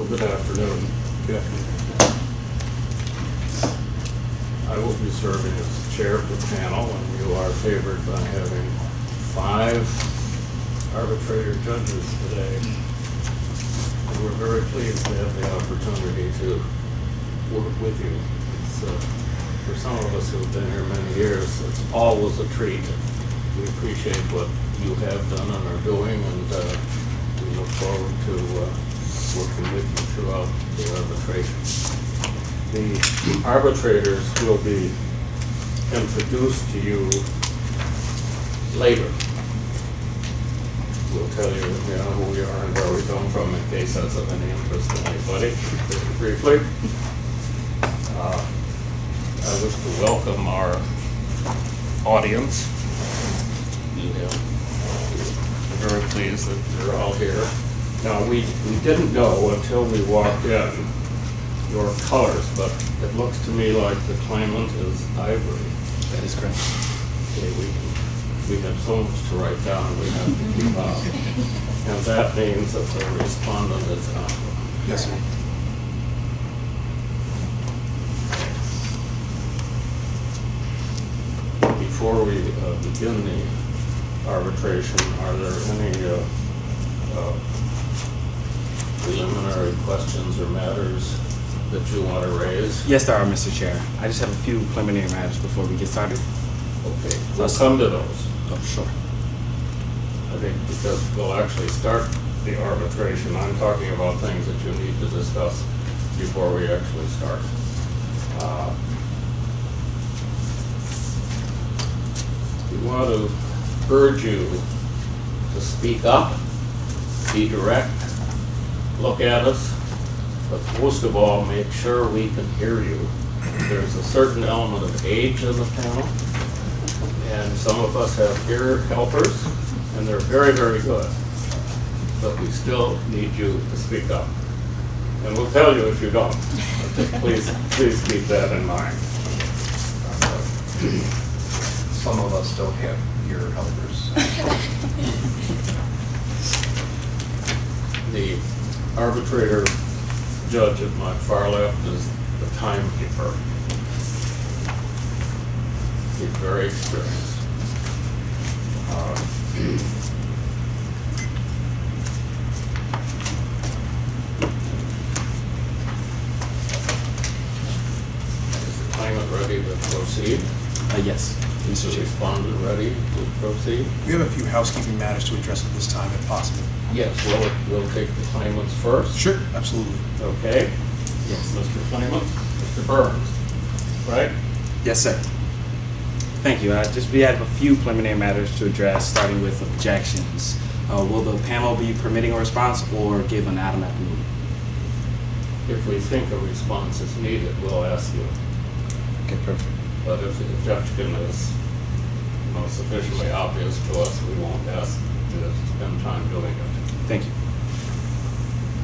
Well, good afternoon. Good afternoon. I will be serving as chair of the panel, and you are favored by having 5 arbitrator judges today. And we're very pleased to have the opportunity to work with you. For some of us who've been here many years, it's always a treat. We appreciate what you have done and are doing, and we look forward to working with you throughout the arbitration. The arbitrators will be introduced to you later. We'll tell you, who we are and where we come from in case that's of any interest to anybody. Briefly, I wish to welcome our audience. We're very pleased that you're all here. Now, we didn't know until we walked in your colors, but it looks to me like the claimant is ivory. That is correct. Okay, we have so much to write down, we have to keep up. And that means that the respondent is aqua. Yes, sir. Before we begin the arbitration, are there any preliminary questions or matters that you want to raise? Yes, there are, Mr. Chair. I just have a few preliminary matters before we get started. Okay, we'll come to those. Oh, sure. I think because we'll actually start the arbitration, I'm talking about things that you need to discuss before we actually start. We want to urge you to speak up, be direct, look at us, but most of all, make sure we can hear you. There's a certain element of age in the panel, and some of us have ear helpers, and they're very, very good. But we still need you to speak up. And we'll tell you if you don't. Please keep that in mind. Some of us don't have ear helpers. The arbitrator judge at my far left is the timekeeper. He's very experienced. Is the claimant ready to proceed? Yes, Mr. Is the Chair. respondent ready to proceed? We have a few housekeeping matters to address at this time, if possible. Yes, we'll take the claimants first. Sure, absolutely. Okay. Yes. Mr. Claimant, Mr. Burns, right? Yes, sir. Thank you. We have a few preliminary matters to address, starting with objections. Will the panel be permitting a response or give an automatic ruling? If we think a response is needed, we'll ask you. Okay, perfect. But if the objection is sufficiently obvious to us, we won't ask to spend time doing it. Thank you.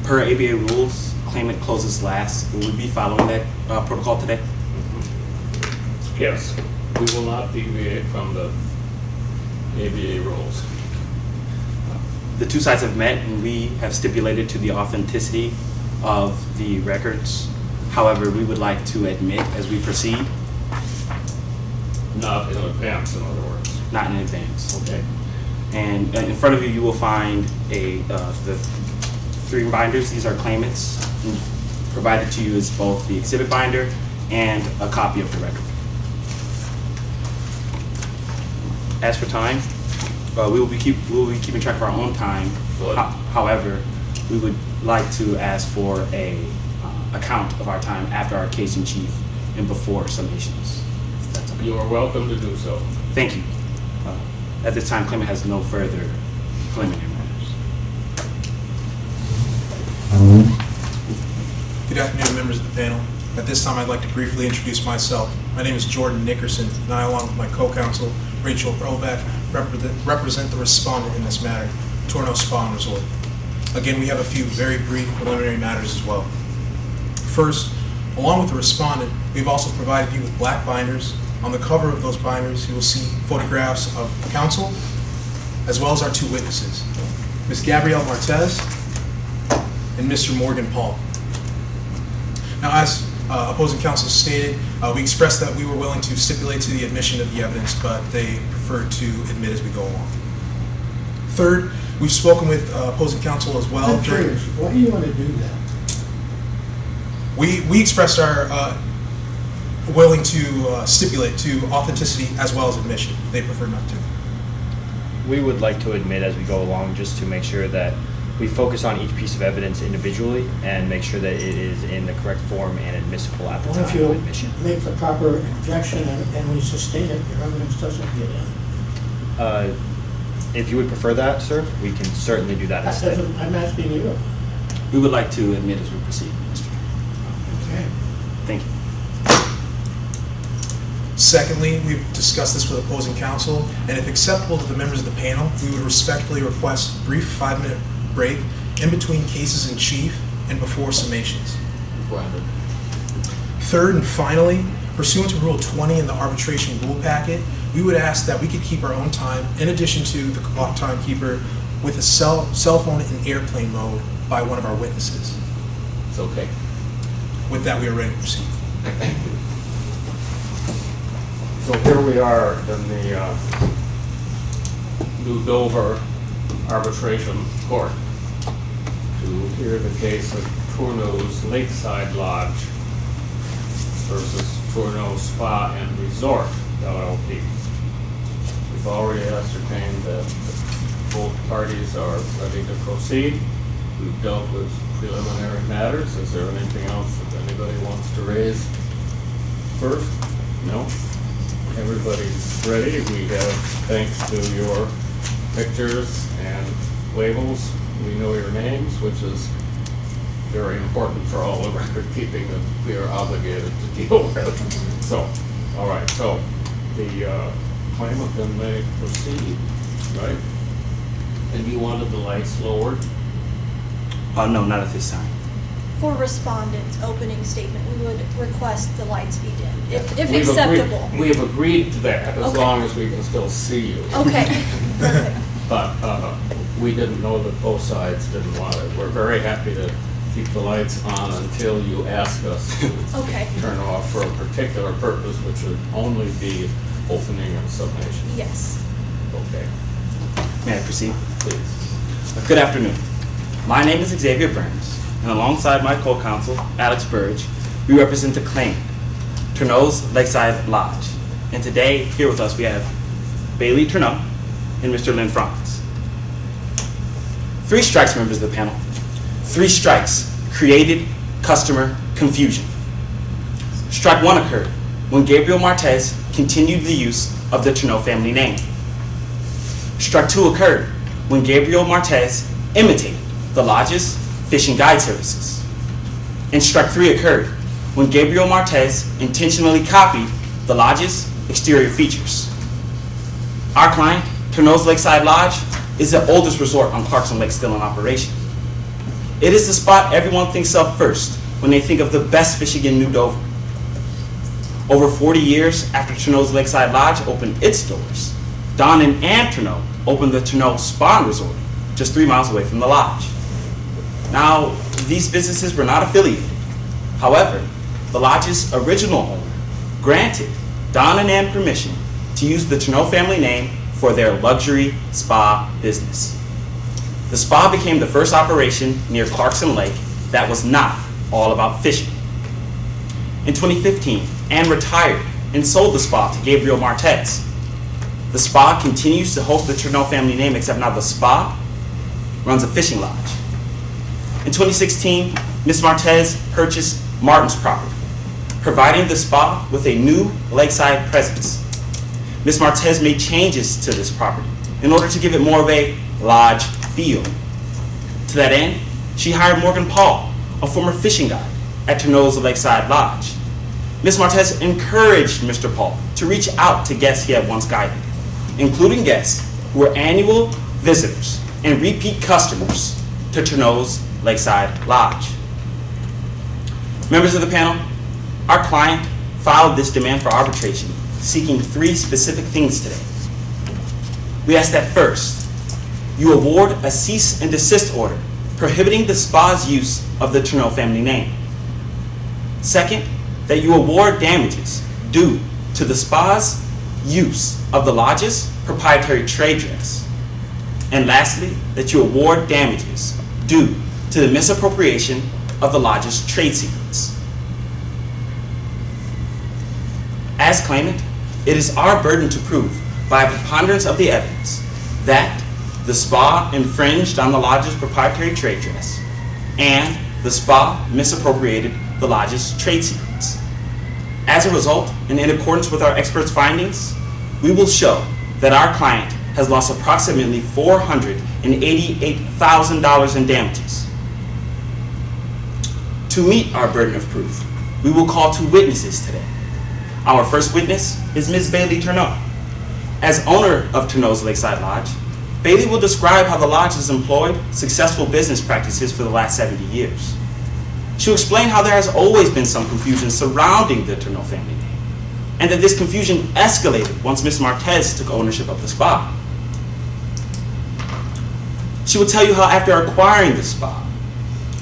Per ABA rules, claimant closes last. Will we be following that protocol today? Yes, we will not deviate from the ABA rules. The two sides have met and we have stipulated to the authenticity of the records. However, we would like to admit as we proceed. Not in advance, in other words. Not in advance. Okay. And in front of you, you will find the 3 binders. These are claimants. Provided to you is both the exhibit binder and a copy of the record. As for time, we will be keeping track of our own time. Good. However, we would like to ask for a account of our time after our case in chief and before summations. If that's okay. You are welcome to do so. Thank you. At this time, claimant has no further preliminary matters. Good afternoon, members of the panel. At this time, I'd like to briefly introduce myself. My name is Jordan Nickerson, and I, along with my co-counsel, Rachel Earlback, represent the respondent in this matter, Torno Spa and Resort. Again, we have a few very brief preliminary matters as well. First, along with the respondent, we've also provided you with black binders. On the cover of those binders, you will see photographs of counsel, as well as our 2 witnesses, Ms. Gabrielle Martez and Mr. Morgan Paul. Now, as opposing counsel stated, we expressed that we were willing to stipulate to the admission of the evidence, but they preferred to admit as we go along. Third, we've spoken with opposing counsel as well. I'm curious, why do you want to do that? We expressed our willing to stipulate to authenticity as well as admission. They prefer not to. We would like to admit as we go along, just to make sure that we focus on each piece of evidence individually and make sure that it is in the correct form and admissible at the What if time you of admission. make the proper objection and we sustain it, your evidence doesn't get in? If you would prefer that, sir, we can certainly do that instead. I'm asking you. We would like to admit as we proceed, Mr. Okay. Thank you. Secondly, we've discussed this with opposing counsel, and if acceptable to the members of the panel, we would respectfully request a brief 5-minute break in between cases in chief and before summations. Granted. Third and finally, pursuant to Rule 20 in the arbitration rule packet, we would ask that we could keep our own time in addition to the clock timekeeper with a cell phone in airplane mode by one of our witnesses. It's okay. With that, we are ready to proceed. Thank you. So here we are in the New Dover Arbitration Court to hear the case of Tourneau's Lakeside Lodge versus Tourneau Spa and Resort, LLP. We've already ascertained that both parties are ready to proceed. We've dealt with preliminary matters. Is there anything else that anybody wants to raise first? No? Everybody's ready. We have, thanks to your pictures and labels, we know your names, which is very important for all the record keeping that we are obligated to deal with. So, all right, so the claimant then may proceed, right? And you wanted the lights lowered? No, not at this time. For respondents' opening statement, we would request the lights be dimmed, if We've acceptable. We have agreed to that, as Okay. long as we can still see you. Okay, perfect. But we didn't know that both sides didn't want it. We're very happy to keep the lights on until you ask us to Okay. turn off for a particular purpose, which would only be opening and summation. Yes. Okay, May I proceed? please. Good afternoon. My name is Xavier Burns, and alongside my co-counsel, Alex Burge, we represent the claimant, Tourneau's Lakeside Lodge. And today, here with us, we have Bailey Tourneau and Mr. Lynn Franz. 3 strikes, members of the panel. 3 strikes created customer confusion. Strike 1 occurred when Gabriel Martez continued the use of the Tourneau family name. Strike 2 occurred when Gabriel Martez imitated the lodge's fishing guide services. And strike 3 occurred when Gabriel Martez intentionally copied the lodge's exterior features. Our client, Tourneau's Lakeside Lodge, is the oldest resort on Clarkson Lake still in operation. It is the spot everyone thinks of first when they think of the best fishing in New Dover. Over 40 years after Tourneau's Lakeside Lodge opened its doors, Don and Ann Tourneau opened the Tourneau Spa and Resort just 3 miles away from the lodge. Now, these businesses were not affiliated. However, the lodge's original owner granted Don and Ann permission to use the Tourneau family name for their luxury spa business. The spa became the first operation near Clarkson Lake that was not all about fishing. In 2015, Ann retired and sold the spa to Gabriel Martez. The spa continues to host the Tourneau family name, except now the spa runs a fishing lodge. In 2016, Ms. Martez purchased Martin's property, providing the spa with a new lakeside presence. Ms. Martez made changes to this property in order to give it more of a lodge feel. To that end, she hired Morgan Paul, a former fishing guide at Tourneau's Lakeside Lodge. Ms. Martez encouraged Mr. Paul to reach out to guests he had once guided, including guests who were annual visitors and repeat customers to Tourneau's Lakeside Lodge. Members of the panel, our client filed this demand for arbitration, seeking 3 specific things today. We ask that first, you award a cease and desist order prohibiting the spa's use of the Tourneau family name. Second, that you award damages due to the SPA's use of the lodge's proprietary trade dress. And lastly, that you award damages due to the misappropriation of the lodge's trade secrets. As claimant, it is our burden to prove by a preponderance of the evidence that the SPA infringed on the lodge's proprietary trade dress and the SPA misappropriated the lodge's trade secrets. As a result, and in accordance with our experts' findings, we will show that our client has lost approximately $488,000 in damages. To meet our burden of proof, we will call two witnesses today. Our first witness is Ms. Bailey Turneau. As owner of Turneau's Lakeside Lodge, Bailey will describe how the lodge has employed successful business practices for the last 70 years. She'll explain how there has always been some confusion surrounding the Turneau family name, and that this confusion escalated once Ms. Martez took ownership of the spa. She will tell you how after acquiring the spa,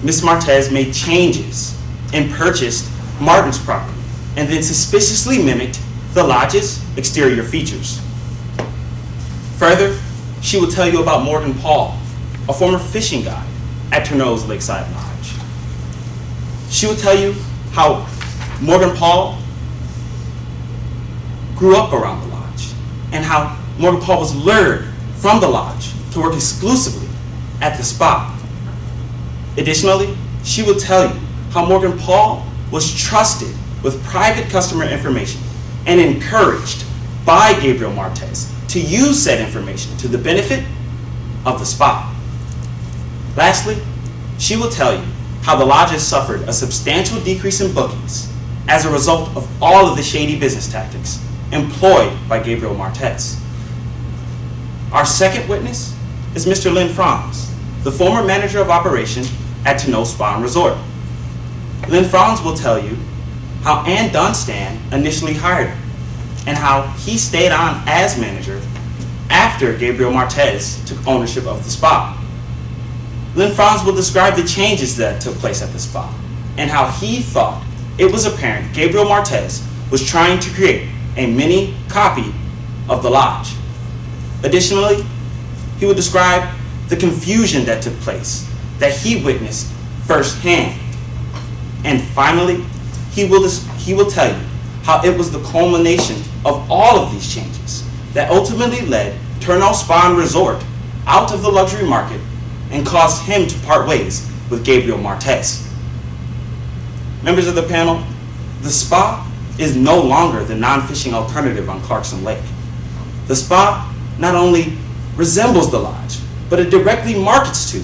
Ms. Martez made changes and purchased Martin's property, and then suspiciously mimicked the lodge's exterior features. Further, she will tell you about Morgan Paul, a former fishing guide at Turneau's Lakeside Lodge. She will tell you how Morgan Paul grew up around the lodge, and how Morgan Paul was lured from the lodge to work exclusively at the spa. Additionally, she will tell you how Morgan Paul was trusted with private customer information and encouraged by Gabriel Martez to use said information to the benefit of the spa. Lastly, she will tell you how the lodge has suffered a substantial decrease in bookings as a result of all of the shady business tactics employed by Gabriel Martez. Our second witness is Mr. Lynn Franz, the former manager of operation at Turneau Spa and Resort. Lynn Franz will tell you how Ann Dunstan initially hired him, and how he stayed on as manager after Gabriel Martez took ownership of the spa. Lynn Franz will describe the changes that took place at the spa, and how he thought it was apparent Gabriel Martez was trying to create a mini copy of the lodge. Additionally, he will describe the confusion that took place that he witnessed firsthand. And finally, he will tell you how it was the culmination of all of these changes that ultimately led Turneau Spa and Resort out of the luxury market and caused him to part ways with Gabriel Martez. Members of the panel, the spa is no longer the non-fishing alternative on Clarkson Lake. The spa not only resembles the lodge, but it directly markets to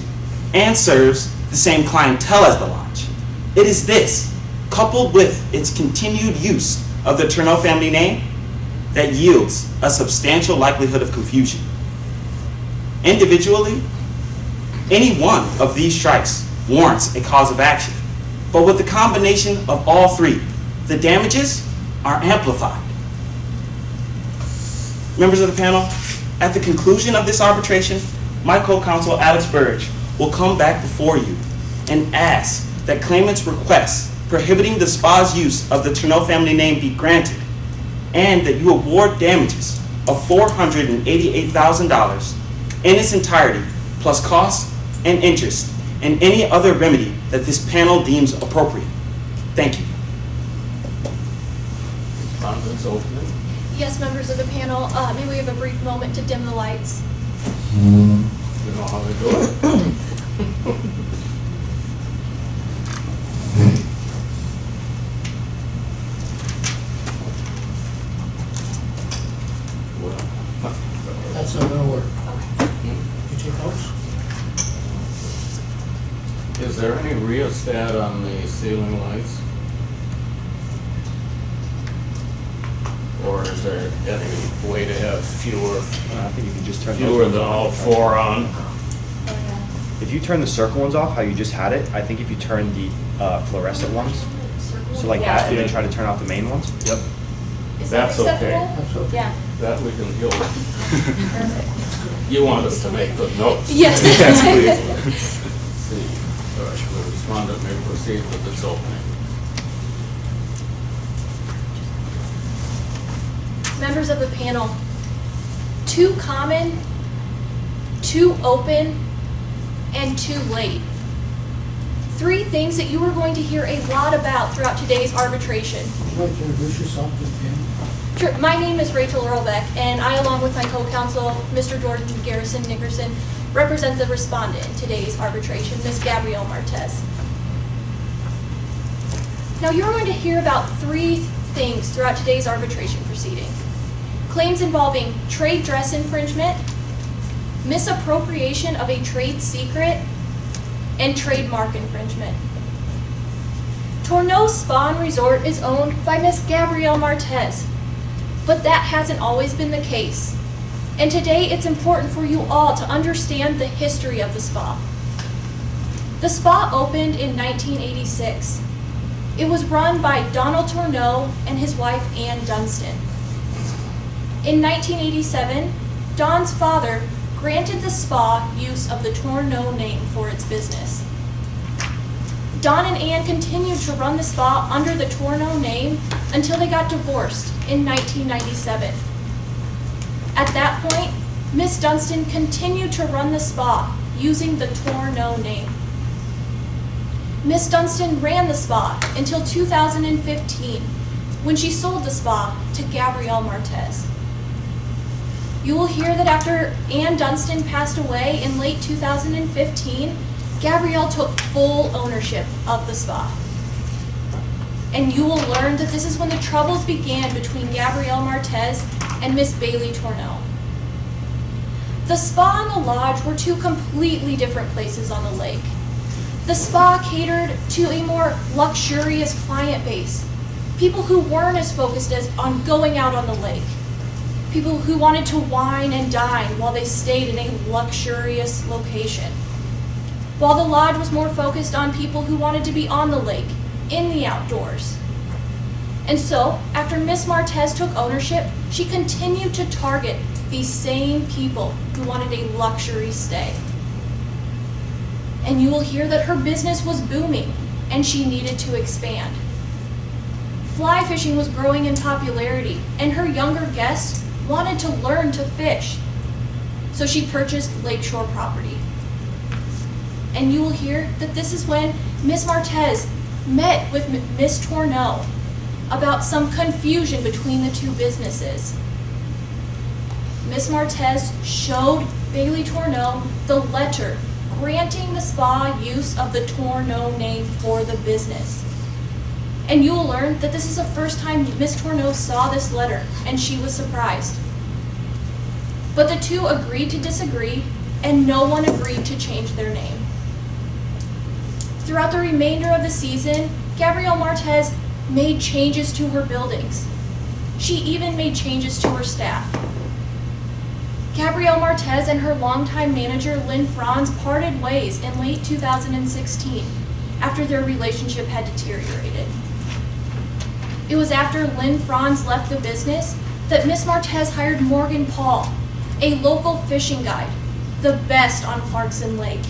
and serves the same clientele as the lodge. It is this, coupled with its continued use of the Turneau family name, that yields a substantial likelihood of confusion. Individually, any one of these strikes warrants a cause of action, but with the combination of all three, the damages are amplified. Members of the panel, at the conclusion of this arbitration, my co-counsel Alex Burge will come back before you and ask that claimant's request prohibiting the spa's use of the Turneau family name be granted, and that you award damages of $488,000 in its entirety, plus costs and interest, and any other remedy that this panel deems appropriate. Thank you. Respondents opening. Yes, members of the panel, may we have a brief moment to dim the lights? You know how to do it. Well, That's not gonna work. You take those? is there any rheostat on the ceiling lights? Or is there any way to have fewer I think you can just turn than all four on? If you turn the circle ones off, how you just had it, I think if you turn the fluorescent ones, so like that, and then try to turn off the main ones. Yep, Is that That's okay. acceptable? That's okay. Yeah. that we can deal with. You want us to make the notes? Yes. See, the respondent may proceed with its opening. members of the panel, too common, too open, and too late. 3 things that you are going to hear a lot about throughout today's arbitration. Would you like to introduce yourself to the panel? Sure. My name is Rachel Earlbeck, and I, along with my co-counsel, Mr. Jordan Garrison Nickerson, represent the respondent in today's arbitration, Ms. Gabrielle Martez. Now, you're going to hear about 3 things throughout today's arbitration proceeding. Claims involving trade dress infringement, misappropriation of a trade secret, and trademark infringement. Tourneau Spa and Resort is owned by Ms. Gabrielle Martez, but that hasn't always been the case. And today it's important for you all to understand the history of the spa. The spa opened in 1986. It was run by Donald Tourneau and his wife Ann Dunstan. In 1987, Don's father granted the spa use of the Tourneau name for its business. Don and Ann continued to run the spa under the Tourneau name until they got divorced in 1997. At that point, Miss Dunstan continued to run the spa using the Tourneau name. Miss Dunstan ran the spa until 2015, when she sold the spa to Gabrielle Martez. You will hear that after Ann Dunstan passed away in late 2015, Gabrielle took full ownership of the spa. And you will learn that this is when the troubles began between Gabrielle Martez and Miss Bailey Tourneau. The spa and the lodge were 2 completely different places on the lake. The spa catered to a more luxurious client base, people who weren't as focused on going out on the lake, people who wanted to wine and dine while they stayed in a luxurious location, while the lodge was more focused on people who wanted to be on the lake, in the outdoors. And so, after Miss Martez took ownership, she continued to target these same people who wanted a luxury stay. And you will hear that her business was booming and she needed to expand. Fly fishing was growing in popularity, and her younger guests wanted to learn to fish. So she purchased lakeshore property. And you will hear that this is when Miss Martez met with Miss Tourneau about some confusion between the 2 businesses. Miss Martez showed Bailey Tourneau the letter granting the spa use of the Tourneau name for the business. And you will learn that this is the first time Miss Tourneau saw this letter, and she was surprised. But the 2 agreed to disagree, and no one agreed to change their name. Throughout the remainder of the season, Gabrielle Martez made changes to her buildings. She even made changes to her staff. Gabrielle Martez and her longtime manager, Lynn Franz, parted ways in late 2016 after their relationship had deteriorated. It was after Lynn Franz left the business that Miss Martez hired Morgan Paul, a local fishing guide, the best on Clarkson Lake.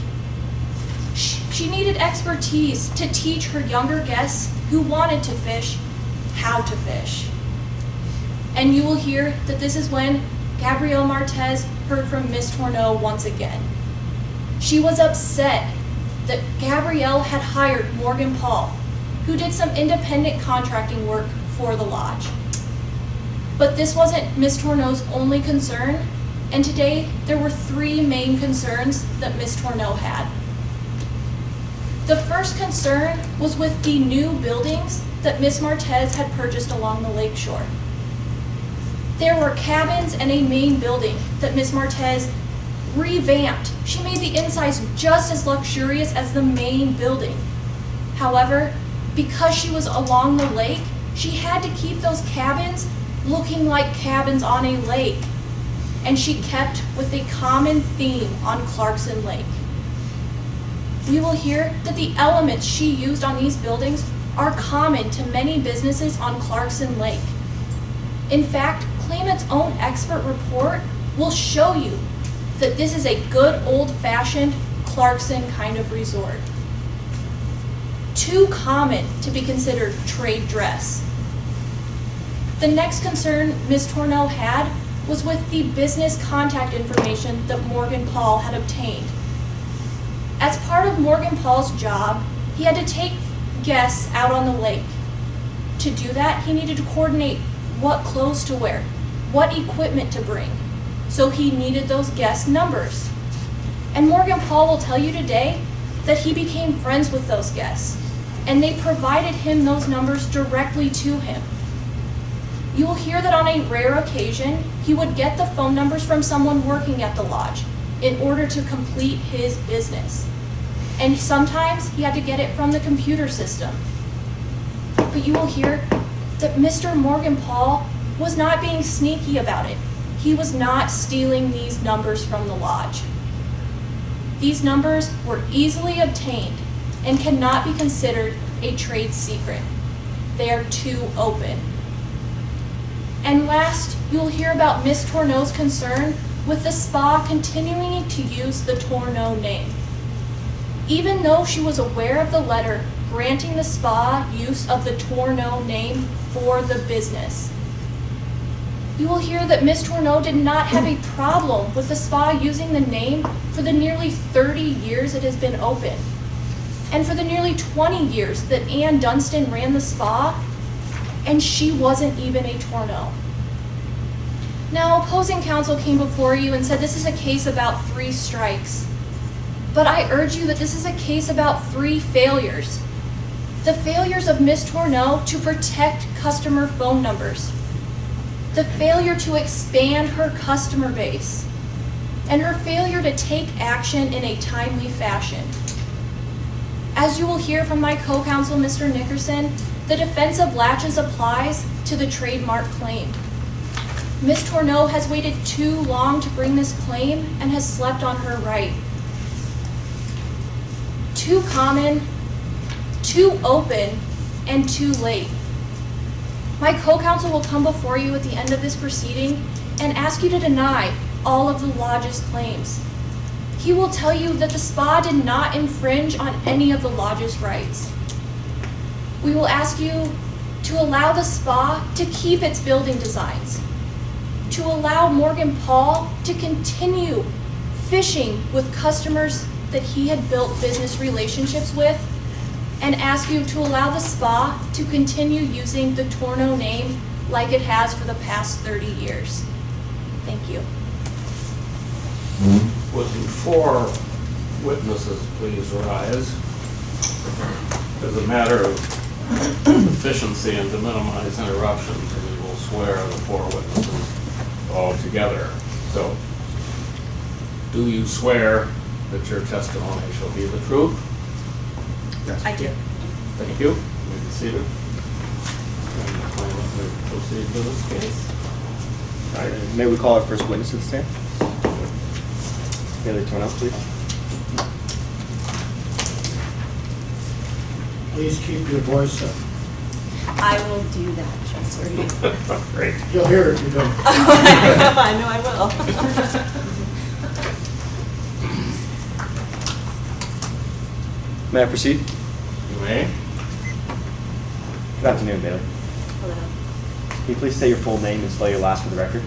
She needed expertise to teach her younger guests who wanted to fish how to fish. And you will hear that this is when Gabrielle Martez heard from Miss Tourneau once again. She was upset that Gabrielle had hired Morgan Paul, who did some independent contracting work for the lodge. But this wasn't Miss Tourneau's only concern, and today there were 3 main concerns that Miss Tourneau had. The first concern was with the new buildings that Miss Martez had purchased along the lakeshore. There were cabins and a main building that Miss Martez revamped. She made the insides just as luxurious as the main building. However, because she was along the lake, she had to keep those cabins looking like cabins on a lake. And she kept with a common theme on Clarkson Lake. We will hear that the elements she used on these buildings are common to many businesses on Clarkson Lake. In fact, claimant's own expert report will show you that this is a good old-fashioned Clarkson kind of resort. Too common to be considered trade dress. The next concern Ms. Tourneau had was with the business contact information that Morgan Paul had obtained. As part of Morgan Paul's job, he had to take guests out on the lake. To do that, he needed to coordinate what clothes to wear, what equipment to bring. So he needed those guest numbers. And Morgan Paul will tell you today that he became friends with those guests, and they provided him those numbers directly to him. You will hear that on a rare occasion, he would get the phone numbers from someone working at the lodge in order to complete his business. And sometimes he had to get it from the computer system. But you will hear that Mr. Morgan Paul was not being sneaky about it. He was not stealing these numbers from the lodge. These numbers were easily obtained and cannot be considered a trade secret. They are too open. And last, you'll hear about Ms. Tourneau's concern with the spa continuing to use the Tourneau name. Even though she was aware of the letter granting the spa use of the Tourneau name for the business. You will hear that Ms. Tourneau did not have a problem with the spa using the name for the nearly 30 years it has been open, and for the nearly 20 years that Ann Dunstan ran the spa, and she wasn't even a Tourneau. Now, opposing counsel came before you and said this is a case about 3 strikes. But I urge you that this is a case about 3 failures. The failures of Ms. Tourneau to protect customer phone numbers, the failure to expand her customer base, and her failure to take action in a timely fashion. As you will hear from my co-counsel, Mr. Nickerson, the defense of Laches applies to the trademark claim. Ms. Tourneau has waited too long to bring this claim and has slept on her right. Too common, too open, and too late. My co-counsel will come before you at the end of this proceeding and ask you to deny all of the lodge's claims. He will tell you that the spa did not infringe on any of the lodge's rights. We will ask you to allow the spa to keep its building designs, to allow Morgan Paul to continue fishing with customers that he had built business relationships with, and ask you to allow the spa to continue using the Tourneau name like it has for the past 30 years. Thank you. Would the 4 witnesses please rise? As a matter of efficiency and to minimize interruptions, we will swear the 4 witnesses all together. So, do you swear that your testimony shall be the truth? I do. Thank you. You may be seated. And the claimant may proceed to this case. All right, may we call our first witness to the stand? Bailey Tourneau, please. Please keep your voice up. I will do that, trust me. Great. You'll hear it if you don't. I know I will. May I proceed? You may. Good afternoon, Bailey. Hello. Can you please say your full name and spell your last for the record?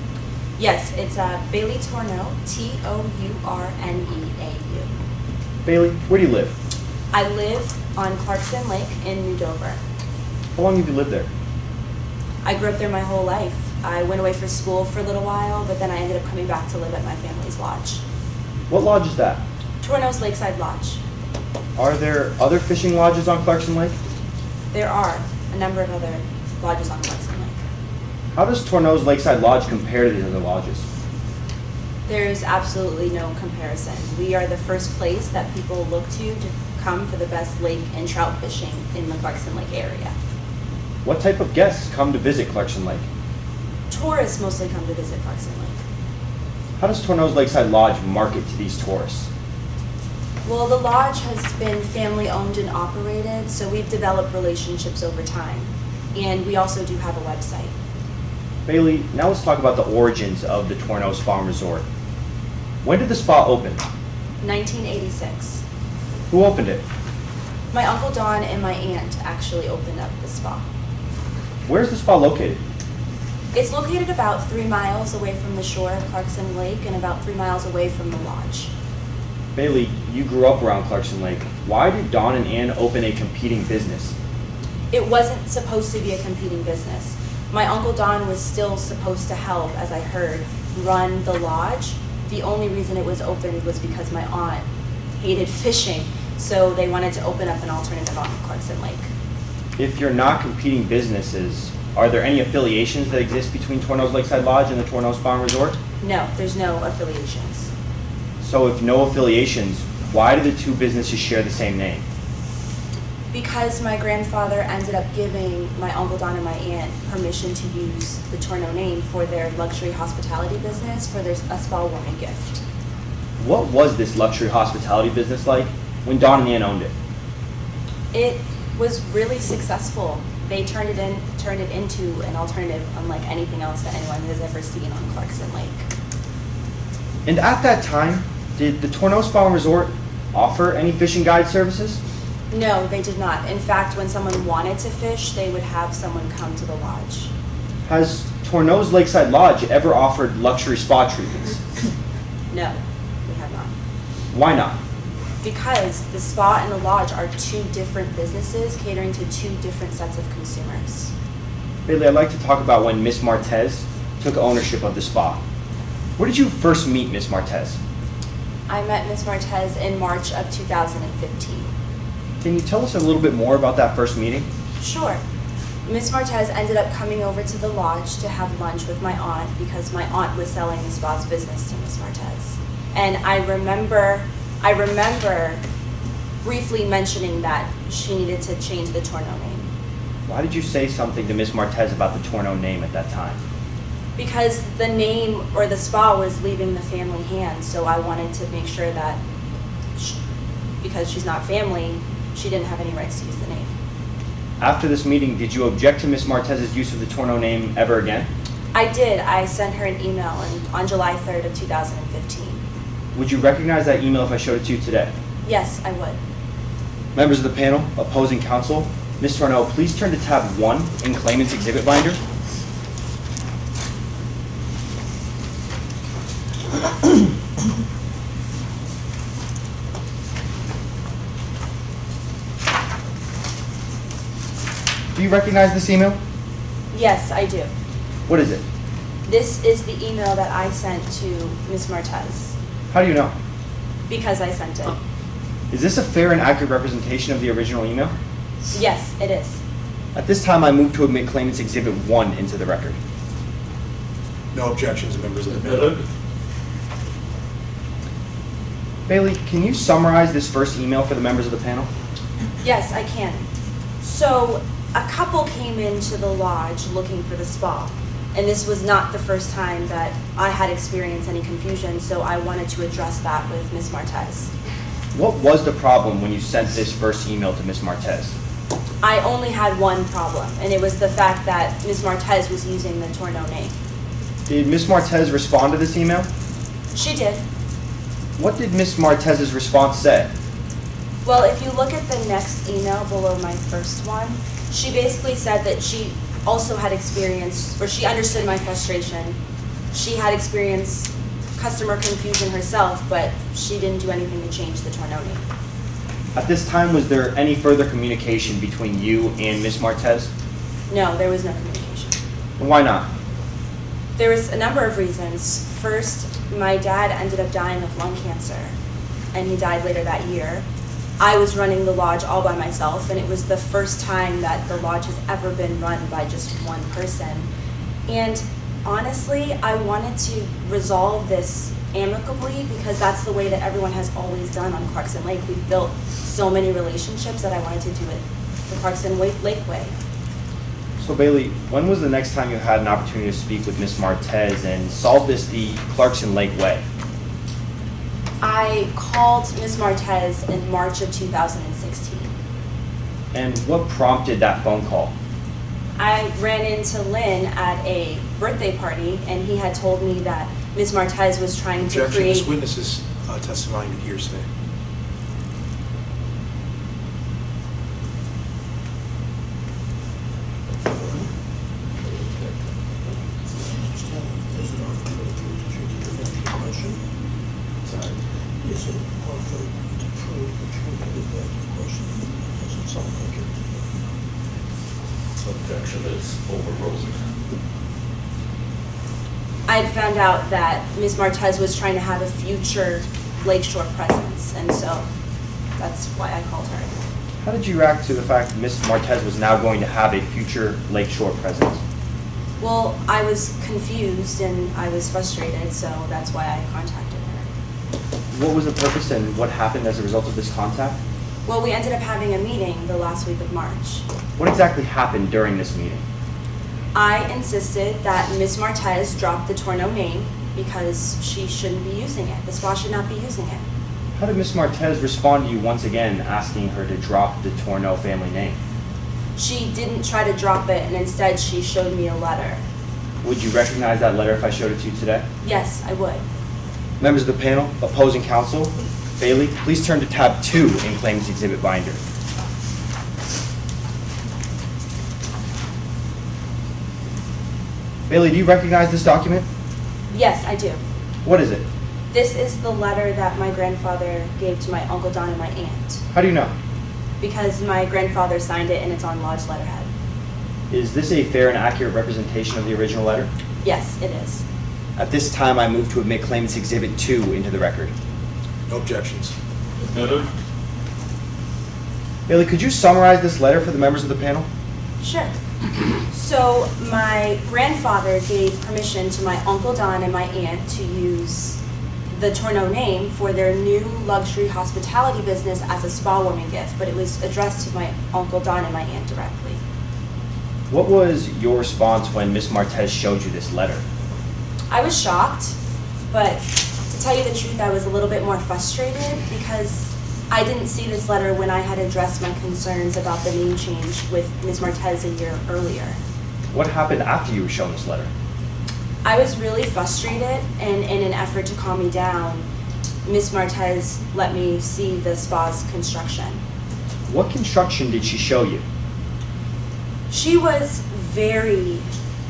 Yes, it's Bailey Tourneau, Tourneau. Bailey, where do you live? I live on Clarkson Lake in New Dover. How long have you lived there? I grew up there my whole life. I went away for school for a little while, but then I ended up coming back to live at my family's lodge. What lodge is that? Tourneau's Lakeside Lodge. Are there other fishing lodges on Clarkson Lake? There are a number of other lodges on Clarkson Lake. How does Tourneau's Lakeside Lodge compare to the other lodges? There's absolutely no comparison. We are the first place that people look to come for the best lake and trout fishing in the Clarkson Lake area. What type of guests come to visit Clarkson Lake? Tourists mostly come to visit Clarkson Lake. How does Tourneau's Lakeside Lodge market to these tourists? Well, the lodge has been family owned and operated, so we've developed relationships over time. And we also do have a website. Bailey, now let's talk about the origins of the Tourneau Spa and Resort. When did the spa open? 1986. Who opened it? My Uncle Don and my aunt actually opened up the spa. Where's the spa located? It's located about 3 miles away from the shore of Clarkson Lake and about 3 miles away from the lodge. Bailey, you grew up around Clarkson Lake. Why did Dawn and Ann open a competing business? It wasn't supposed to be a competing business. My Uncle Don was still supposed to help, as I heard, run the lodge. The only reason it was opened was because my aunt hated fishing, so they wanted to open up an alternative on Clarkson Lake. If you're not competing businesses, are there any affiliations that exist between Tornose Lakeside Lodge and the Tornose Spa and Resort? No, there's no affiliations. So if no affiliations, why do the two businesses share the same name? Because my grandfather ended up giving my Uncle Don and my aunt permission to use the Torno name for their luxury hospitality business for a spa warming gift. What was this luxury hospitality business like when Dawn and Ann owned it? It was really successful. They turned it into an alternative unlike anything else that anyone has ever seen on Clarkson Lake. And at that time, did the Tornose Spa and Resort offer any fishing guide services? No, they did not. In fact, when someone wanted to fish, they would have someone come to the lodge. Has Tornose Lakeside Lodge ever offered luxury spa treatments? No, we have not. Why not? Because the spa and the lodge are two different businesses catering to two different sets of consumers. Bailey, I'd like to talk about when Miss Martez took ownership of the spa. Where did you first meet Miss Martez? I met Miss Martez in March of 2015. Can you tell us a little bit more about that first meeting? Sure. Miss Martez ended up coming over to the lodge to have lunch with my aunt because my aunt was selling the spa's business to Miss Martez. And I remember briefly mentioning that she needed to change the Torno name. Why did you say something to Miss Martez about the Torno name at that time? Because the name or the spa was leaving the family hands, so I wanted to make sure that because she's not family, she didn't have any rights to use the name. After this meeting, did you object to Miss Martez's use of the Torno name ever again? I did. I sent her an email on July 3rd of 2015. Would you recognize that email if I showed it to you today? Yes, I would. Members of the panel, opposing counsel, Ms. Torno, please turn to tab 1 in Claimant's Exhibit Binder. Do you recognize this email? Yes, I do. What is it? This is the email that I sent to Ms. Martez How do you know? because I sent it. Is this a fair and accurate representation of the original email? Yes, it is. At this time, I move to admit Claimant's Exhibit 1 into the record. No objections, members of the panel. Admitted. Bailey, can you summarize this first email for the members of the panel? Yes, I can. So, a couple came into the lodge looking for the spa. And this was not the first time that I had experienced any confusion, so I wanted to address that with Ms. Martez. What was the problem when you sent this first email to Ms. Martez? I only had one problem, and it was the fact that Ms. Martez was using the Torno name. Did Ms. Martez respond to this email? She did. What did Ms. Martez's response say? Well, if you look at the next email below my first one, she basically said that she also had experienced, or she understood my frustration. She had experienced customer confusion herself, but she didn't do anything to change the Torno name. At this time, was there any further communication between you and Ms. Martez? No, there was no communication. Why not? There was a number of reasons. First, my dad ended up dying of lung cancer, and he died later that year. I was running the lodge all by myself, and it was the first time that the lodge has ever been run by just one person. And honestly, I wanted to resolve this amicably because that's the way that everyone has always done on Clarkson Lake. We've built so many relationships that I wanted to do it the Clarkson Lake way. So Bailey, when was the next time you had an opportunity to speak with Ms. Martez and solve this the Clarkson Lake way? I called Ms. Martez in March of 2016. And what prompted that phone call? I ran into Lynn at a birthday party, and he had told me that Ms. Martez was trying to Objection, create... this witness is testifying to hearsay. offer to prove that you were really bad in question. It doesn't sound like it. Objection is overruled. I had found out that Ms. Martez was trying to have a future Lakeshore presence, and so that's why I called her. How did you react to the fact that Ms. Martez was now going to have a future Lakeshore presence? Well, I was confused and I was frustrated, so that's why I contacted her. What was the purpose and what happened as a result of this contact? Well, we ended up having a meeting the last week of March. What exactly happened during this meeting? I insisted that Ms. Martez drop the Torno name because she shouldn't be using it. The spa should not be using it. How did Ms. Martez respond to you once again asking her to drop the Torno family name? She didn't try to drop it, and instead she showed me a letter. Would you recognize that letter if I showed it to you today? Yes, I would. Members of the panel, opposing counsel, Bailey, please turn to tab 2 in Claims Exhibit Binder. Bailey, do you recognize this document? Yes, I do. What is it? This is the letter that my grandfather gave to my Uncle Don and my aunt, How do you know? because my grandfather signed it and it's on lodge letterhead. Is this a fair and accurate representation of the original letter? Yes, it is. At this time, I move to admit Claimants Exhibit 2 into the record. No objections. Admitted? Bailey, could you summarize this letter for the members of the panel? Sure. So my grandfather gave permission to my Uncle Don and my aunt to use the Torno name for their new luxury hospitality business as a spa warming gift, but it was addressed to my Uncle Don and my aunt directly. What was your response when Ms. Martez showed you this letter? I was shocked, but to tell you the truth, I was a little bit more frustrated because I didn't see this letter when I had addressed my concerns about the name change with Ms. Martez a year earlier. What happened after you were shown this letter? I was really frustrated, and in an effort to calm me down, Ms. Martez let me see the spa's construction. What construction did she show you? She was very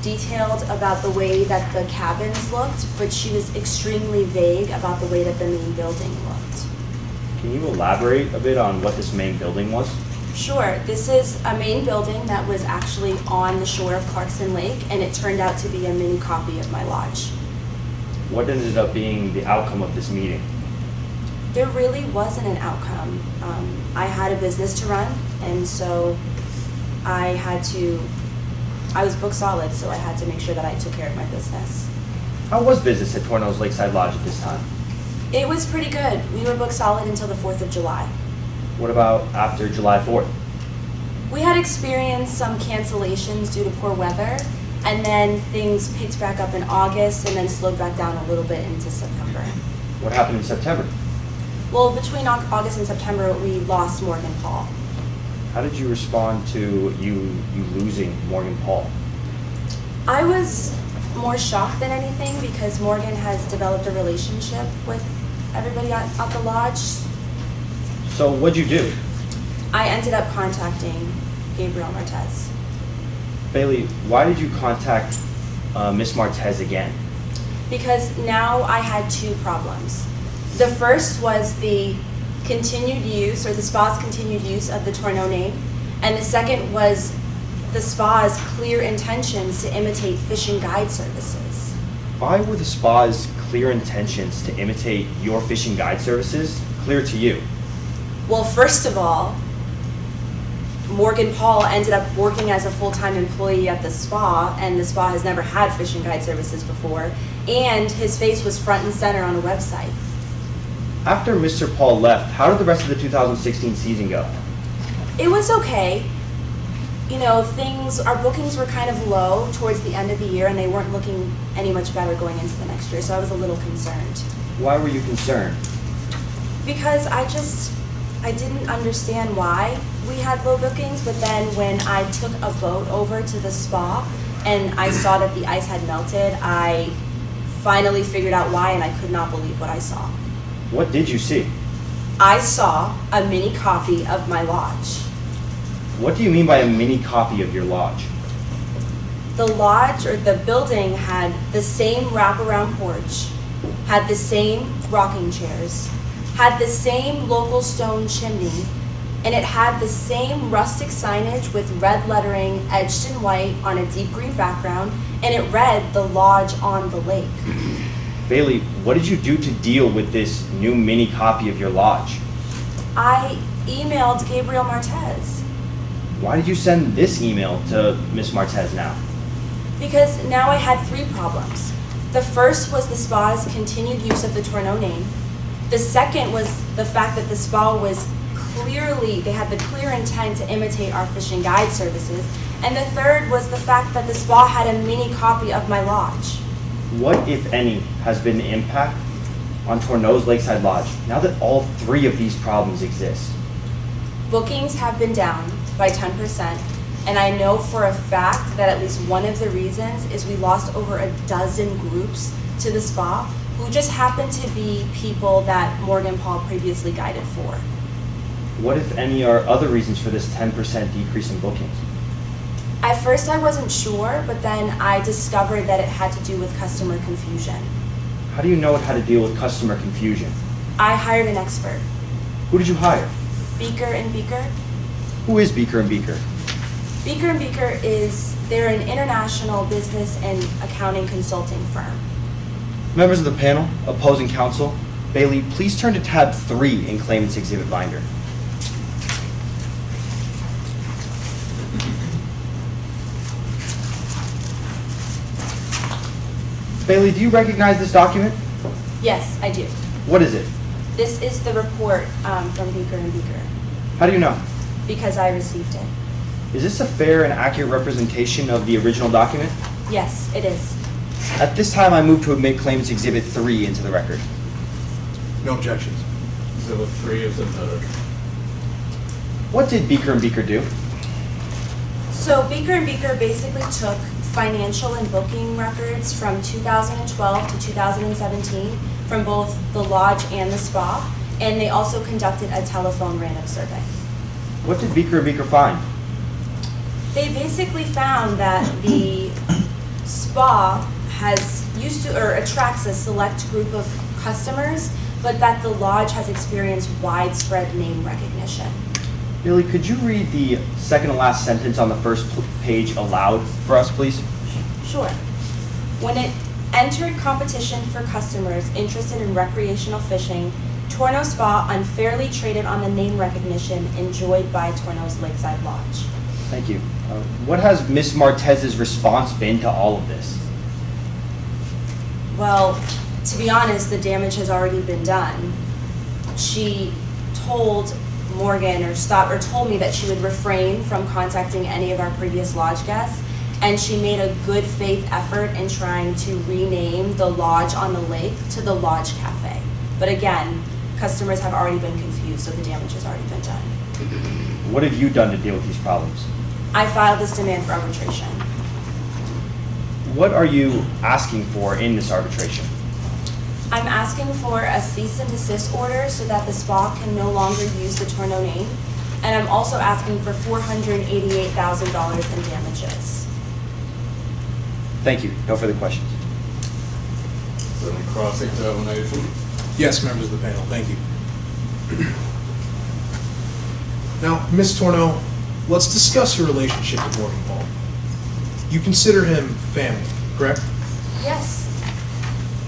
detailed about the way that the cabins looked, but she was extremely vague about the way that the main building looked. Can you elaborate a bit on what this main building was? Sure, this is a main building that was actually on the shore of Clarkson Lake, and it turned out to be a mini copy of my lodge. What ended up being the outcome of this meeting? There really wasn't an outcome. I had a business to run, and so I was book solid, so I had to make sure that I took care of my business. How was business at Torno's Lakeside Lodge at this time? It was pretty good. We were book solid until the 4th of July. What about after July 4th? We had experienced some cancellations due to poor weather, and then things picked back up in August and then slowed back down a little bit into September. What happened in September? Well, between August and September, we lost Morgan Paul. How did you respond to you losing Morgan Paul? I was more shocked than anything because Morgan has developed a relationship with everybody at the lodge. So what'd you do? I ended up contacting Gabriel Martez. Bailey, why did you contact Miss Martez again? Because now I had two problems. The first was the continued use, or the spa's continued use of the Torno name, and the second was the spa's clear intentions to imitate fishing guide services. Why were the spa's clear intentions to imitate your fishing guide services clear to you? Well, first of all, Morgan Paul ended up working as a full-time employee at the spa, and the spa has never had fishing guide services before, and his face was front and center on a website. After Mr. Paul left, how did the rest of the 2016 season go? It was okay. You know, our bookings were kind of low towards the end of the year, and they weren't looking any much better going into the next year, so I was a little concerned. Why were you concerned? Because I didn't understand why we had low bookings, but then when I took a boat over to the spa and I saw that the ice had melted, I finally figured out why, and I could not believe what I saw. What did you see? I saw a mini copy of my lodge. What do you mean by a mini copy of your lodge? The lodge, or the building, had the same wraparound porch, had the same rocking chairs, had the same local stone chimney, and it had the same rustic signage with red lettering edged in white on a deep green background, and it read "The Lodge on the Lake." Bailey, what did you do to deal with this new mini copy of your lodge? I emailed Gabriel Martez Why did you send this email to Miss Martez now? because now I had 3 problems. The first was the spa's continued use of the Tourneau name. The second was the fact that the spa was they had the clear intent to imitate our fishing guide services. And the third was the fact that the spa had a mini copy of my lodge. What, if any, has been the impact on Tourneau's Lakeside Lodge now that all 3 of these problems exist? Bookings have been down by 10%, and I know for a fact that at least one of the reasons is we lost over a dozen groups to the spa who just happened to be people that Morgan Paul previously guided for. What, if any, are other reasons for this 10% decrease in bookings? At first I wasn't sure, but then I discovered that it had to do with customer confusion. How do you know how to deal with customer confusion? I hired an expert, Who did you hire? Beaker and Beaker. Who is Beaker and Beaker? Beaker and Beaker they're an international business and accounting consulting firm. Members of the panel, opposing counsel, Bailey, please turn to tab 3 in claimant's exhibit binder. Bailey, do you recognize this document? Yes, I do. What is it? This is the report from Beaker and Beaker How do you know? because I received it. Is this a fair and accurate representation of the original document? Yes, it is. At this time, I move to admit claimant's exhibit 3 into the record. No objections. Exhibit 3 is admitted. What did Beaker and Beaker do? So Beaker and Beaker basically took financial and booking records from 2012 to 2017 from both the lodge and the spa, and they also conducted a telephone random survey. What did Beaker and Beaker find? They basically found that the spa attracts a select group of customers, but that the lodge has experienced widespread name recognition. Billy, could you read the second to last sentence on the first page aloud for us, please? Sure. When it entered competition for customers interested in recreational fishing, Tourneau Spa unfairly traded on the name recognition enjoyed by Tourneau's Lakeside Lodge. Thank you. What has Miss Martez's response been to all of this? Well, to be honest, the damage has already been done. She told Morgan told me that she would refrain from contacting any of our previous lodge guests, and she made a good faith effort in trying to rename the lodge on the lake to the Lodge Cafe. But again, customers have already been confused, so the damage has already been done. What have you done to deal with these problems? I filed this demand for arbitration. What are you asking for in this arbitration? I'm asking for a cease and desist order so that the spa can no longer use the Tourneau name, and I'm also asking for $488,000 in damages. Thank you. No further questions. Is there any cross-examination? Yes, members of the panel, thank you. Now, Ms. Tourneau, let's discuss your relationship with Morgan Paul. You consider him family, correct? Yes,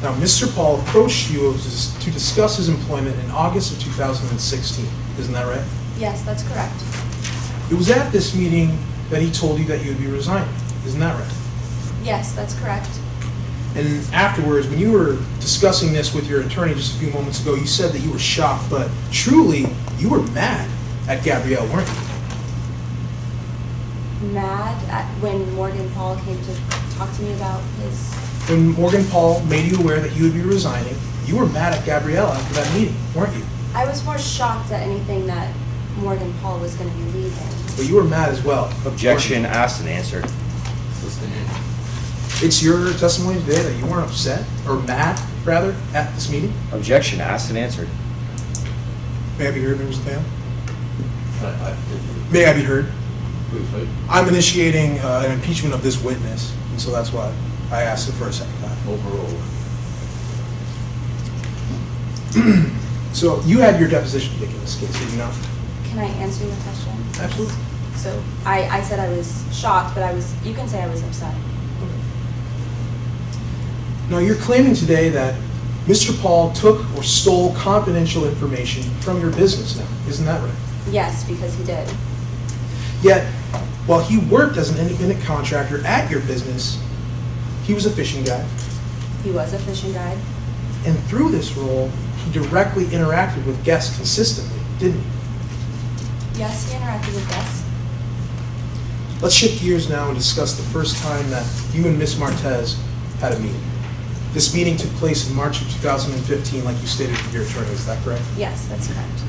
Now, Mr. Paul approached you to discuss his employment in August of 2016, isn't that right? yes, that's correct. It was at this meeting that he told you that you would be resigning, isn't that right? Yes, that's correct. And afterwards, when you were discussing this with your attorney just a few moments ago, you said that you were shocked, but truly, you were mad at Gabrielle, weren't you? Mad at when Morgan Paul came to talk to me about his... When Morgan Paul made you aware that you would be resigning, you were mad at Gabrielle after that meeting, weren't you? I was more shocked at anything that Morgan Paul was going to be leaving. But you were mad as well. Objection asked and answered. Sustained. It's your testimony today that you weren't upset, or mad, rather, at this meeting? Objection asked and answered. May I be heard, members of the panel? I May I be heard? briefly. I'm initiating an impeachment of this witness, and so that's why I asked it for a second time. Overruled. So you had your deposition taken in this case, did you not? Can I answer your question? Absolutely. So I said I was shocked, but you can say I was upset. Now, you're claiming today that Mr. Paul took or stole confidential information from your business now, isn't that right? Yes, because he did. Yet, while he worked as an independent contractor at your business, he was a fishing guide. He was a fishing guide. And through this role, he directly interacted with guests consistently, didn't he? Yes, he interacted with guests. Let's shift gears now and discuss the first time that you and Ms. Martez had a meeting. This meeting took place in March of 2015, like you stated with your attorney, is that correct? Yes, that's correct.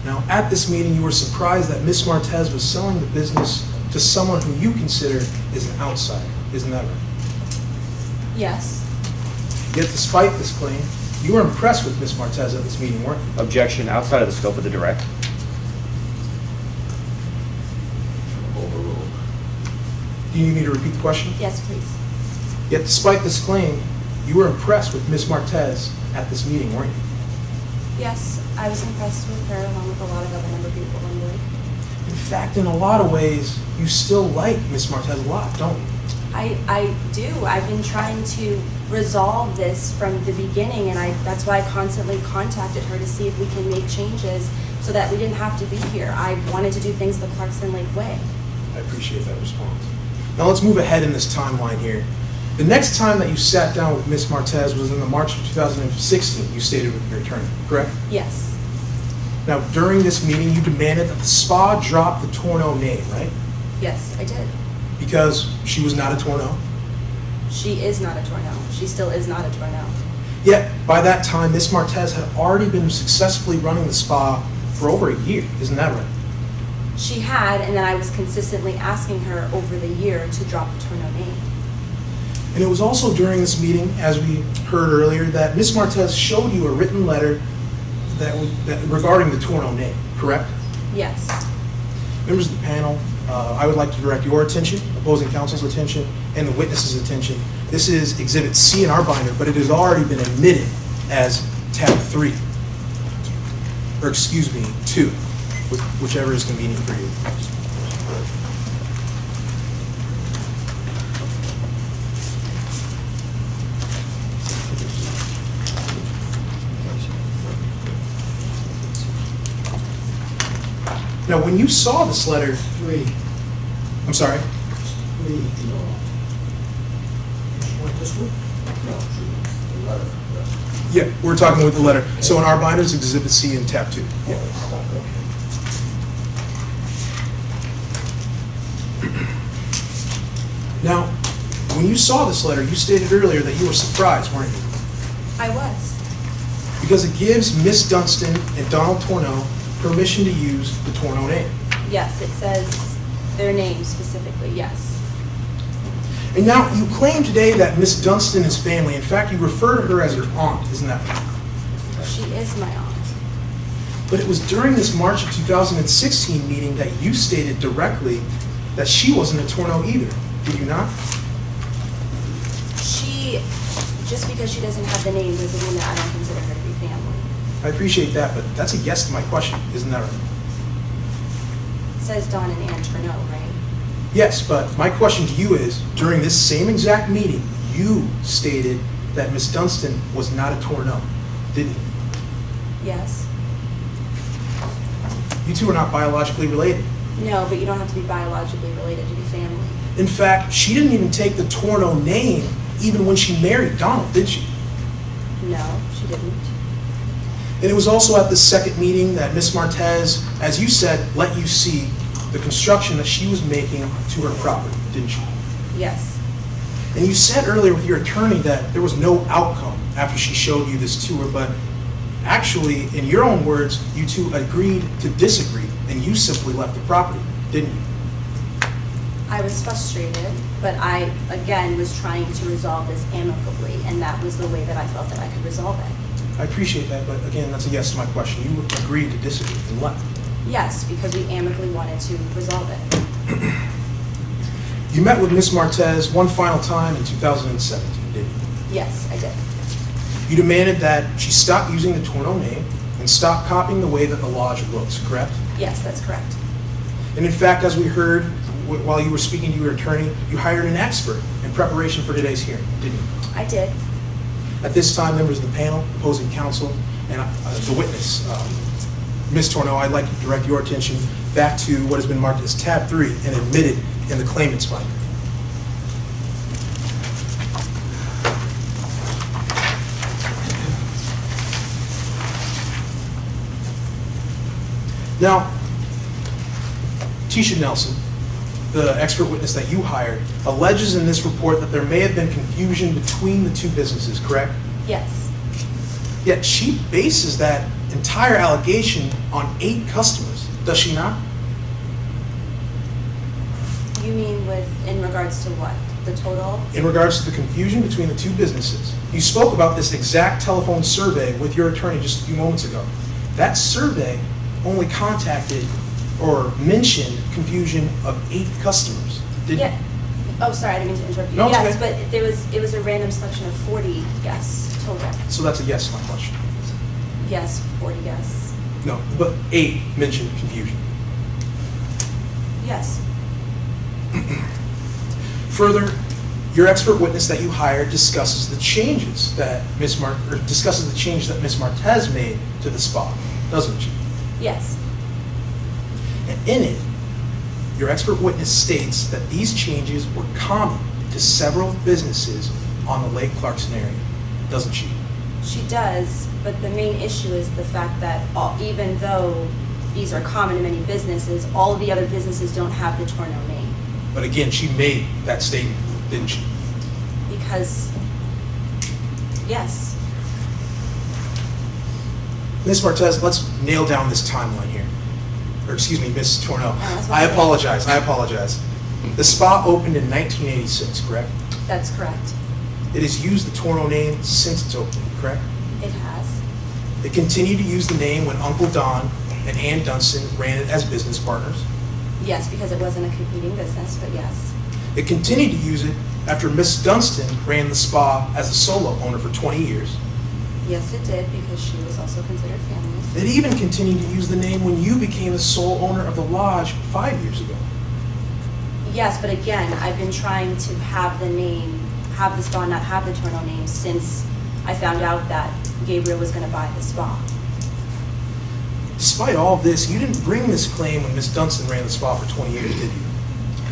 Now, at this meeting, you were surprised that Ms. Martez was selling the business to someone who you consider is an outsider, isn't that right? Yes. Yet, despite this claim, you were impressed with Ms. Martez at this meeting, weren't you? Objection outside of the scope of the direct. Overruled. Do you need me to repeat the question? Yes, please. Yet, despite this claim, you were impressed with Ms. Martez at this meeting, weren't you? Yes, I was impressed with her along with a lot of other member people in the league. In fact, in a lot of ways, you still like Ms. Martez a lot, don't you? I do. I've been trying to resolve this from the beginning, and that's why I constantly contacted her to see if we can make changes so that we didn't have to be here. I wanted to do things the Clarkson Lake way. I appreciate that response. Now let's move ahead in this timeline here. The next time that you sat down with Ms. Martez was in the March of 2016, you stated with your attorney, correct? Yes. Now, during this meeting, you demanded that the spa drop the Torno name, right? Yes, I did. Because she was not a Torno. She is not a torno. She still is not a torno. Yet, by that time, Ms. Martez had already been successfully running the spa for over a year, isn't that right? She had, and then I was consistently asking her over the year to drop the torno name. And it was also during this meeting, as we heard earlier, that Ms. Martez showed you a written letter that regarding the Torno name, correct? Yes. Members of the panel, I would like to direct your attention, opposing counsel's attention, and the witness's attention. This is Exhibit C in our binder, but it has already been admitted as tab 3, or excuse me, 2, whichever is convenient for you. Now, when you saw this letter, 3, I'm sorry, 3, no. You want this one? No, the letter. yeah, we're talking with the letter. So in our binders, Exhibit C in tab 2. Yeah. Now, when you saw this letter, you stated earlier that you were surprised, weren't you? I was. Because it gives Miss Dunstan and Donald Torno permission to use the Torno name. Yes, it says their name specifically, yes. And now, you claim today that Miss Dunstan is family. In fact, you refer to her as your aunt, isn't that right? She is my aunt. But it was during this March of 2016 meeting that you stated directly that she wasn't a Torno either, did you not? Just because she doesn't have the name doesn't mean that I don't consider her to be family. I appreciate that, but that's a yes to my question, isn't that right? It says Don and Ann Torno, right? Yes, but my question to you is, during this same exact meeting, you stated that Miss Dunstan was not a Torno, didn't you? Yes. You two are not biologically related. No, but you don't have to be biologically related to be family. In fact, she didn't even take the Torno name even when she married Donald, did she? No, she didn't. And it was also at this second meeting that Miss Martez, as you said, let you see the construction that she was making to her property, didn't she? Yes. And you said earlier with your attorney that there was no outcome after she showed you this tour, but actually, in your own words, you two agreed to disagree, and you simply left the property, didn't you? I was frustrated, but I, again, was trying to resolve this amicably, and that was the way that I felt that I could resolve it. I appreciate that, but again, that's a yes to my question. You agreed to disagree and left. Yes, because we amicably wanted to resolve it. You met with Miss Martez one final time in 2017, didn't you? Yes, I did. You demanded that she stop using the Torno name and stop copying the way that the lodge looks, correct? Yes, that's correct. And in fact, as we heard while you were speaking to your attorney, you hired an expert in preparation for today's hearing, didn't you? I did. At this time, members of the panel, opposing counsel, and the witness, Ms. Torneau, I'd like to direct your attention back to what has been marked as tab 3 and admitted in the claimant's binder. Now, Tisha Nelson, the expert witness that you hired, alleges in this report that there may have been confusion between the two businesses, correct? Yes. Yet she bases that entire allegation on 8 customers, does she not? You mean in regards to what? The total? In regards to the confusion between the two businesses. You spoke about this exact telephone survey with your attorney just a few moments ago. That survey only contacted or mentioned confusion of 8 customers. Yeah. Oh, sorry, I didn't mean to interrupt you. No, it's Yes, okay. but it was a random selection of 40 guests total. So that's a yes to my question. Yes, 40 guests. No, but 8 mentioned confusion. Yes. Further, your expert witness that you hired discusses the changes that Ms. Martez made to the spa, doesn't she? Yes. And in it, your expert witness states that these changes were common to several businesses on the Lake Clarkson area, doesn't she? She does, but the main issue is the fact that even though these are common to many businesses, all of the other businesses don't have the Torneau name. But again, she made that statement, didn't she? Because, yes. Ms. Martez, let's nail down this timeline here. Or excuse me, Ms. Torneau. that's I okay. apologize. The spa opened in 1986, correct? That's correct. It has used the Torneau name since its opening, correct? It has. It continued to use the name when Uncle Don and Ann Dunstan ran it as business partners. Yes, because it wasn't a competing business, but yes. It continued to use it after Miss Dunstan ran the spa as a solo owner for 20 years. Yes, it did, because she was also considered family. It even continued to use the name when you became the sole owner of the lodge 5 years ago. Yes, but again, I've been trying to have the spa not have the Torneau name since I found out that Gabriel was going to buy the spa. Despite all of this, you didn't bring this claim when Miss Dunstan ran the spa for 20 years, did you?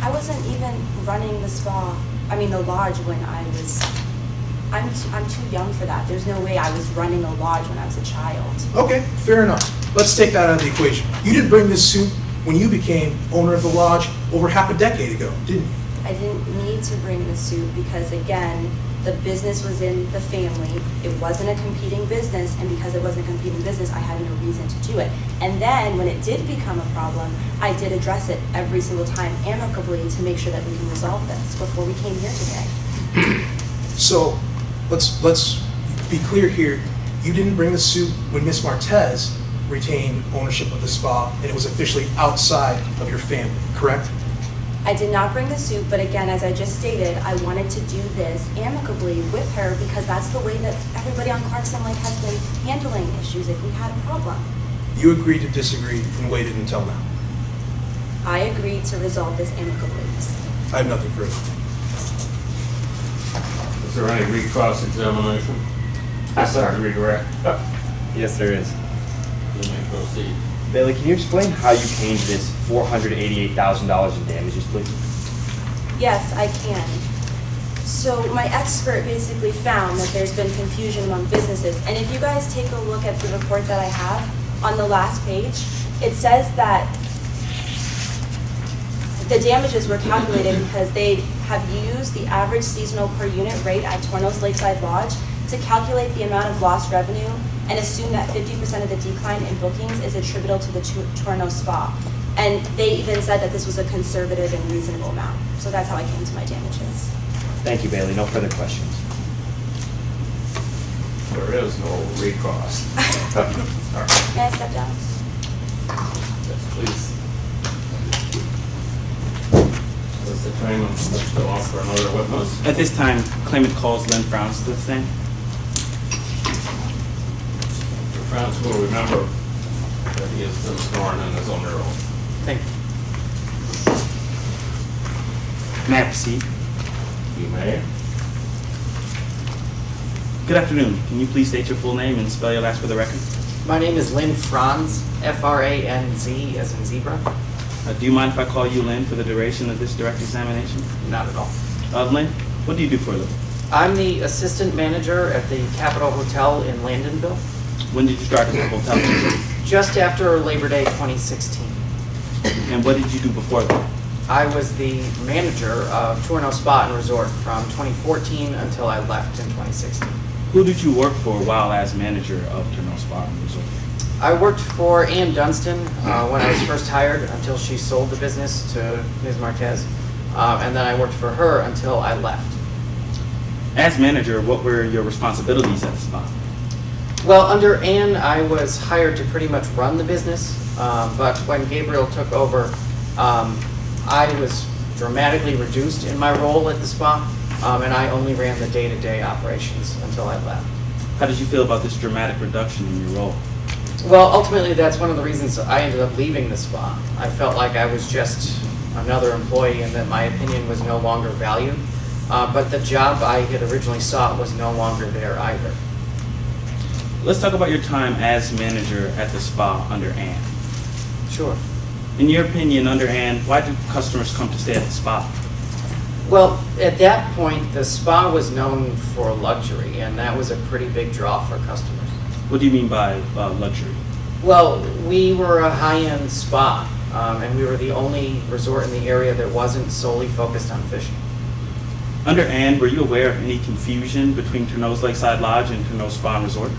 I wasn't even running the lodge when I'm too young for that. There's no way I was running a lodge when I was a child. Okay, fair enough. Let's take that out of the equation. You didn't bring this suit when you became owner of the lodge over half a decade ago, didn't you? I didn't need to bring the suit because, again, the business was in the family. It wasn't a competing business, and because it wasn't a competing business, I had no reason to do it. And then when it did become a problem, I did address it every single time amicably to make sure that we can resolve this before we came here today. So let's be clear here. You didn't bring the suit when Miss Martez retained ownership of the spa and it was officially outside of your family, correct? I did not bring the suit, but again, as I just stated, I wanted to do this amicably with her because that's the way that everybody on Clarkson Lake has been handling issues if we had a problem. You agreed to disagree and waited until now. I agreed to resolve this amicably. I have nothing further. Is there any recross examination? Yes, sir. Redirect. Yes, there is. You may proceed. Bailey, can you explain how you came to this $488,000 in damages, please? Yes, I can. So my expert basically found that there's been confusion among businesses. And if you guys take a look at the report that I have on the last page, it says that the damages were calculated because they have used the average seasonal per unit rate at Torneau's Lakeside Lodge to calculate the amount of lost revenue and assume that 50% of the decline in bookings is attributable to the Torneau Spa. And they even said that this was a conservative and reasonable amount. So that's how I came to my damages. Thank you, Bailey. No further questions. There is no recross. May I step down? Yes, please. Does the claimant wish to offer another witness? At this time, claimant calls Lynn Frowns to the stand. Mr. Franz will remember that he has been sworn in as under oath. Thank you. May I proceed? You may. Good afternoon. Can you please state your full name and spell your last for the record? My name is Lynn Franz, F-R-A-N-Z as in zebra. Do you mind if I call you Lynn for the duration of this direct examination? Not at all. Lynn, what do you do for a living? I'm the assistant manager at the Capitol Hotel in Landonville, When did you start at the hotel? just after Labor Day 2016. And what did you do before that? I was the manager of Tourneau Spa and Resort from 2014 until I left in 2016. Who did you work for while as manager of Tourneau Spa and Resort? I worked for Ann Dunstan when I was first hired until she sold the business to Ms. Martez, and then I worked for her until I left. As manager, what were your responsibilities at the spa? Well, under Ann, I was hired to pretty much run the business, but when Gabriel took over, I was dramatically reduced in my role at the spa, and I only ran the day-to-day operations until I left. How did you feel about this dramatic reduction in your role? Well, ultimately, that's one of the reasons I ended up leaving the spa. I felt like I was just another employee and that my opinion was no longer valued, but the job I had originally sought was no longer there either. Let's talk about your time as manager at the spa under Ann. Sure. In your opinion, under Ann, why do customers come to stay at the spa? Well, at that point, the spa was known for luxury, and that was a pretty big draw for customers. What do you mean by luxury? Well, we were a high-end spa, and we were the only resort in the area that wasn't solely focused on fishing. Under Ann, were you aware of any confusion between Tourneau's Lakeside Lodge and Tourneau Spa and Resort?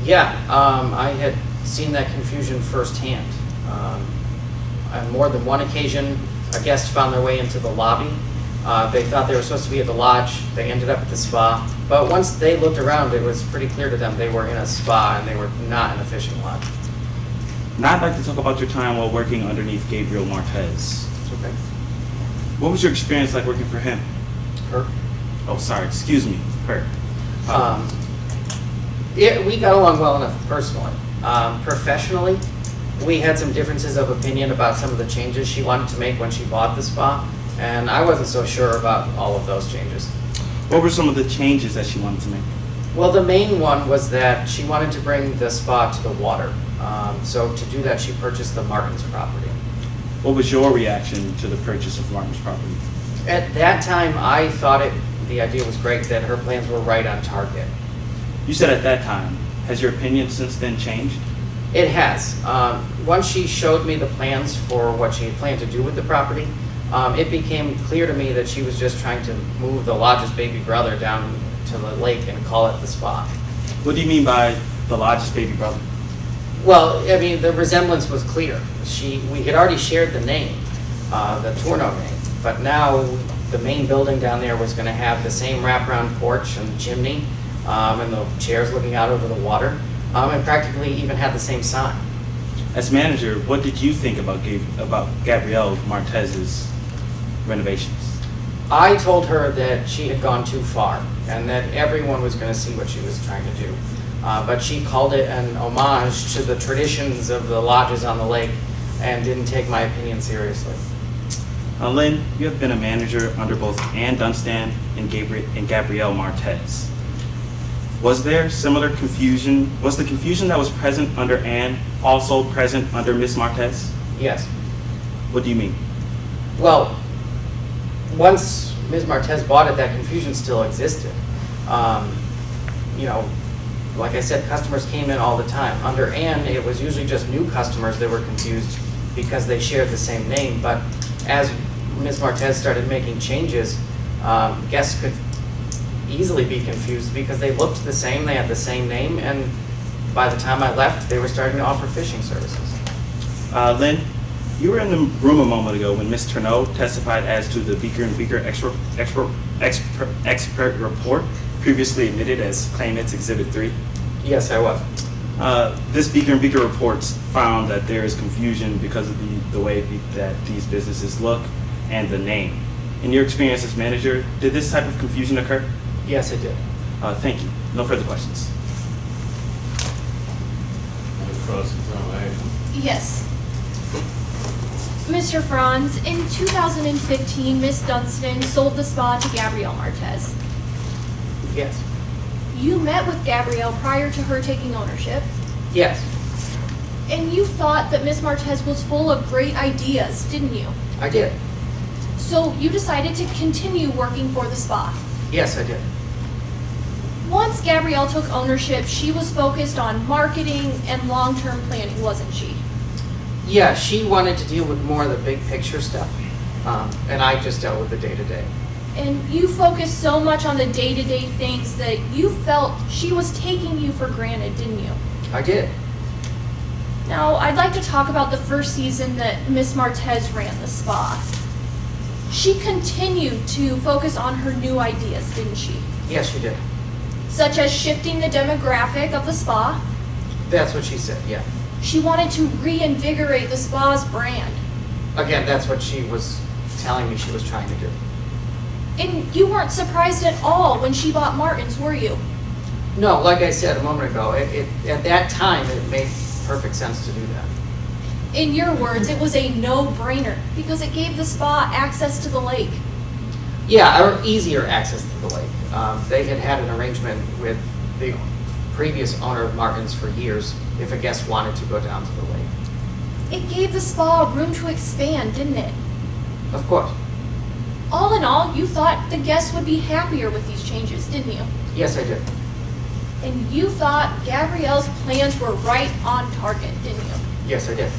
Yeah, I had seen that confusion firsthand. On more than one occasion, a guest found their way into the lobby. They thought they were supposed to be at the lodge. They ended up at the spa. But once they looked around, it was pretty clear to them they were in a spa and they were not in a fishing lodge. Now I'd like to talk about your time while working underneath Gabriel Martez. Okay. What was your experience like working for him? Her? Oh, sorry, excuse me, her. We got along well enough personally. Professionally, we had some differences of opinion about some of the changes she wanted to make when she bought the spa, and I wasn't so sure about all of those changes. What were some of the changes that she wanted to make? Well, the main one was that she wanted to bring the spa to the water. So to do that, she purchased the Martin's property. What was your reaction to the purchase of Martin's property? At that time, I thought the idea was great, that her plans were right on target. You said at that time. Has your opinion since then changed? It has. Once she showed me the plans for what she had planned to do with the property, it became clear to me that she was just trying to move the lodge's baby brother down to the lake and call it the spa. What do you mean by the Lodge's baby brother? Well, I mean, the resemblance was clear. We had already shared the name, the Tourneau name, but now the main building down there was going to have the same wraparound porch and chimney, and the chairs looking out over the water, and practically even had the same sign. As manager, what did you think about Gabrielle Martez's renovations? I told her that she had gone too far and that everyone was going to see what she was trying to do. But she called it an homage to the traditions of the lodges on the lake and didn't take my opinion seriously. Lynn, you have been a manager under both Ann Dunstan and Gabrielle Martez. Was there similar confusion? Was the confusion that was present under Ann also present under Ms. Martez? Yes. What do you mean? Well, once Ms. Martez bought it, that confusion still existed. Like I said, customers came in all the time. Under Ann, it was usually just new customers that were confused because they shared the same name. But as Ms. Martez started making changes, guests could easily be confused because they looked the same, they had the same name, and by the time I left, they were starting to offer fishing services. Lynn, you were in the room a moment ago when Ms. Tourneau testified as to the Beaker and Beaker expert report, previously admitted as Claimant's Exhibit 3. Yes, I was. This Beaker and Beaker reports found that there is confusion because of the way that these businesses look and the name. In your experience as manager, did this type of confusion occur? Yes, it did. Thank you. No further questions. cross-examination. Yes. Mr. Franz, in 2015, Miss Dunstan sold the spa to Gabrielle Martez. Yes. You met with Gabrielle prior to her taking ownership, Yes, and you thought that Miss Martez was full of great ideas, didn't you? I did. So you decided to continue working for the spa. Yes, I did. Once Gabrielle took ownership, she was focused on marketing and long-term planning, wasn't she? Yeah, she wanted to deal with more of the big picture stuff, and I just dealt with the day-to-day. And you focused so much on the day-to-day things that you felt she was taking you for granted, didn't you? I did. Now, I'd like to talk about the first season that Miss Martez ran the spa. She continued to focus on her new ideas, didn't she? Yes, she did. Such as shifting the demographic of the spa. That's what she said, yeah. She wanted to reinvigorate the spa's brand. Again, that's what she was telling me she was trying to do. And you weren't surprised at all when she bought Martin's, were you? No, like I said a moment ago, at that time, it made perfect sense to do that. In your words, it was a no-brainer because it gave the spa access to the lake. Yeah, or easier access to the lake. They had had an arrangement with the previous owner of Martin's for years if a guest wanted to go down to the lake. It gave the spa room to expand, didn't it? Of course. All in all, you thought the guests would be happier with these changes, didn't you? Yes, I did. And you thought Gabrielle's plans were right on target, didn't you? Yes, I did.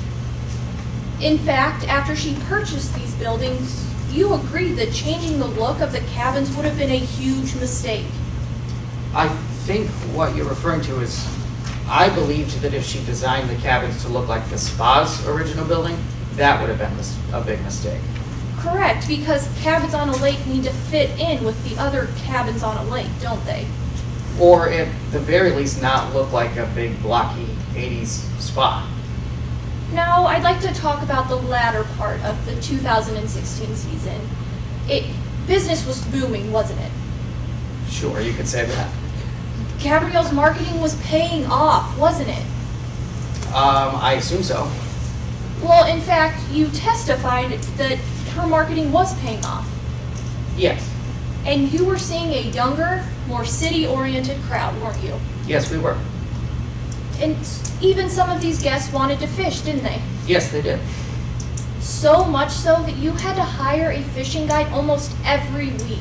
In fact, after she purchased these buildings, you agreed that changing the look of the cabins would have been a huge mistake. I think what you're referring to is, I believed that if she designed the cabins to look like the spa's original building, that would have been a big mistake. Correct, because cabins on a lake need to fit in with the other cabins on a lake, don't they? Or at the very least not look like a big blocky 80s spa. Now, I'd like to talk about the latter part of the 2016 season. Business was booming, wasn't it? Sure, you could say that. Gabrielle's marketing was paying off, wasn't it? I assume so. Well, in fact, you testified that her marketing was paying off. Yes. And you were seeing a younger, more city-oriented crowd, weren't you? Yes, we were. And even some of these guests wanted to fish, didn't they? Yes, they did. So much so that you had to hire a fishing guide almost every week.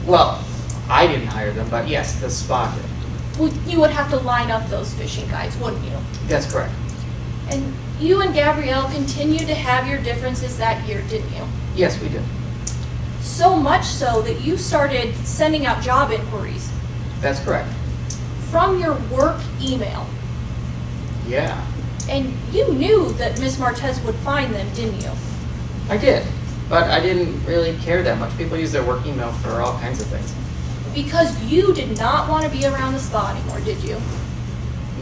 Well, I didn't hire them, but yes, the spa did. Well, you would have to line up those fishing guides, wouldn't you? That's correct. And you and Gabrielle continued to have your differences that year, didn't you? Yes, we did. So much so that you started sending out job inquiries That's correct. from your work email. Yeah, And you knew that Miss Martez would find them, didn't you? I did. But I didn't really care that much. People use their work email for all kinds of things. Because you did not want to be around the spa anymore, did you?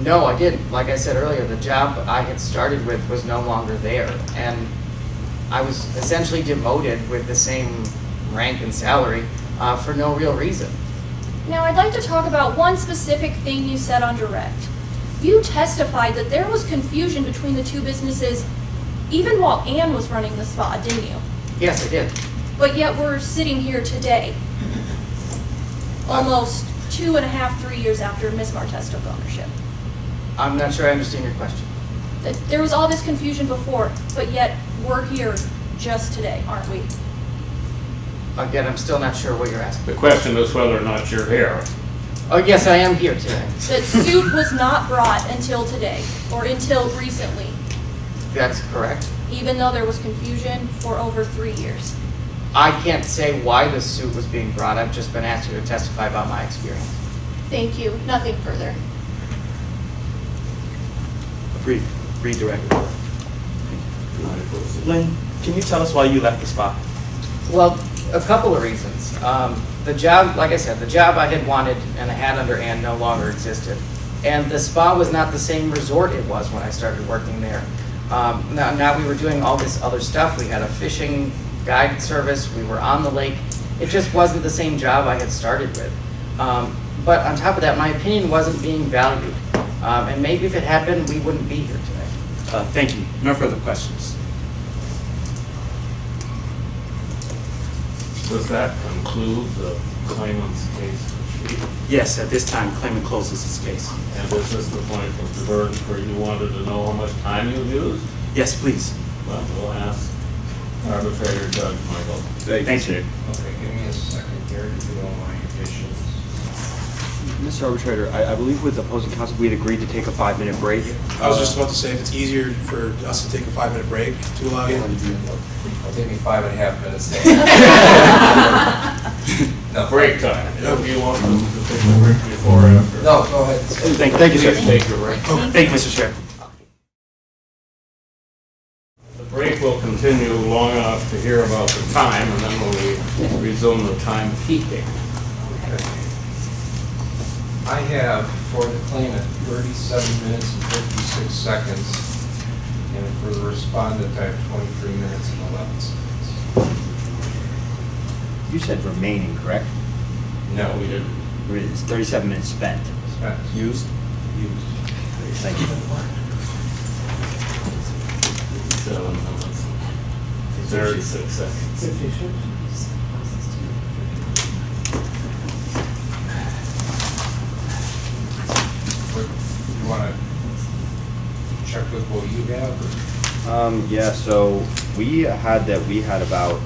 No, I didn't. Like I said earlier, the job I had started with was no longer there. And I was essentially demoted with the same rank and salary for no real reason. Now, I'd like to talk about one specific thing you said on direct. You testified that there was confusion between the two businesses even while Ann was running the spa, didn't you? Yes, I did. But yet we're sitting here today, almost 2.5, 3 years after Miss Martez took ownership. I'm not sure I understand your question. That there was all this confusion before, but yet we're here just today, aren't we? Again, I'm still not sure what you're asking. The question is whether or not you're here. Oh, yes, I am here today. That suit was not brought until today, or until recently, That's correct. even though there was confusion for over 3 years. I can't say why this suit was being brought. I've just been asked here to testify about my experience. Thank you, nothing further. Redirect. Lynn, can you tell us why you left the spa? Well, a couple of reasons. The job, like I said, the job I had wanted and I had under Ann no longer existed. And the spa was not the same resort it was when I started working there. Now we were doing all this other stuff. We had a fishing guide service. We were on the lake. It just wasn't the same job I had started with. But on top of that, my opinion wasn't being valued. And maybe if it happened, we wouldn't be here today. Thank you. No further questions. Does that conclude the claimant's case? Yes, at this time, claimant closes his case. And this is the point, Mr. Burns, where you wanted to know how much time you used? Yes, please. Well, we'll ask arbitrator Judge Michael. Thank you. Okay, give me a second here, if you don't mind, patience. Mr. Arbitrator, I believe with opposing counsel, we had agreed to take a 5-minute break. I was just about to say, if it's easier for us to take a 5-minute break to allow you. It'll take me 5.5 minutes. No, Break time. Do you want them to take a break before or after? No, go ahead. Thank you, sir. Please take your break. Thank you, Mr. Chair. The break will continue long enough to hear about the time, and then we'll resume the timekeeping. I have for the claimant 37 minutes and 56 seconds, and for the respondent, I have 23 minutes and 11 seconds. You said remaining, correct? No, we didn't. It's 37 minutes spent. Spent. Used? Thank you. 7 minutes. 36 seconds. 56? You want to check with what you have? Or? Yeah, so we had about,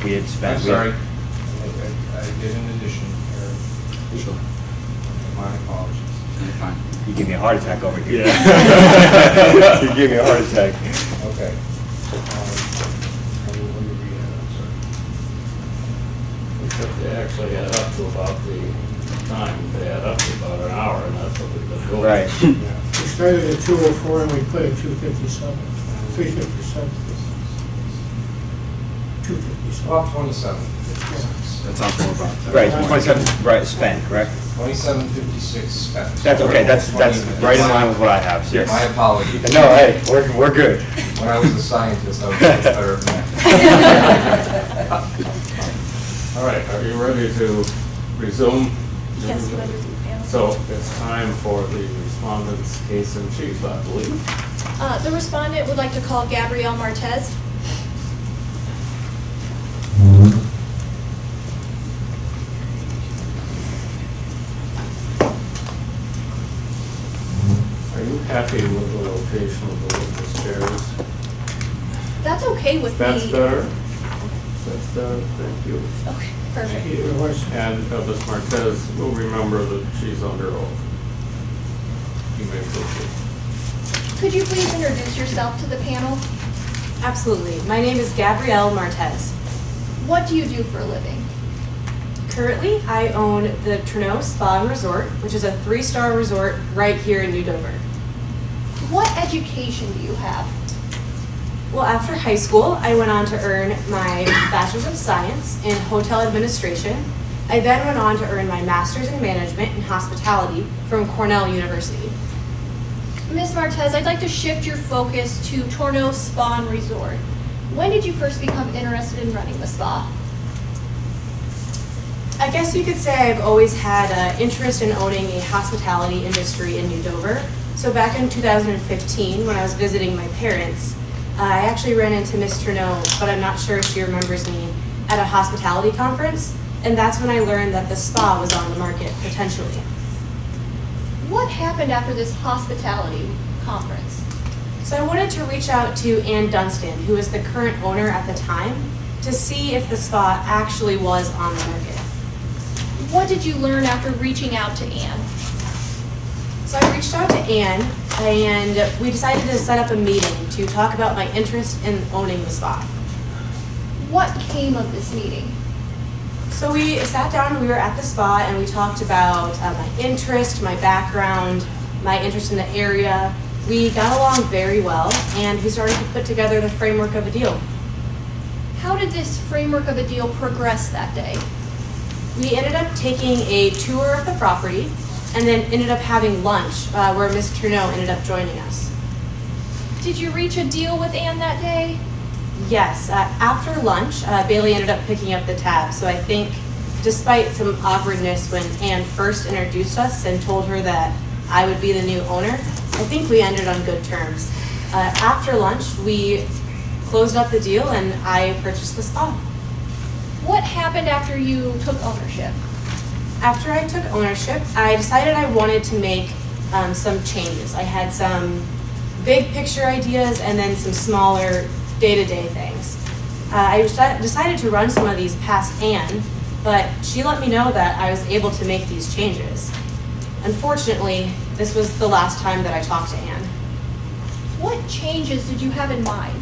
we had spent. I'm sorry. I did an addition here. Sure. My apologies. You're fine. You gave me a heart attack over here. Yeah. You gave me a heart attack. Okay. What do we read? I'm sorry. Except they actually add up to about the time. They add up to about an hour, and that's what we've been doing. Right. Yeah. We started at 2:04 and we put it 2:57, 3:57. 2:57. Well, 27. That sounds more about that. Right, 27, right, spent, correct? 27:56 spent. That's okay, that's 20 minutes. right in line with what I have, yes. My apologies. No, hey, we're good. When I was a scientist, I was much better at math. All right, are you ready to resume? Yes, what is it, panel? So it's time for the respondent's case in chief, I believe. The respondent would like to call Gabrielle Martez. Are you happy with the location of the witness chairs? That's okay with me. That's better? That's better, thank you. Okay, perfect. Your voice. And Ms. Martez will remember that she's under oath. You may proceed. Could you please introduce yourself to the panel? Absolutely. My name is Gabrielle Martez. What do you do for a living? Currently, I own the Trudeau Spa and Resort, which is a 3-star resort right here in New Dover. What education do you have? Well, after high school, I went on to earn my Bachelor's of Science in Hotel Administration. I then went on to earn my Master's in Management and Hospitality from Cornell University. Ms. Martez, I'd like to shift your focus to Tourneau Spa and Resort. When did you first become interested in running the spa? I guess you could say I've always had an interest in owning a hospitality industry in New Dover. So back in 2015, when I was visiting my parents, I actually ran into Miss Tourneau, but I'm not sure if she remembers me, at a hospitality conference, and that's when I learned that the spa was on the market, potentially. What happened after this hospitality conference? So I wanted to reach out to Ann Dunstan, who is the current owner at the time, to see if the spa actually was on the market. What did you learn after reaching out to Ann? So I reached out to Ann, and we decided to set up a meeting to talk about my interest in owning the spa. What came of this meeting? So we sat down, we were at the spa, and we talked about my interest, my background, my interest in the area. We got along very well, and we started to put together the framework of a deal. How did this framework of a deal progress that day? We ended up taking a tour of the property, and then ended up having lunch, where Ms. Tourneau ended up joining us. Did you reach a deal with Ann that day? Yes, after lunch, Bailey ended up picking up the tab. So I think despite some awkwardness when Ann first introduced us and told her that I would be the new owner. I think we ended on good terms. After lunch, we closed up the deal and I purchased the spa. What happened after you took ownership? After I took ownership, I decided I wanted to make some changes. I had some big picture ideas and then some smaller day-to-day things. I decided to run some of these past Anne, but she let me know that I was able to make these changes. Unfortunately, this was the last time that I talked to Anne. What changes did you have in mind?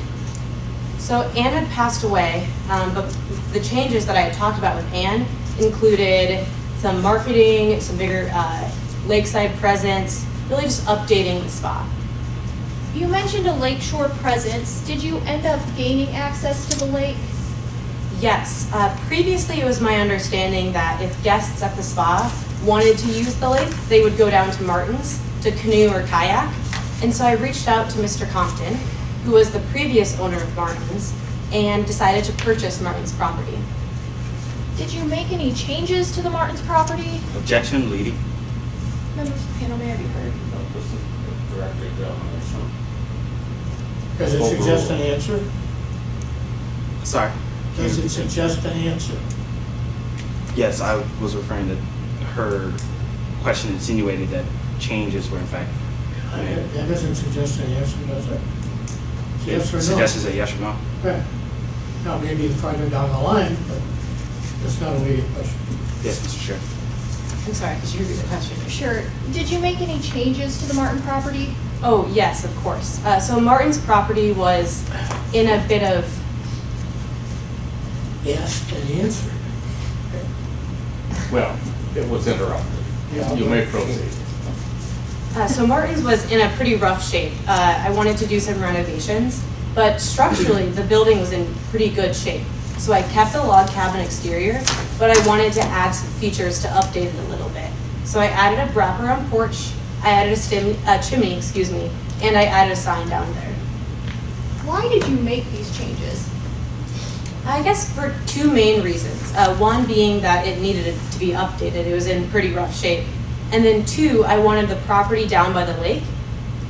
So Anne had passed away, but the changes that I had talked about with Anne included some marketing, some bigger lakeside presence, really just updating the spa. You mentioned a lakeshore presence. Did you end up gaining access to the lake? Yes, previously it was my understanding that if guests at the spa wanted to use the lake, they would go down to Martin's to canoe or kayak. And so I reached out to Mr. Compton, who was the previous owner of Martin's, and decided to purchase Martin's property. Did you make any changes to the Martin's property? Objection, leading. Members of the panel, may I be heard? No, this is directly defamation. Does it suggest an answer? Sorry. Does it suggest an answer? Yes, I was referring to her question insinuated that changes were in fact made. That doesn't suggest an answer, does it? Yes or no? Suggests a yes or no. Right. Now, maybe farther down the line, but that's not a leading question. Yes, Mr. Chair. I'm sorry, could you repeat the question? Sure. Did you make any changes to the Martin property? Oh, yes, of course. So Martin's property was in a bit of, Asked and answered. Well, it was interrupted. Yeah. You may proceed. so Martin's was in a pretty rough shape. I wanted to do some renovations, but structurally the building was in pretty good shape. So I kept the log cabin exterior, but I wanted to add some features to update it a little bit. So I added a wraparound porch, I added a chimney, and I added a sign down there. Why did you make these changes? I guess for two main reasons. One being that it needed to be updated. It was in pretty rough shape. And then two, I wanted the property down by the lake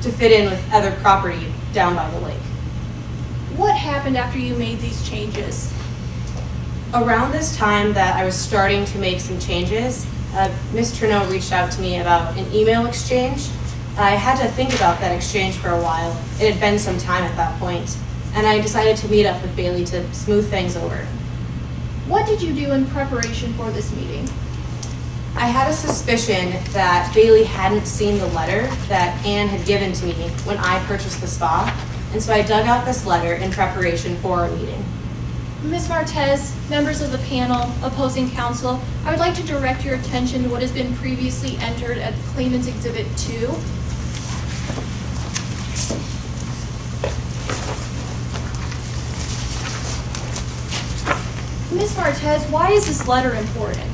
to fit in with other property down by the lake. What happened after you made these changes? Around this time that I was starting to make some changes, Ms. Trudeau reached out to me about an email exchange. I had to think about that exchange for a while. It had been some time at that point, and I decided to meet up with Bailey to smooth things over. What did you do in preparation for this meeting? I had a suspicion that Bailey hadn't seen the letter that Anne had given to me when I purchased the spa, and so I dug out this letter in preparation for our meeting. Ms. Martez, members of the panel, opposing counsel, I would like to direct your attention to what has been previously entered at Claimant's Exhibit 2. Ms. Martez, why is this letter important?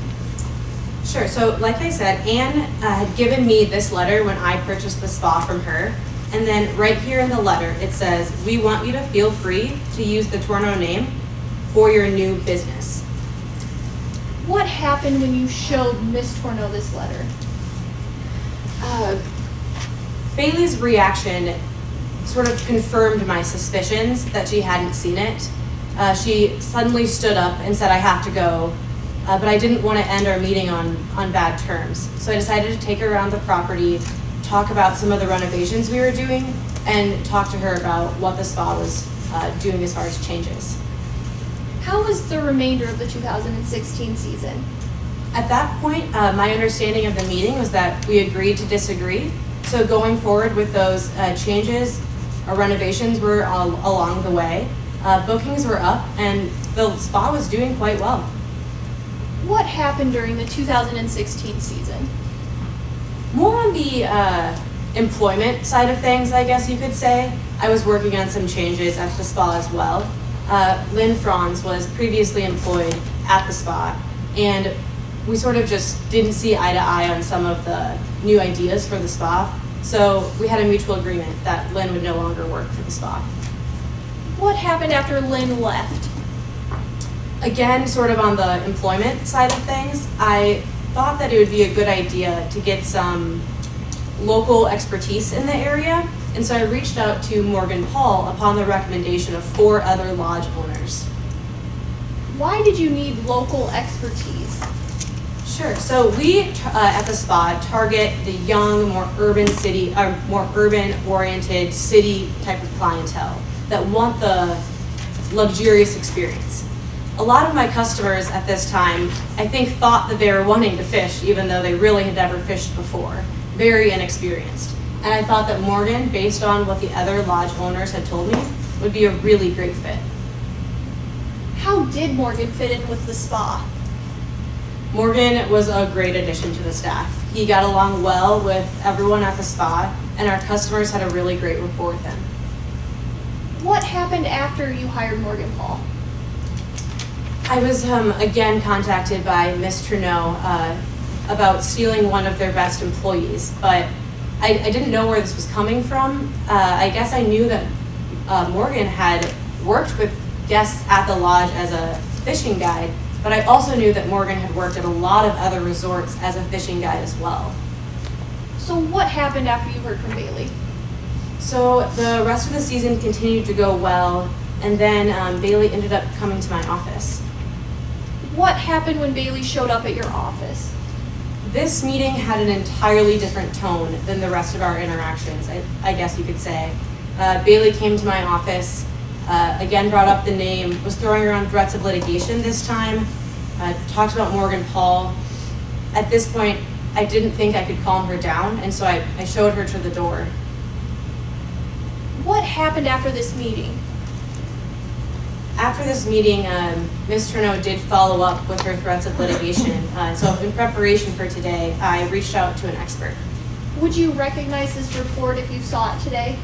Sure, so like I said, Anne had given me this letter when I purchased the spa from her, and then right here in the letter it says, "We want you to feel free to use the Torno name for your new business." What happened when you showed Ms. Torno this letter? Bailey's reaction sort of confirmed my suspicions that she hadn't seen it. She suddenly stood up and said, "I have to go," but I didn't want to end our meeting on bad terms. So I decided to take her around the property, talk about some of the renovations we were doing, and talk to her about what the spa was doing as far as changes. How was the remainder of the 2016 season? At that point, my understanding of the meeting was that we agreed to disagree. So going forward with those changes, our renovations were along the way. Bookings were up, and the spa was doing quite well. What happened during the 2016 season? More on the employment side of things, I guess you could say. I was working on some changes at the spa as well. Lynn Franz was previously employed at the spa, and we sort of just didn't see eye to eye on some of the new ideas for the spa. So we had a mutual agreement that Lynn would no longer work for the spa. What happened after Lynn left? Again, sort of on the employment side of things, I thought that it would be a good idea to get some local expertise in the area, and so I reached out to Morgan Paul upon the recommendation of 4 other lodge owners. Why did you need local expertise? Sure. So we at the spa target the young, more urban-oriented city type of clientele that want the luxurious experience. A lot of my customers at this time, I think, thought that they were wanting to fish, even though they really had never fished before. Very inexperienced. And I thought that Morgan, based on what the other lodge owners had told me, would be a really great fit. How did Morgan fit in with the spa? Morgan was a great addition to the staff. He got along well with everyone at the spa, and our customers had a really great rapport with him. What happened after you hired Morgan Paul? I was again contacted by Miss Trudeau about stealing one of their best employees, but I didn't know where this was coming from. I guess I knew that Morgan had worked with guests at the lodge as a fishing guide, but I also knew that Morgan had worked at a lot of other resorts as a fishing guide as well. So what happened after you heard from Bailey? So the rest of the season continued to go well, and then Bailey ended up coming to my office. What happened when Bailey showed up at your office? This meeting had an entirely different tone than the rest of our interactions, I guess you could say. Bailey came to my office, again brought up the name, was throwing around threats of litigation this time, talked about Morgan Paul. At this point, I didn't think I could calm her down, and so I showed her to the door. What happened after this meeting? After this meeting, Ms. Trudeau did follow up with her threats of litigation. So in preparation for today, I reached out to an expert. Would you recognize this report if you saw it today?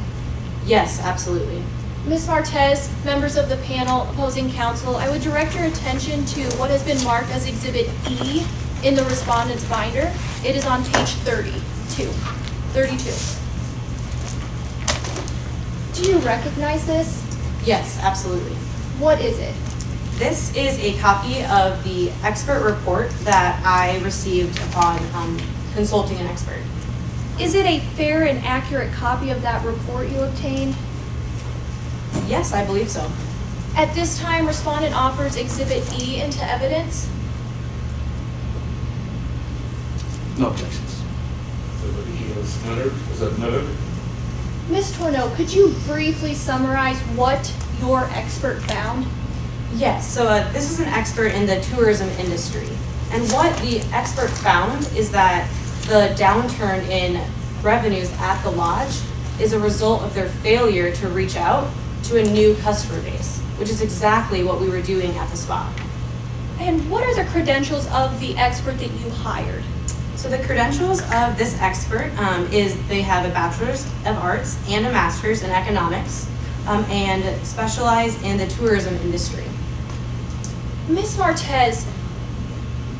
Yes, absolutely. Ms. Martez, members of the panel, opposing counsel, I would direct your attention to what has been marked as Exhibit E in the respondent's binder. It is on page 32. Do you recognize this? Yes, absolutely. What is it? This is a copy of the expert report that I received upon consulting an expert. Is it a fair and accurate copy of that report you obtained? Yes, I believe so. At this time, respondent offers Exhibit E into evidence. No objections. Is that noted? Ms. Torno, could you briefly summarize what your expert found? Yes, so this is an expert in the tourism industry. And what the expert found is that the downturn in revenues at the lodge is a result of their failure to reach out to a new customer base, which is exactly what we were doing at the spa. And what are the credentials of the expert that you hired? So the credentials of this expert is they have a bachelor's of arts and a master's in economics and specialize in the tourism industry. Ms. Martez,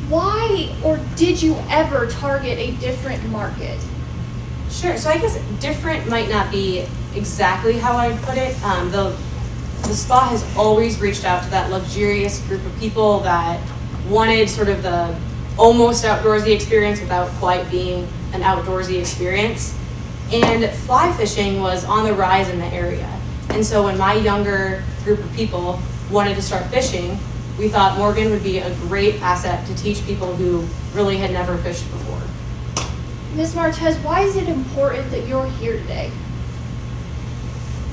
why or did you ever target a different market? Sure, so I guess different might not be exactly how I'd put it. The spa has always reached out to that luxurious group of people that wanted sort of the almost outdoorsy experience without quite being an outdoorsy experience. And fly fishing was on the rise in the area. And so when my younger group of people wanted to start fishing, we thought Morgan would be a great asset to teach people who really had never fished before. Ms. Martez, why is it important that you're here today?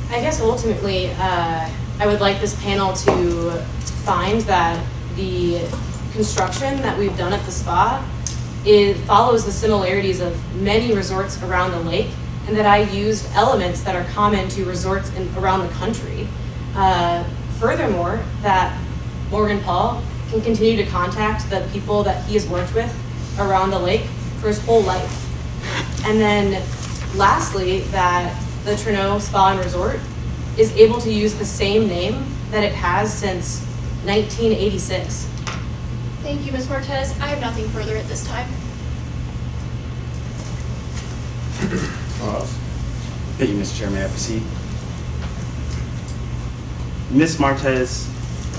I guess ultimately, I would like this panel to find that the construction that we've done at the spa follows the similarities of many resorts around the lake, and that I used elements that are common to resorts around the country. Furthermore, that Morgan Paul can continue to contact the people that he has worked with around the lake for his whole life. And then lastly, that the Trudeau Spa and Resort is able to use the same name that it has since 1986. Thank you, Ms. Martez. I have nothing further at this time. Thank you, Mr. Chair. May I proceed? Ms. Martez,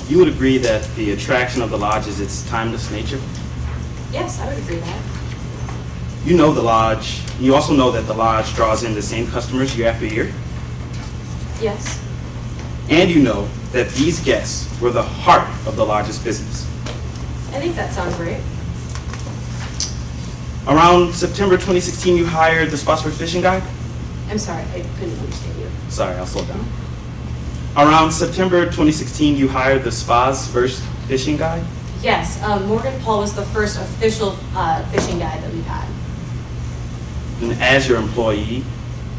you would agree that the attraction of the lodge is its timeless nature? Yes, I would agree with that. You know the lodge. You also know that the lodge draws in the same customers year after year. Yes. And you know that these guests were the heart of the lodge's business. I think that sounds right. Around September 2016, you hired the Spots for Fishing guide. I'm sorry, I couldn't understand you. Sorry, I'll slow down. Around September 2016, you hired the Spa's first fishing guide. Yes, Morgan Paul was the first official fishing guide that we've had. And as your employee,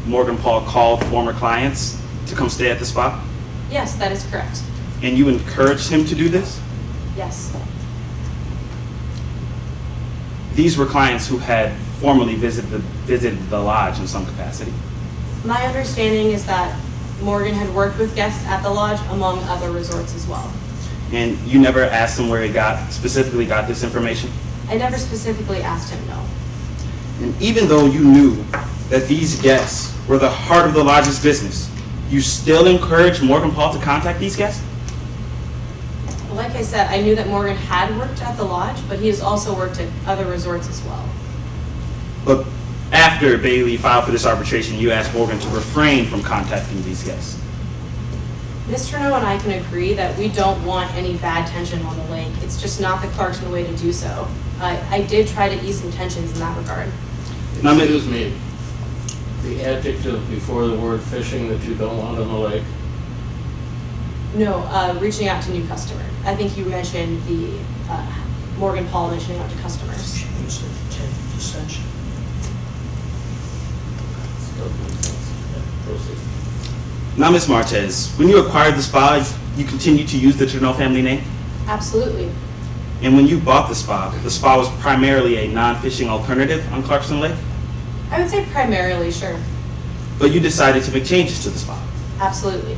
Morgan Paul called former clients to come stay at the spa. Yes, that is correct. And you encouraged him to do this? Yes. These were clients who had formerly visited the lodge in some capacity. My understanding is that Morgan had worked with guests at the lodge among other resorts as well. And you never asked him where he specifically got this information? I never specifically asked him, no. And even though you knew that these guests were the heart of the lodge's business, you still encouraged Morgan Paul to contact these guests? Like I said, I knew that Morgan had worked at the lodge, but he has also worked at other resorts as well. But after Bailey filed for this arbitration, you asked Morgan to refrain from contacting these guests. Ms. Trudeau and I can agree that we don't want any bad tension on the lake. It's just not the Clarkson way to do so. I did try to ease some tensions in that regard. Now, Excuse me, the adjective before the word fishing that you don't want on the lake? No, reaching out to new customers. I think you mentioned the Morgan Paul reaching out to customers. She used the intent of dissension. Proceed. Now, Ms. Martez, when you acquired the spa, you continued to use the Trudeau family name? Absolutely. And when you bought the spa was primarily a non-fishing alternative on Clarkson Lake? I would say primarily, sure. But you decided to make changes to the spa. Absolutely.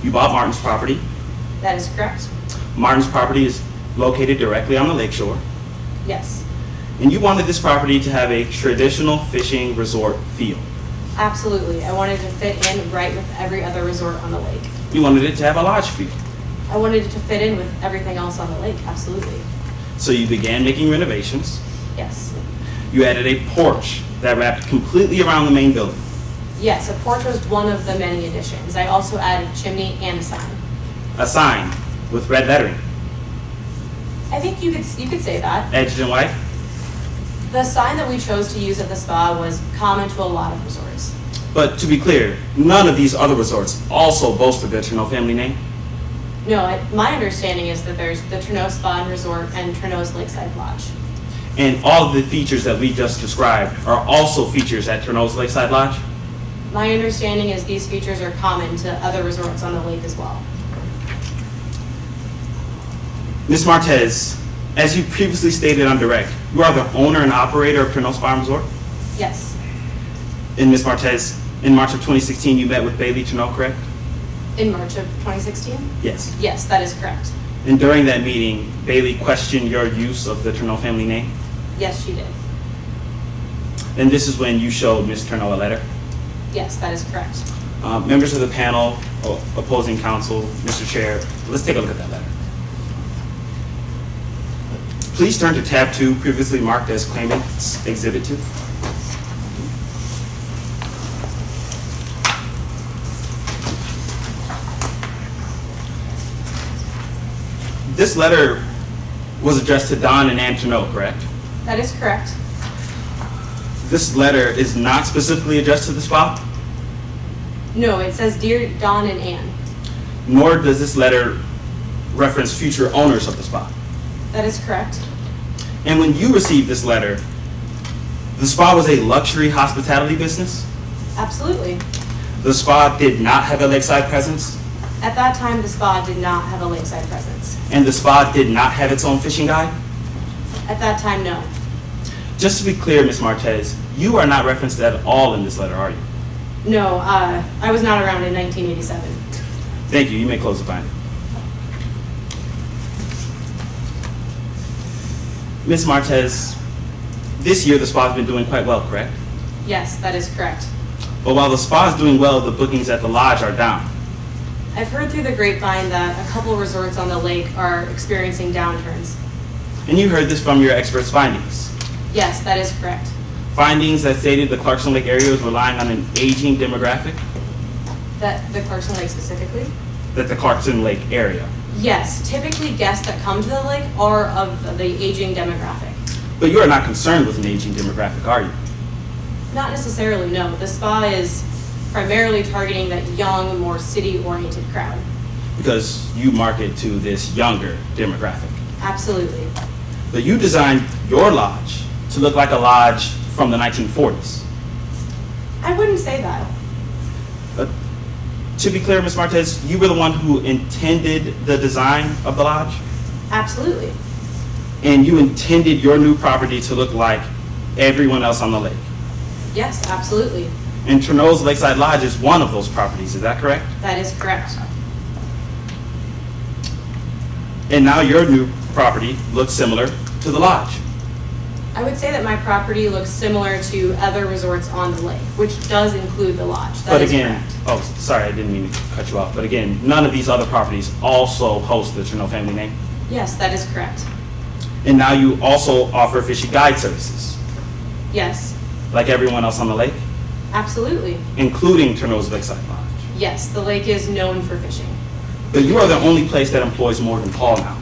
You bought Martin's property. That is correct. Martin's property is located directly on the lakeshore. Yes. And you wanted this property to have a traditional fishing resort feel. Absolutely. I wanted to fit in right with every other resort on the lake. You wanted it to have a lodge feel. I wanted it to fit in with everything else on the lake. Absolutely. So you began making renovations. Yes. You added a porch that wrapped completely around the main building. Yes, a porch was one of the many additions. I also added a chimney and a sign. A sign with red lettering, I think you could say that. edged in white. The sign that we chose to use at the spa was common to a lot of resorts. But to be clear, none of these other resorts also boasted the Trudeau family name. No, my understanding is that there's the Trudeau Spa and Resort and Trudeau's Lakeside Lodge. And all of the features that we just described are also features at Trudeau's Lakeside Lodge. My understanding is these features are common to other resorts on the lake as well. Ms. Martez, as you previously stated on direct, you are the owner and operator of Trudeau Spa and Resort. Yes. And Ms. Martez, in March of 2016, you met with Bailey Trudeau, correct? In March of 2016? Yes. Yes, that is correct. And during that meeting, Bailey questioned your use of the Trudeau family name. Yes, she did. And this is when you showed Ms. Trudeau a letter. Yes, that is correct. Members of the panel, opposing counsel, Mr. Chair, let's take a look at that letter. Please turn to tab 2, previously marked as Claimant's Exhibit 2. This letter was addressed to Don and Ann Trudeau, correct? That is correct. This letter is not specifically addressed to the spa, No, it says Dear Don and Ann. nor does this letter reference future owners of the spa. That is correct. And when you received this letter, the spa was a luxury hospitality business. Absolutely. The spa did not have a lakeside presence, At that time, the spa did not have a lakeside presence. and the spa did not have its own fishing guide. At that time, no. Just to be clear, Ms. Martez, you are not referenced at all in this letter, are you? No, I was not around in 1987. Thank you. You may close the file. Ms. Martez, this year the spa has been doing quite well, correct? Yes, that is correct. But while the spa is doing well, the bookings at the lodge are down. I've heard through the grapevine that a couple resorts on the lake are experiencing downturns. And you heard this from your experts' findings. Yes, that is correct. Findings that stated the Clarkson Lake area was relying on an aging demographic? That the Clarkson Lake specifically? That the Clarkson Lake area. Yes, typically guests that come to the lake are of the aging demographic. But you are not concerned with an aging demographic, are you? Not necessarily, no. The spa is primarily targeting that young, more city-oriented crowd. Because you market to this younger demographic. Absolutely. But you designed your lodge to look like a lodge from the 1940s. I wouldn't say that. To be clear, Ms. Martez, you were the one who intended the design of the lodge? Absolutely. And you intended your new property to look like everyone else on the lake? Yes, absolutely. And Treno's Lakeside Lodge is one of those properties, is that correct? That is correct. And now your new property looks similar to the lodge. I would say that my property looks similar to other resorts on the lake, which does include the lodge. That But is again, correct. oh, sorry, I didn't mean to cut you off. But again, none of these other properties also host the Treno family name. Yes, that is correct. And now you also offer fishing guide services, Yes, like everyone else on the lake, absolutely. including Treno's Lakeside Lodge. Yes, the lake is known for fishing. But you are the only place that employs Morgan Paul now.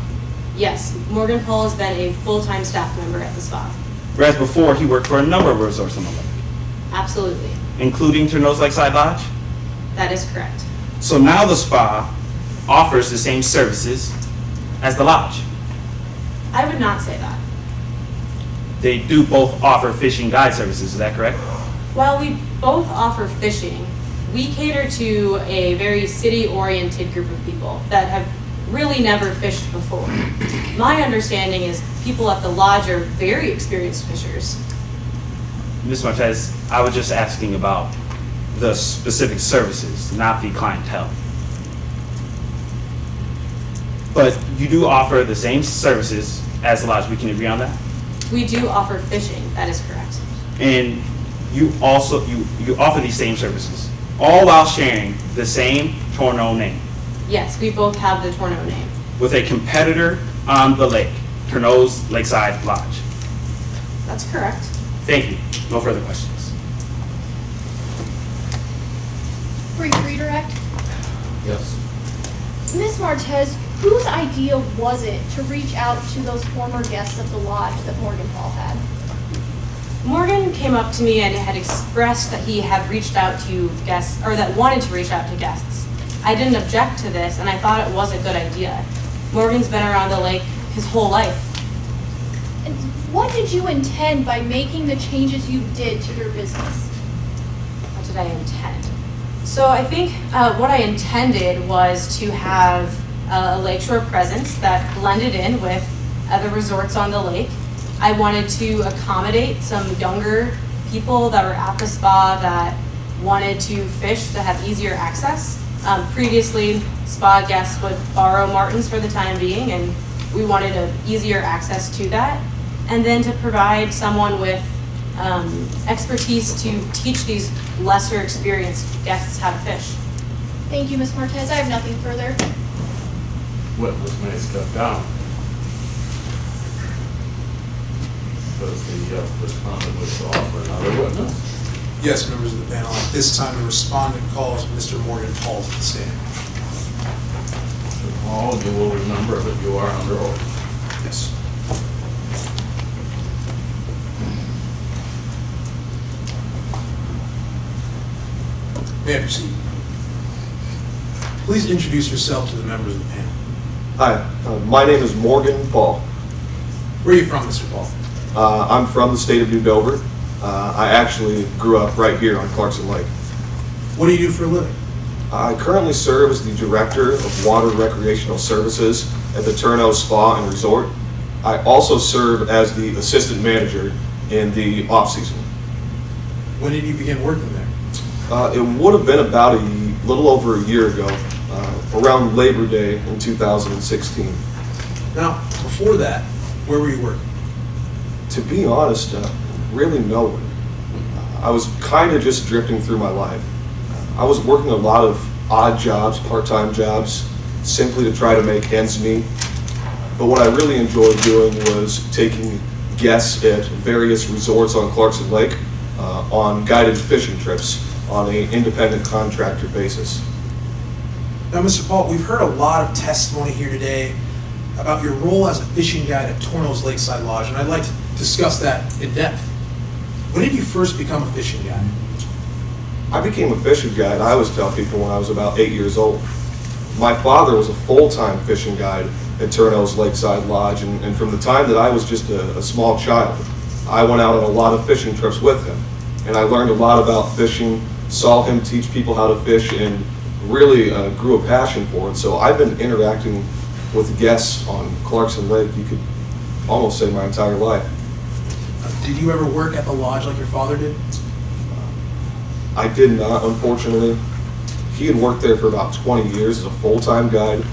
Yes, Morgan Paul has been a full-time staff member at the spa. Whereas before, he worked for a number of resorts on the lake, Absolutely. including Treno's Lakeside Lodge. That is correct. So now the spa offers the same services as the lodge. I would not say that. They do both offer fishing guide services, is that correct? While we both offer fishing, we cater to a very city-oriented group of people that have really never fished before. My understanding is people at the lodge are very experienced fishers. Ms. Martez, I was just asking about the specific services, not the clientele. But you do offer the same services as the lodge, we can agree on that? We do offer fishing, that is correct. And you also, you offer these same services, all while sharing the same Treno name Yes, we both have the Torno name. with a competitor on the lake, Treno's Lakeside Lodge. That's correct. Thank you. No further questions. Brief redirect. Yes. Ms. Martez, whose idea was it to reach out to those former guests of the lodge that Morgan Paul had? Morgan came up to me and had expressed that he had reached out to guests, or that wanted to reach out to guests. I didn't object to this, and I thought it was a good idea. Morgan's been around the lake his whole life. And what did you intend by making the changes you did to your business? What did I intend? So I think what I intended was to have a lakeshore presence that blended in with other resorts on the lake. I wanted to accommodate some younger people that were at the spa that wanted to fish that have easier access. Previously, spa guests would borrow martins for the time being, and we wanted an easier access to that. And then to provide someone with expertise to teach these lesser experienced guests how to fish. Thank you, Ms. Martez. I have nothing further. Witness may step down. Does the respondent wish to offer another witness? Yes, members of the panel. At this time, the respondent calls Mr. Morgan Paul to the stand. Mr. Paul, you will remember that you are under oath. Yes. May I proceed? Please introduce yourself to the members of the panel. Hi, my name is Morgan Paul. Where are you from, Mr. Paul? I'm from the state of New Dover. I actually grew up right here on Clarkson Lake. What do you do for a living? I currently serve as the Director of Water Recreational Services at the Treno Spa and Resort. I also serve as the Assistant Manager in the off-season. When did you begin working there? It would have been about a little over a year ago, around Labor Day in 2016. Now, before that, where were you working? To be honest, really nowhere. I was kind of just drifting through my life. I was working a lot of odd jobs, part-time jobs, simply to try to make ends meet. But what I really enjoyed doing was taking guests at various resorts on Clarkson Lake on guided fishing trips on an independent contractor basis. Now, Mr. Paul, we've heard a lot of testimony here today about your role as a fishing guide at Torno's Lakeside Lodge, and I'd like to discuss that in depth. When did you first become a fishing guide? I became a fishing guide, I always tell people, when I was about 8 years old. My father was a full-time fishing guide at Torno's Lakeside Lodge, and from the time that I was just a small child, I went out on a lot of fishing trips with him. And I learned a lot about fishing, saw him teach people how to fish, and really grew a passion for it. So I've been interacting with guests on Clarkson Lake, you could almost say, my entire life. Did you ever work at the lodge like your father did? I did not, unfortunately. He had worked there for about 20 years as a full-time guide.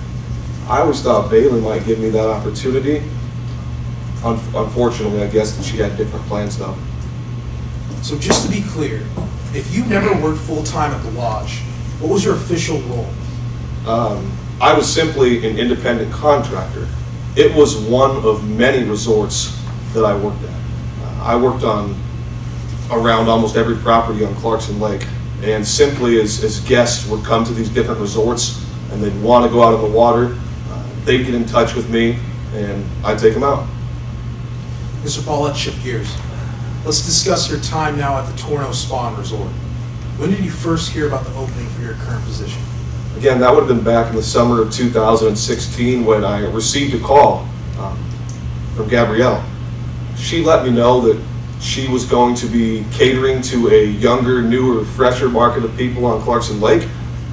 I always thought Bailey might give me that opportunity. Unfortunately, I guess that she had different plans though. So just to be clear, if you never worked full-time at the lodge, what was your official role? I was simply an independent contractor. It was one of many resorts that I worked at. I worked on around almost every property on Clarkson Lake, and simply as guests would come to these different resorts and they'd want to go out on the water, they'd get in touch with me and I'd take them out. Mr. Paul, let's shift gears. Let's discuss your time now at the Torno Spa and Resort. When did you first hear about the opening for your current position? Again, that would have been back in the summer of 2016 when I received a call from Gabrielle. She let me know that she was going to be catering to a younger, newer, fresher market of people on Clarkson Lake,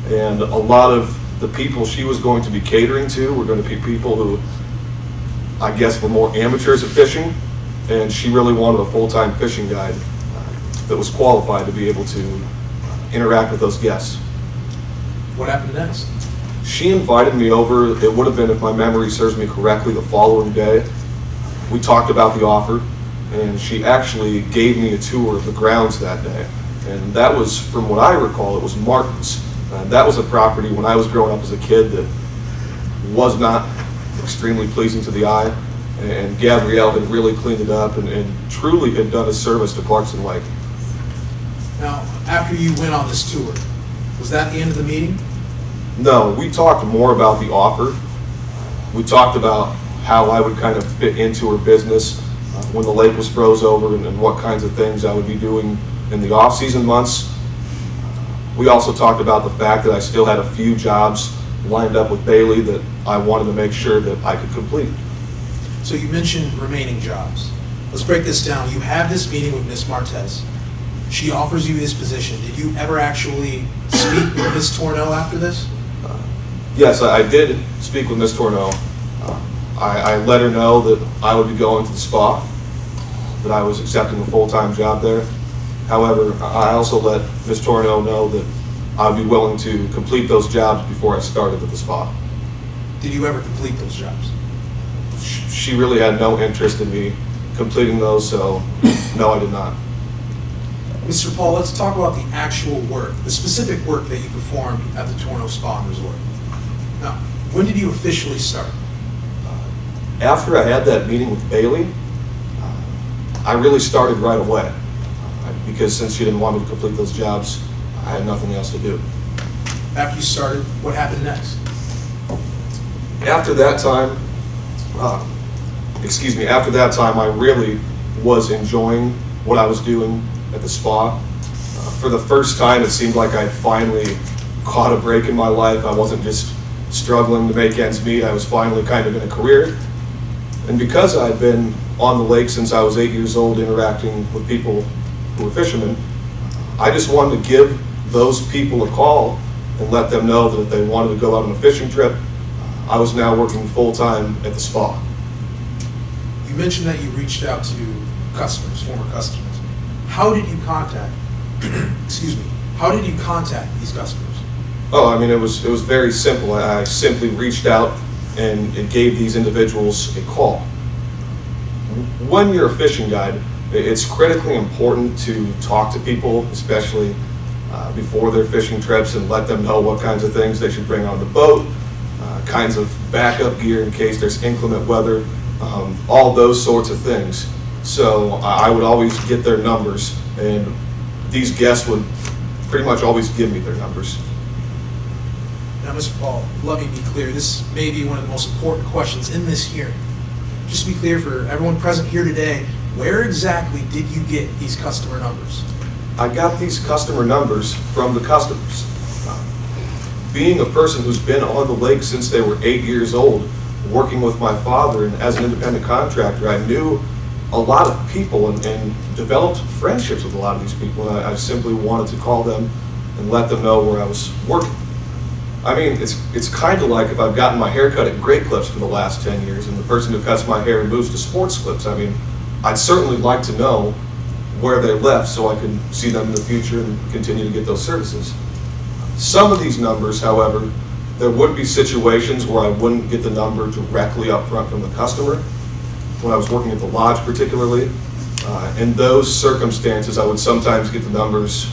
and a lot of the people she was going to be catering to were going to be people who, I guess, were more amateurs at fishing, and she really wanted a full-time fishing guide that was qualified to be able to interact with those guests. What happened next? She invited me over. It would have been, if my memory serves me correctly, the following day. We talked about the offer, and she actually gave me a tour of the grounds that day. And that was, from what I recall, it was Martin's. That was a property when I was growing up as a kid that was not extremely pleasing to the eye. And Gabrielle had really cleaned it up and truly had done a service to Clarkson Lake. Now, after you went on this tour, was that the end of the meeting? No, we talked more about the offer. We talked about how I would kind of fit into her business when the lake was froze over and what kinds of things I would be doing in the off-season months. We also talked about the fact that I still had a few jobs lined up with Bailey that I wanted to make sure that I could complete. So you mentioned remaining jobs. Let's break this down. You have this meeting with Ms. Martez. She offers you this position. Did you ever actually speak with Ms. Torno after this? Yes, I did speak with Ms. Torno. I let her know that I would be going to the spa, that I was accepting a full-time job there. However, I also let Ms. Torno know that I would be willing to complete those jobs before I started at the spa. Did you ever complete those jobs? She really had no interest in me completing those, so no, I did not. Mr. Paul, let's talk about the actual work, the specific work that you performed at the Torno Spa and Resort. Now, when did you officially start? After I had that meeting with Bailey, I really started right away. Because since she didn't want me to complete those jobs, I had nothing else to do. After you started, what happened next? After that time, after that time, I really was enjoying what I was doing at the spa. For the first time, it seemed like I'd finally caught a break in my life. I wasn't just struggling to make ends meet. I was finally kind of in a career. And because I'd been on the lake since I was 8 years old, interacting with people who were fishermen, I just wanted to give those people a call and let them know that if they wanted to go out on a fishing trip, I was now working full-time at the spa. You mentioned that you reached out to customers, former customers. How did you contact, how did you contact these customers? Oh, I mean, it was very simple. I simply reached out and gave these individuals a call. When you're a fishing guide, it's critically important to talk to people, especially before their fishing trips, and let them know what kinds of things they should bring on the boat, kinds of backup gear in case there's inclement weather, all those sorts of things. So I would always get their numbers, and these guests would pretty much always give me their numbers. Now, Mr. Paul, let me be clear. This may be one of the most important questions in this hearing. Just to be clear for everyone present here today, where exactly did you get these customer numbers? I got these customer numbers from the customers. Being a person who's been on the lake since they were 8 years old, working with my father and as an independent contractor, I knew a lot of people and developed friendships with a lot of these people. And I simply wanted to call them and let them know where I was working. I mean, it's kind of like if I've gotten my hair cut at Great Clips for the last 10 years and the person who cuts my hair moves to Sports Clips. I mean, I'd certainly like to know where they left so I can see them in the future and continue to get those services. Some of these numbers, however, there would be situations where I wouldn't get the number directly up front from the customer. When I was working at the lodge particularly, in those circumstances, I would sometimes get the numbers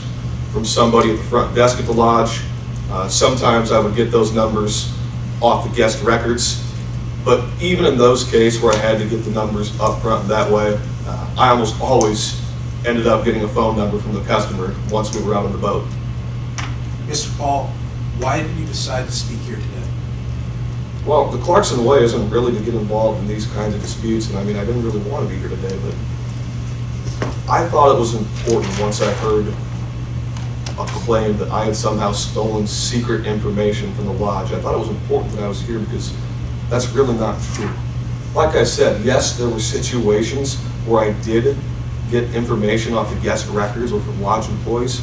from somebody at the front desk at the lodge. Sometimes I would get those numbers off the guest records. But even in those cases where I had to get the numbers up front that way, I almost always ended up getting a phone number from the customer once we were out on the boat. Mr. Paul, why did you decide to speak here today? Well, the Clarkson way isn't really to get involved in these kinds of disputes, and I mean, I didn't really want to be here today, but I thought it was important once I heard a claim that I had somehow stolen secret information from the lodge. I thought it was important that I was here because that's really not true. Like I said, yes, there were situations where I did get information off the guest records or from lodge employees,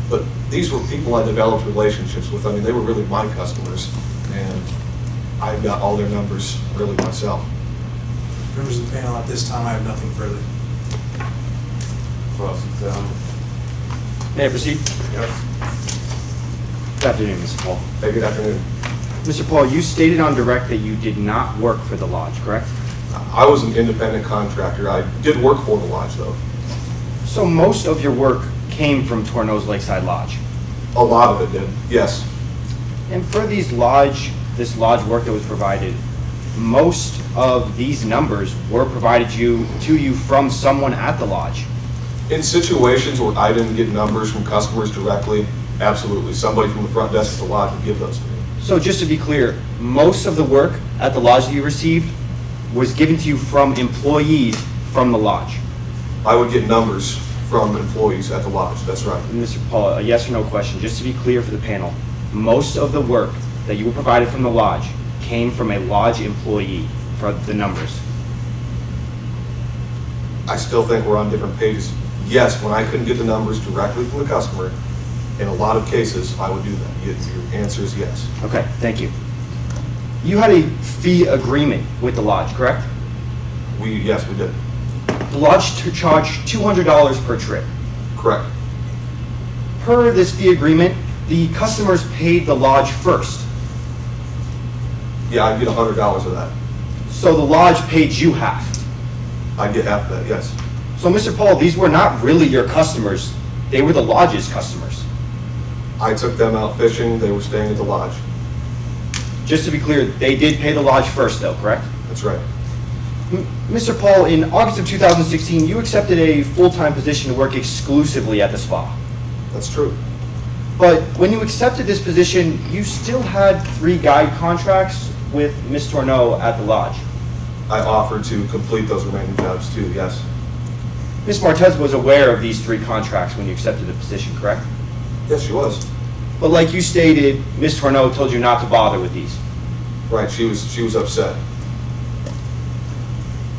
but these were people I developed relationships with. I mean, they were really my customers, and I got all their numbers really myself. Members of the panel, at this time, I have nothing further. Cross-examine. May I proceed? Yes. Good afternoon, Mr. Paul. Hey, good afternoon. Mr. Paul, you stated on direct that you did not work for the lodge, correct? I was an independent contractor. I did work for the lodge, though. So most of your work came from Torno's Lakeside Lodge. A lot of it did, yes. And for this lodge work that was provided, most of these numbers were provided to you from someone at the lodge. In situations where I didn't get numbers from customers directly, absolutely. Somebody from the front desk at the lodge would give those to me. So just to be clear, most of the work at the lodge that you received was given to you from employees from the lodge. I would get numbers from employees at the lodge, that's right. Mr. Paul, a yes or no question, just to be clear for the panel. Most of the work that you were provided from the lodge came from a lodge employee for the numbers. I still think we're on different pages. Yes, when I couldn't get the numbers directly from the customer, in a lot of cases, I would do that. Your answer is yes. Okay, thank you. You had a fee agreement with the lodge, correct? Yes, we did. The lodge charged $200 per trip. Correct. Per this fee agreement, the customers paid the lodge first. Yeah, I'd get $100 of that. So the lodge paid you half. I'd get half of that, yes. So Mr. Paul, these were not really your customers. They were the lodge's customers. I took them out fishing, they were staying at the lodge. Just to be clear, they did pay the lodge first though, correct? That's right. Mr. Paul, in August of 2016, you accepted a full-time position to work exclusively at the spa. That's true. But when you accepted this position, you still had 3 guide contracts with Ms. Torno at the lodge. I offered to complete those remaining jobs too, yes. Ms. Martez was aware of these 3 contracts when you accepted the position, correct? Yes, she was. But like you stated, Ms. Torno told you not to bother with these. Right, she was upset.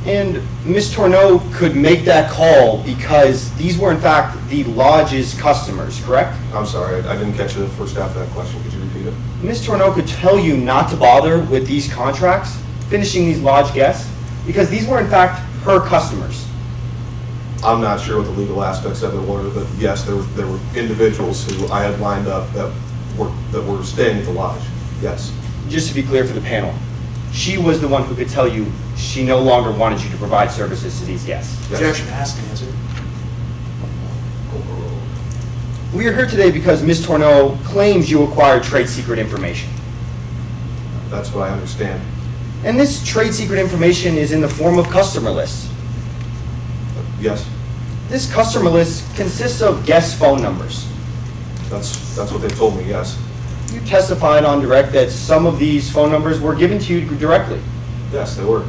And Ms. Torno could make that call because these were in fact the lodge's customers, correct? I'm sorry, I didn't catch the first half of that question. Could you repeat it? Ms. Torno could tell you not to bother with these contracts, finishing these lodge guests, because these were in fact her customers. I'm not sure what the legal aspects of it were, but yes, there were individuals who I had lined up that were staying at the lodge. Yes. Just to be clear for the panel, she was the one who could tell you she no longer wanted you to provide services to these guests. Yes. Objection asked and answered. We are here today because Ms. Torno claims you acquired trade secret information. That's what I understand. And this trade secret information is in the form of customer lists. Yes, This customer list consists of guest phone numbers. that's what they told me, yes. You testified on direct that some of these phone numbers were given to you directly. Yes, they were.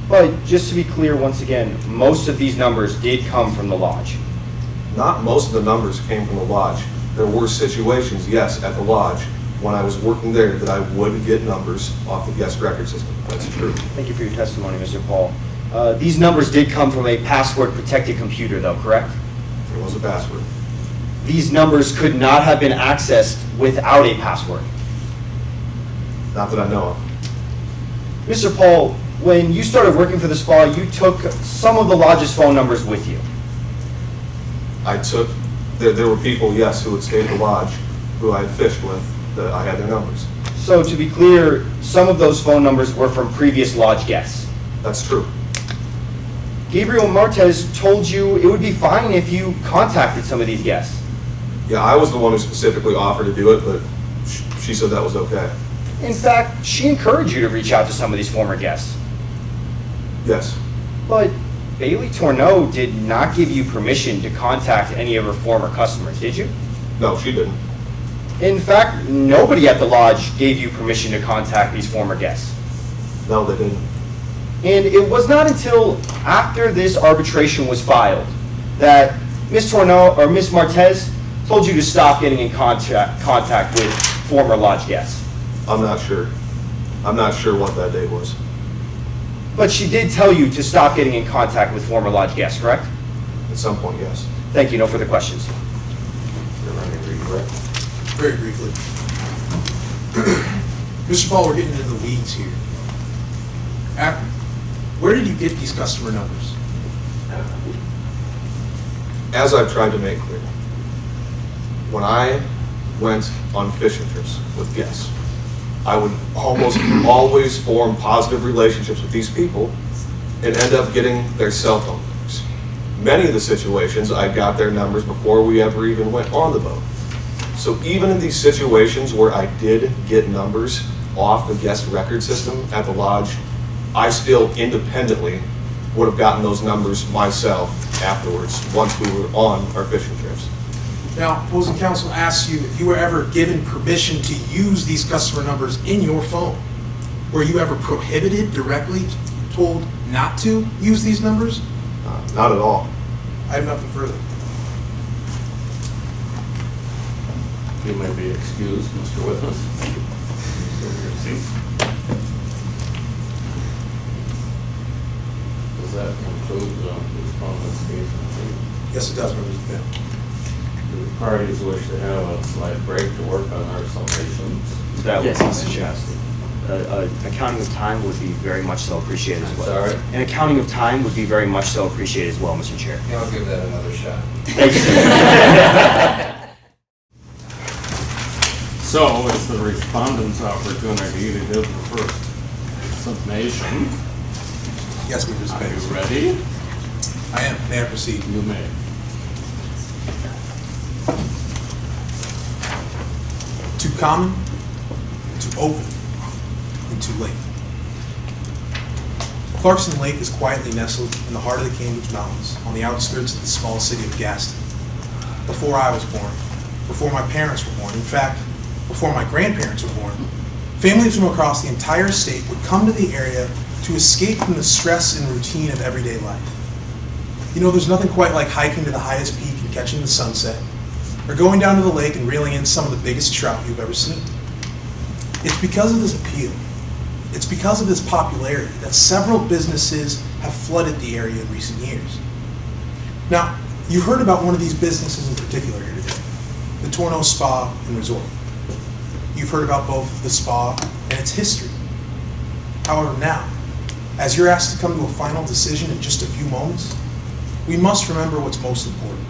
But just to be clear, once again, most of these numbers did come from the lodge. Not most of the numbers came from the lodge. There were situations, yes, at the lodge, when I was working there, that I would get numbers off the guest record system. That's true. Thank you for your testimony, Mr. Paul. These numbers did come from a password-protected computer, though, correct? There was a password. These numbers could not have been accessed without a password. Not that I know of. Mr. Paul, when you started working for the spa, you took some of the lodge's phone numbers with you. There were people, yes, who had stayed at the lodge, who I had fished with, that I had their numbers. So to be clear, some of those phone numbers were from previous lodge guests. That's true. Gabriel Martez told you it would be fine if you contacted some of these guests. Yeah, I was the one who specifically offered to do it, but she said that was okay. In fact, she encouraged you to reach out to some of these former guests. Yes, But Bailey Tourneau did not give you permission to contact any of her former customers, did you? no, she didn't. In fact, nobody at the lodge gave you permission to contact these former guests. No, they didn't. And it was not until after this arbitration was filed that Ms. Tourneau or Ms. Martez told you to stop getting in contact with former lodge guests. I'm not sure. I'm not sure what that day was. But she did tell you to stop getting in contact with former lodge guests, correct? At some point, yes. Thank you. No further questions. You're running a read, correct? Very briefly. Mr. Paul, we're getting into the weeds here. Where did you get these customer numbers? As I've tried to make clear, when I went on fishing trips with guests, I would almost always form positive relationships with these people and end up getting their cell phone numbers. Many of the situations, I got their numbers before we ever even went on the boat. So even in these situations where I did get numbers off the guest record system at the lodge, I still independently would have gotten those numbers myself afterwards, once we were on our fishing trips. Now, opposing counsel asks you if you were ever given permission to use these customer numbers in your phone. Were you ever prohibited, directly told not to use these numbers? Not at all. I have nothing further. You may be excused, Mr. Witness. Resume your seat. Does that conclude the respondent's case? Yes, it does, members of the panel. Do the parties wish to have a slight break to work on our summations? That Yes, would be Mr. Chair. fantastic. Accounting of time would be very much so appreciated as well. Sorry? An accounting of time would be very much so appreciated as well, Mr. Chair. Yeah, I'll give that another shot. Thank you, sir. So it's the respondent's opportunity to give the first summation. Yes, members of Are the you panel. ready? I am. May I proceed? You may. Too common, too open, and too late. Clarkson Lake is quietly nestled in the heart of the Cambridge Mountains on the outskirts of the small city of Gaston. Before I was born, before my parents were born, in fact, before my grandparents were born, families from across the entire state would come to the area to escape from the stress and routine of everyday life. You know, there's nothing quite like hiking to the highest peak and catching the sunset, or going down to the lake and reeling in some of the biggest trout you've ever seen. It's because of this appeal, it's because of this popularity that several businesses have flooded the area in recent years. Now, you've heard about one of these businesses in particular here today, the Tourneau Spa and Resort. You've heard about both the spa and its history. However, now, as you're asked to come to a final decision in just a few moments, we must remember what's most important.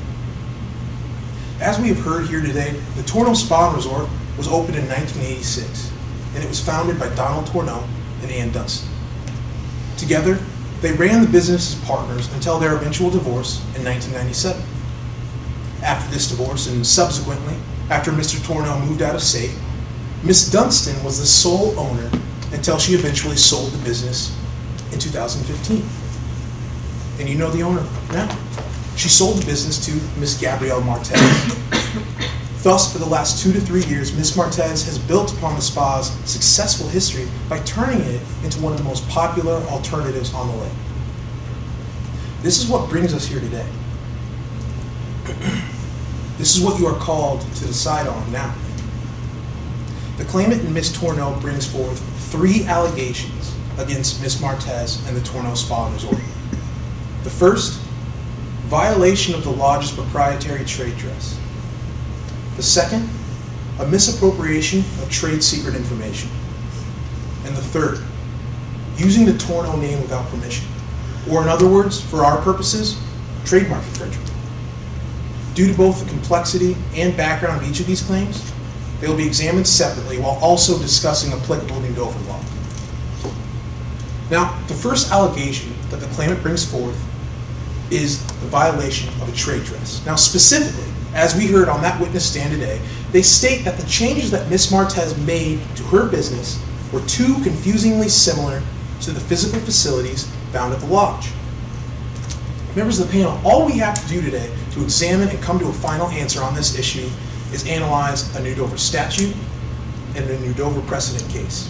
As we have heard here today, the Tourneau Spa and Resort was opened in 1986, and it was founded by Donald Tourneau and Ann Dunstan. Together, they ran the business as partners until their eventual divorce in 1997. After this divorce, and subsequently, after Mr. Tourneau moved out of state, Ms. Dunstan was the sole owner until she eventually sold the business in 2015. and you know the owner now. She sold the business to Miss Gabrielle Martez. Thus, for the last 2 to 3 years, Ms. Martez has built upon the spa's successful history by turning it into one of the most popular alternatives on the lake. This is what brings us here today. This is what you are called to decide on now. The claimant in Ms. Tourneau brings forth 3 allegations against Ms. Martez and the Tourneau Spa and Resort. The first, violation of the lodge's proprietary trade dress. The second, a misappropriation of trade secret information. And the third, using the Tourneau name without permission. Or in other words, for our purposes, trademark infringement. Due to both the complexity and background of each of these claims, they will be examined separately while also discussing applicable New Dover law. Now, the first allegation that the claimant brings forth is the violation of a trade dress. Now, specifically, as we heard on that witness stand today, they state that the changes that Ms. Martez made to her business were too confusingly similar to the physical facilities found at the lodge. Members of the panel, all we have to do today to examine and come to a final answer on this issue is analyze a New Dover statute and a New Dover precedent case.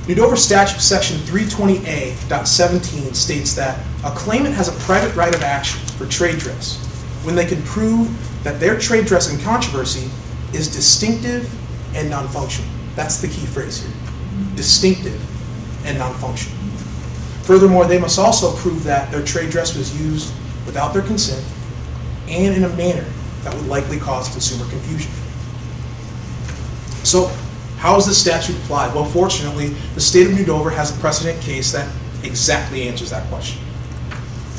New Dover statute section 320A.17 states that a claimant has a private right of action for trade dress when they can prove that their trade dress in controversy is distinctive and non-functional. That's the key phrase here, distinctive and non-functional. Furthermore, they must also prove that their trade dress was used without their consent and in a manner that would likely cause consumer confusion. So, how is this statute applied? Well, fortunately, the state of New Dover has a precedent case that exactly answers that question.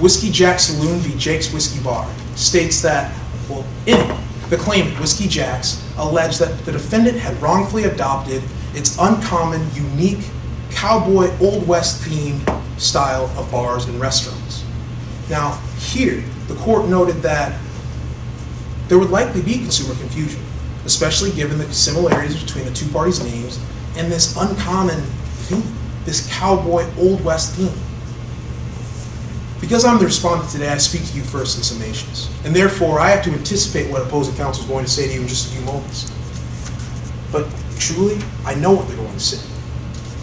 Whiskey Jack Saloon v. Jake's Whiskey Bar states that, well, in it, the claimant, Whiskey Jack's, alleged that the defendant had wrongfully adopted its uncommon, unique, cowboy, Old West themed style of bars and restaurants. Now, here, the court noted that there would likely be consumer confusion, especially given the similarities between the two parties' names and this uncommon theme, this cowboy Old West theme. Because I'm the respondent today, I speak to you first in summations, and therefore I have to anticipate what opposing counsel is going to say to you in just a few moments. But truly, I know what they're going to say.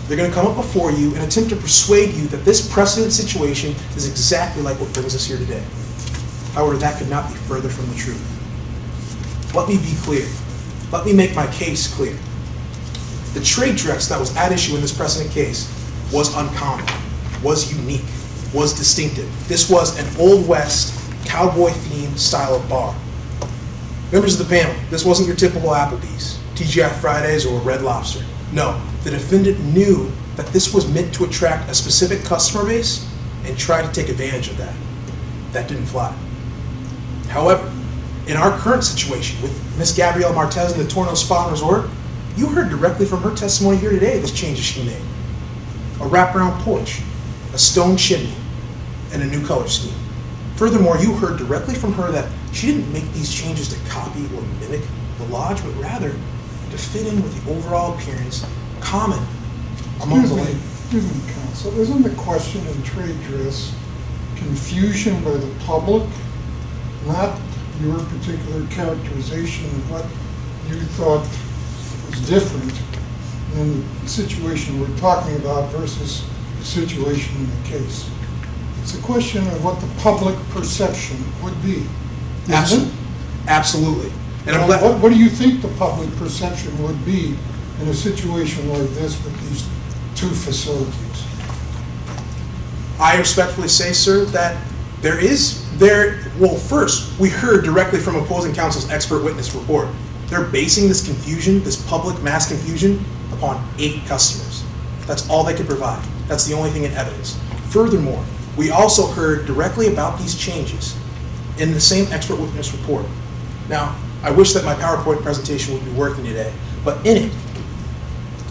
They're going to come up before you and attempt to persuade you that this precedent situation is exactly like what brings us here today. However, that could not be further from the truth. Let me be clear. Let me make my case clear. The trade dress that was at issue in this precedent case was uncommon, was unique, was distinctive. This was an Old West cowboy-themed style of bar. Members of the panel, this wasn't your typical Applebee's, TGI Fridays, or Red Lobster. No, the defendant knew that this was meant to attract a specific customer base and tried to take advantage of that. That didn't fly. However, in our current situation with Ms. Gabrielle Martez and the Tourneau Spa and Resort, you heard directly from her testimony here today the changes she made. A wraparound porch, a stone chimney, and a new color scheme. Furthermore, you heard directly from her that she didn't make these changes to copy or mimic the lodge, but rather to fit in with the overall appearance common among the lake. Excuse me, counsel. Isn't the question in trade dress confusion by the public, not your particular characterization of what you thought was different in the situation we're talking about versus the situation in the case? It's a question of what the public perception would be. Absolutely. Absolutely. And I'm glad. What do you think the public perception would be in a situation like this with these two facilities? I respectfully say, sir, that well, first, we heard directly from opposing counsel's expert witness report. They're basing this confusion, this public mass confusion, upon 8 customers. That's all they could provide. That's the only thing in evidence. Furthermore, we also heard directly about these changes in the same expert witness report. Now, I wish that my PowerPoint presentation would be working today, but in it,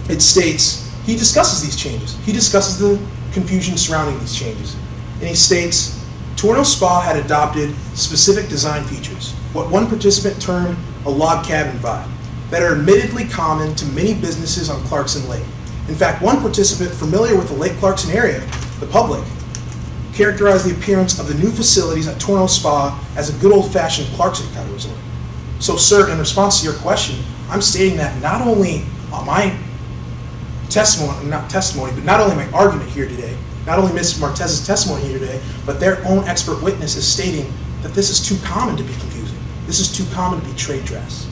it states, he discusses these changes. He discusses the confusion surrounding these changes. And he states, Tourneau Spa had adopted specific design features, what one participant termed a log cabin vibe, that are admittedly common to many businesses on Clarkson Lake. In fact, one participant familiar with the Lake Clarkson area, the public, characterized the appearance of the new facilities at Torno Spa as a good old-fashioned Clarkson kind of resort. So, sir, in response to your question, I'm stating that not only my not only my argument here today, not only Ms. Martez's testimony here today, but their own expert witness is stating that this is too common to be confusing. This is too common to be trade dress.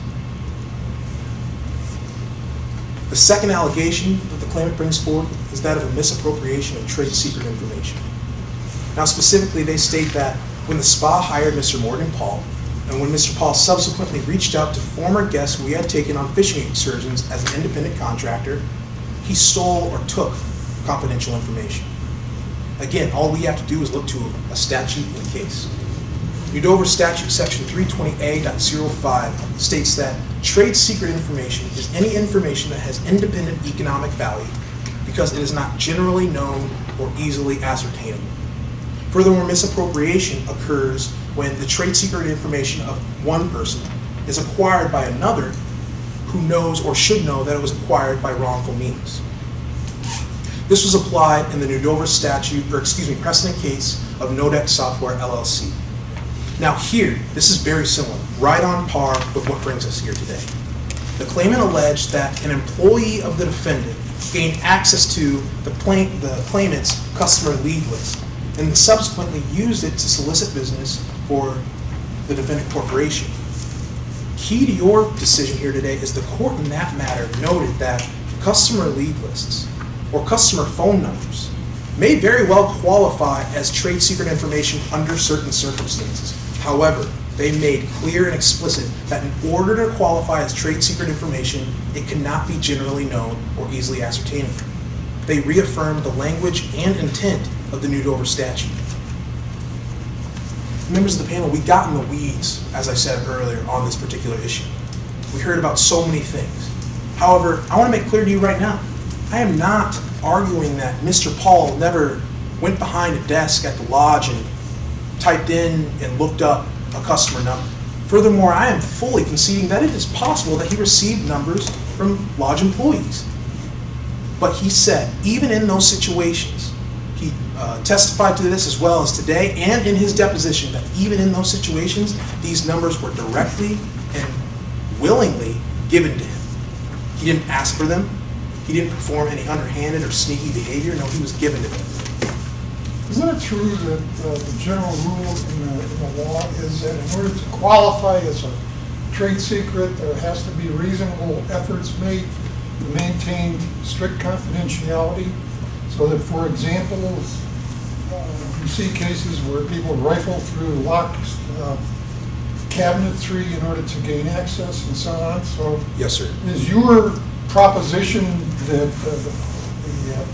The second allegation that the claimant brings forward is that of a misappropriation of trade secret information. Now, specifically, they state that when the spa hired Mr. Morgan Paul, and when Mr. Paul subsequently reached out to former guests we had taken on fishing excursions as an independent contractor, he stole or took confidential information. Again, all we have to do is look to a statute in the case. New Dover Statute Section 320A.05 states that trade secret information is any information that has independent economic value because it is not generally known or easily ascertainable. Furthermore, misappropriation occurs when the trade secret information of one person is acquired by another who knows or should know that it was acquired by wrongful means. This was applied in the New Dover precedent case of Nodex Software LLC. Now here, this is very similar, right on par with what brings us here today. The claimant alleged that an employee of the defendant gained access to the claimant's customer lead list and subsequently used it to solicit business for the defendant corporation. Key to your decision here today is the court in that matter noted that customer lead lists or customer phone numbers may very well qualify as trade secret information under certain circumstances. However, they made clear and explicit that in order to qualify as trade secret information, it cannot be generally known or easily ascertainable. They reaffirmed the language and intent of the New Dover statute. Members of the panel, we got in the weeds, as I said earlier, on this particular issue. We heard about so many things. However, I want to make clear to you right now, I am not arguing that Mr. Paul never went behind a desk at the lodge and typed in and looked up a customer number. Furthermore, I am fully conceding that it is possible that he received numbers from lodge employees. But he said, even in those situations, he testified to this as well as today and in his deposition, that even in those situations, these numbers were directly and willingly given to him. He didn't ask for them. He didn't perform any underhanded or sneaky behavior. No, he was given to them. Isn't it true that the general rule in the law is that in order to qualify as a trade secret, there has to be reasonable efforts made to maintain strict confidentiality, so that, for example, you see cases where people rifle through locked cabinetry in order to gain access and so on. So, yes, sir. Is your proposition that the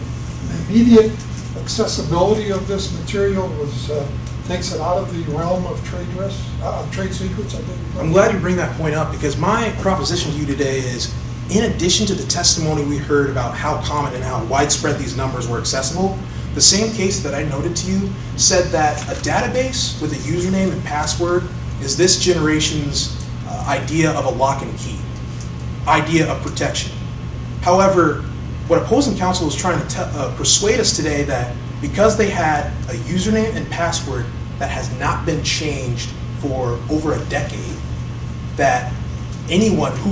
immediate accessibility of this material takes it out of the realm of trade secrets? I'm glad you bring that point up, because my proposition to you today is, in addition to the testimony we heard about how common and how widespread these numbers were accessible, the same case that I noted to you said that a database with a username and password is this generation's idea of a lock and key, idea of protection. However, what opposing counsel is trying to persuade us today, that because they had a username and password that has not been changed for over a decade, that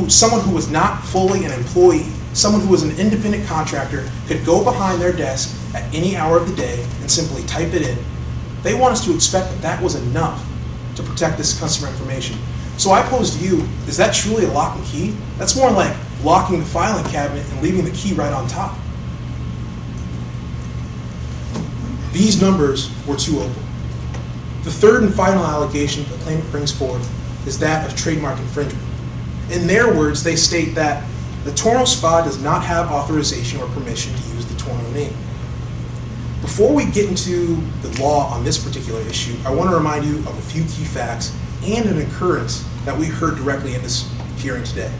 someone who was not fully an employee, someone who was an independent contractor, could go behind their desk at any hour of the day and simply type it in. They want us to expect that that was enough to protect this customer information. So I pose to you, is that truly a lock and key? That's more like locking the filing cabinet and leaving the key right on top. These numbers were too open. The third and final allegation the claimant brings forward is that of trademark infringement. In their words, they state that the Torno Spa does not have authorization or permission to use the Torno name. Before we get into the law on this particular issue, I want to remind you of a few key facts and an occurrence that we heard directly in this hearing today.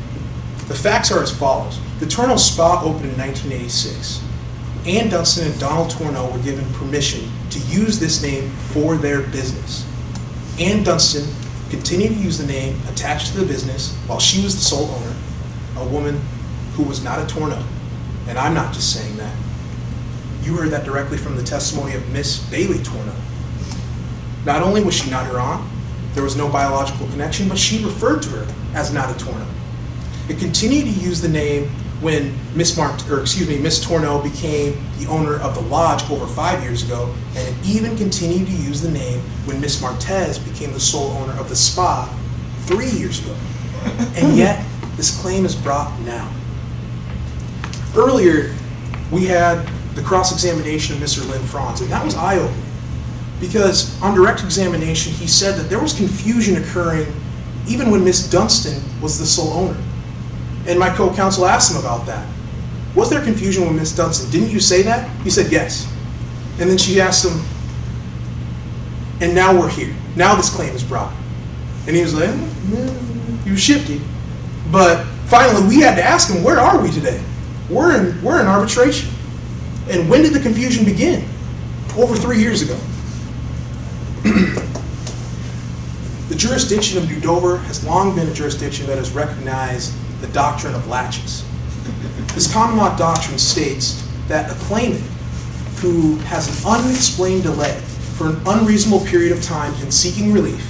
The facts are as follows. The Torno Spa opened in 1986. Ann Dunstan and Donald Torno were given permission to use this name for their business. Ann Dunstan continued to use the name attached to the business while she was the sole owner, a woman who was not a Torno. And I'm not just saying that. You heard that directly from the testimony of Miss Bailey Torno. Not only was she not her aunt, there was no biological connection, but she referred to her as not a Torno. It continued to use the name when Miss Torno became the owner of the lodge over 5 years ago, and it even continued to use the name when Miss Martez became the sole owner of the spa 3 years ago. And yet, this claim is brought now. Earlier, we had the cross-examination of Mr. Lynn Franz, and that was eye-opening, because on direct examination, he said that there was confusion occurring even when Miss Dunstan was the sole owner. And my co-counsel asked him about that. Was there confusion with Miss Dunstan? Didn't you say that? He said yes. And then she asked him, and now we're here. Now this claim is brought. And he was like, he was shifty. But finally, we had to ask him, where are we today? We're in arbitration. And when did the confusion begin? Over 3 years ago. The jurisdiction of New Dover has long been a jurisdiction that has recognized the Doctrine of Laches. This common law doctrine states that a claimant who has an unexplained delay for an unreasonable period of time in seeking relief,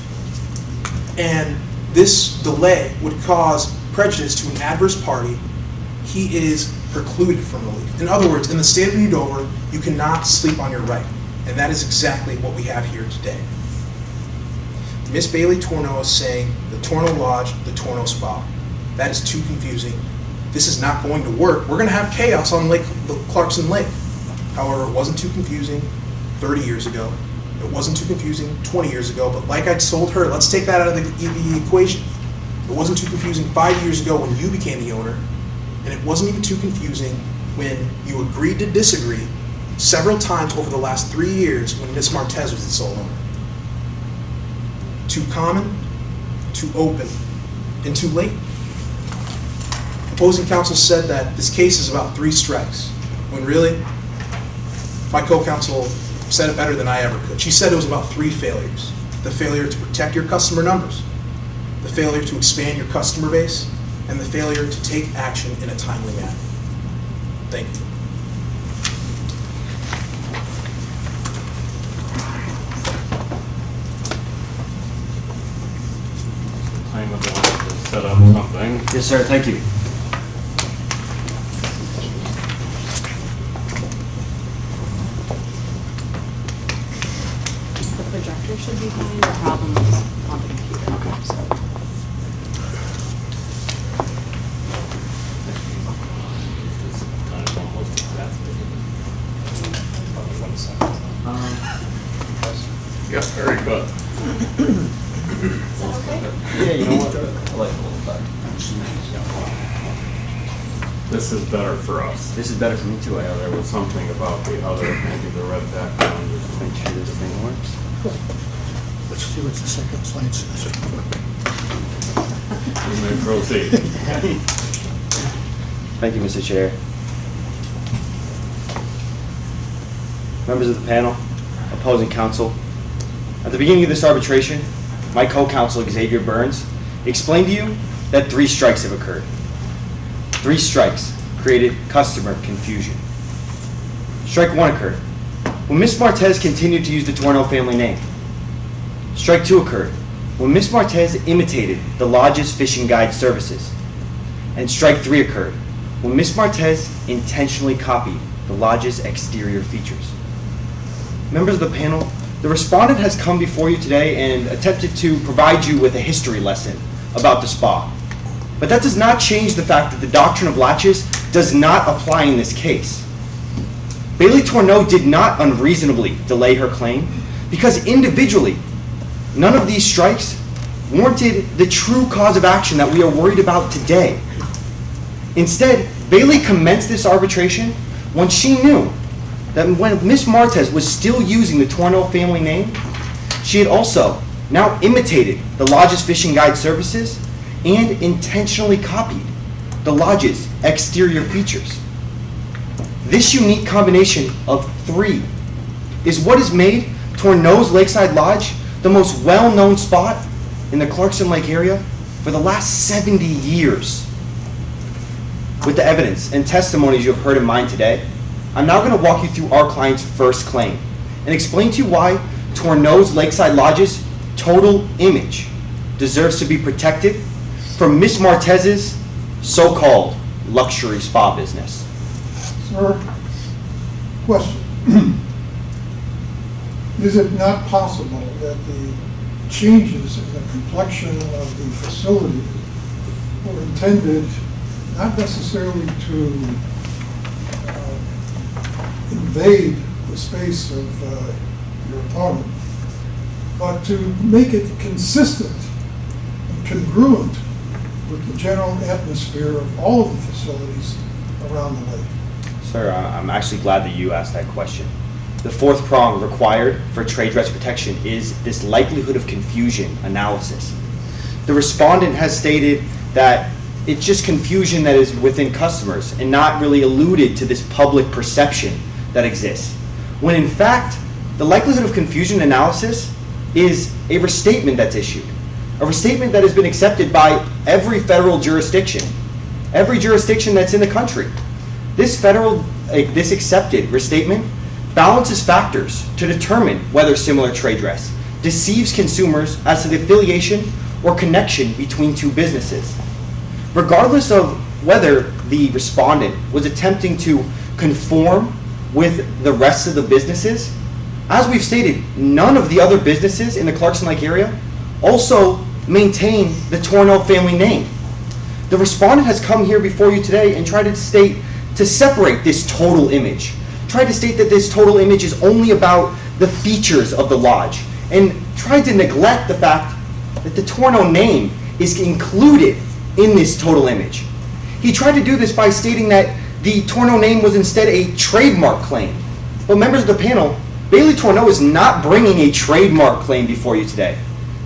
and this delay would cause prejudice to an adverse party, he is precluded from relief. In other words, in the state of New Dover, you cannot sleep on your right. And that is exactly what we have here today. Miss Bailey Torno is saying the Torno Lodge, the Torno Spa. That is too confusing. This is not going to work. We're going to have chaos on the Clarkson Lake. However, it wasn't too confusing 30 years ago. It wasn't too confusing 20 years ago. But like I told her, let's take that out of the equation. It wasn't too confusing 5 years ago when you became the owner. And it wasn't even too confusing when you agreed to disagree several times over the last 3 years when Miss Martez was the sole owner. Too common, too open, and too late. Opposing counsel said that this case is about 3 strikes, when really, my co-counsel said it better than I ever could. She said it was about 3 failures. The failure to protect your customer numbers, the failure to expand your customer base, and the failure to take action in a timely manner. Thank you. Claimant wanted to set up something. Yes, sir, thank you. The projector should be fine, the problem is on the computer. Okay. So. Time almost exactly. Probably 1 second. Yeah, very good. Is that okay? Yeah, you know what? I like it a little better. This is better for us. This is better for me too, I Yeah, there was something about the other, maybe the red background. Just Make sure this thing works. Let's see what the second slide says. You may proceed. Thank you, Mr. Chair. Members of the panel, opposing counsel, at the beginning of this arbitration, my co-counsel Xavier Burns explained to you that 3 strikes have occurred. 3 strikes created customer confusion. Strike 1 occurred when Miss Martez continued to use the Torno family name. Strike 2 occurred when Miss Martez imitated the lodge's fishing guide services. And strike 3 occurred when Miss Martez intentionally copied the lodge's exterior features. Members of the panel, the respondent has come before you today and attempted to provide you with a history lesson about the spa. But that does not change the fact that the Doctrine of Laches does not apply in this case. Bailey Torno did not unreasonably delay her claim because individually, none of these strikes warranted the true cause of action that we are worried about today. Instead, Bailey commenced this arbitration when she knew that when Miss Martez was still using the Torno family name, she had also now imitated the lodge's fishing guide services and intentionally copied the lodge's exterior features. This unique combination of 3 is what has made Torno's Lakeside Lodge the most well-known spot in the Clarkson Lake area for the last 70 years. With the evidence and testimonies you have heard in mine today, I'm now going to walk you through our client's first claim and explain to you why Tourneau's Lakeside Lodge's total image deserves to be protected from Miss Martez's so-called luxury spa business. Sir, question. Is it not possible that the changes in the complexion of the facility were intended not necessarily to invade the space of your opponent, but to make it consistent and congruent with the general atmosphere of all of the facilities around the lake? Sir, I'm actually glad that you asked that question. The fourth prong required for trade dress protection is this likelihood of confusion analysis. The respondent has stated that it's just confusion that is within customers and not really alluded to this public perception that exists. When in fact, the likelihood of confusion analysis is a restatement that's issued. A restatement that has been accepted by every federal jurisdiction that's in the country. This accepted restatement balances factors to determine whether similar trade dress deceives consumers as to the affiliation or connection between two businesses. Regardless of whether the respondent was attempting to conform with the rest of the businesses, as we've stated, none of the other businesses in the Clarkson Lake area also maintain the Tourneau family name. The respondent has come here before you today and tried to separate this total image. Tried to state that this total image is only about the features of the lodge, and tried to neglect the fact that the Tourneau name is included in this total image. He tried to do this by stating that the Tourneau name was instead a trademark claim. But members of the panel, Bailey Tourneau is not bringing a trademark claim before you today.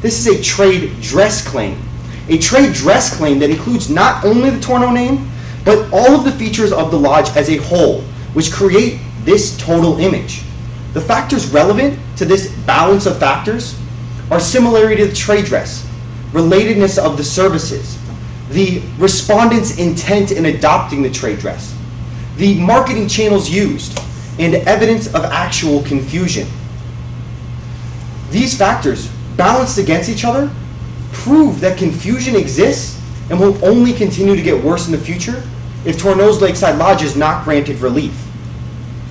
This is a trade dress claim. A trade dress claim that includes not only the Tourneau name, but all of the features of the lodge as a whole, which create this total image. The factors relevant to this balance of factors are similarity to the trade dress, relatedness of the services, the respondent's intent in adopting the trade dress, the marketing channels used, and evidence of actual confusion. These factors, balanced against each other, prove that confusion exists and will only continue to get worse in the future if Tourneau's Lakeside Lodge is not granted relief.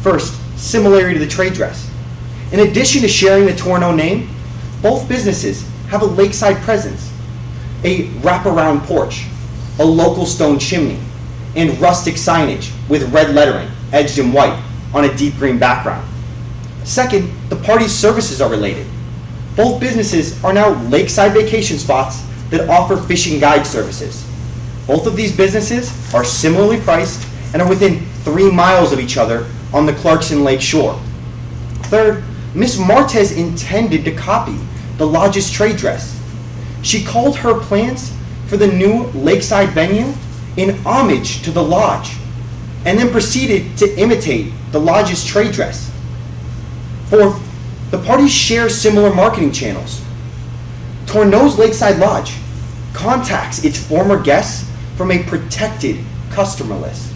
First, similarity to the trade dress. In addition to sharing the Tourneau name, both businesses have a lakeside presence, a wraparound porch, a local stone chimney, and rustic signage with red lettering edged in white on a deep green background. Second, the parties' services are related. Both businesses are now lakeside vacation spots that offer fishing guide services. Both of these businesses are similarly priced and are within 3 miles of each other on the Clarkson Lake shore. Third, Miss Martez intended to copy the lodge's trade dress. She called her plans for the new lakeside venue in homage to the lodge, and then proceeded to imitate the lodge's trade dress. Fourth, the parties share similar marketing channels. Tourneau's Lakeside Lodge contacts its former guests from a protected customer list.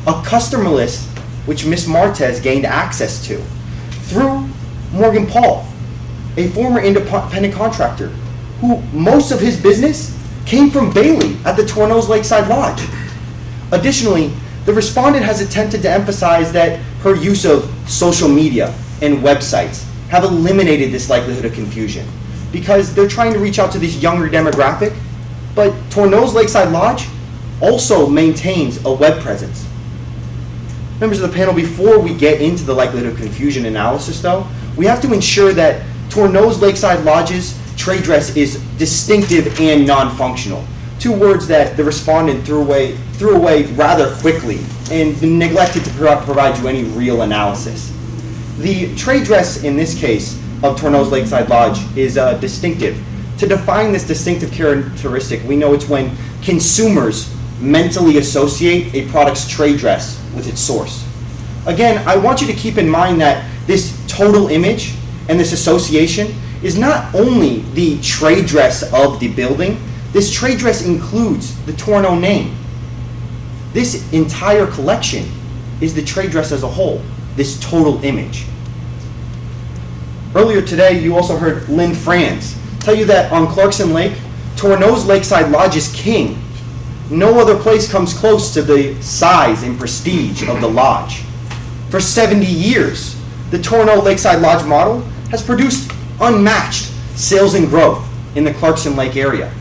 A customer list which Miss Martez gained access to through Morgan Paul, a former independent contractor who most of his business came from Bailey at the Tourneau's Lakeside Lodge. Additionally, the respondent has attempted to emphasize that her use of social media and websites have eliminated this likelihood of confusion because they're trying to reach out to this younger demographic, but Tourneau's Lakeside Lodge also maintains a web presence. Members of the panel, before we get into the likelihood of confusion analysis though, we have to ensure that Tourneau's Lakeside Lodge's trade dress is distinctive and non-functional. Two words that the respondent threw away rather quickly and neglected to provide you any real analysis. The trade dress in this case of Tourneau's Lakeside Lodge is distinctive. To define this distinctive characteristic, we know it's when consumers mentally associate a product's trade dress with its source. Again, I want you to keep in mind that this total image and this association is not only the trade dress of the building, this trade dress includes the Tourneau name. This entire collection is the trade dress as a whole, this total image. Earlier today, you also heard Lynn Franz tell you that on Clarkson Lake, Tourneau's Lakeside Lodge is king. No other place comes close to the size and prestige of the lodge. For 70 years, the Tourneau Lakeside Lodge model has produced unmatched sales and growth in the Clarkson Lake area.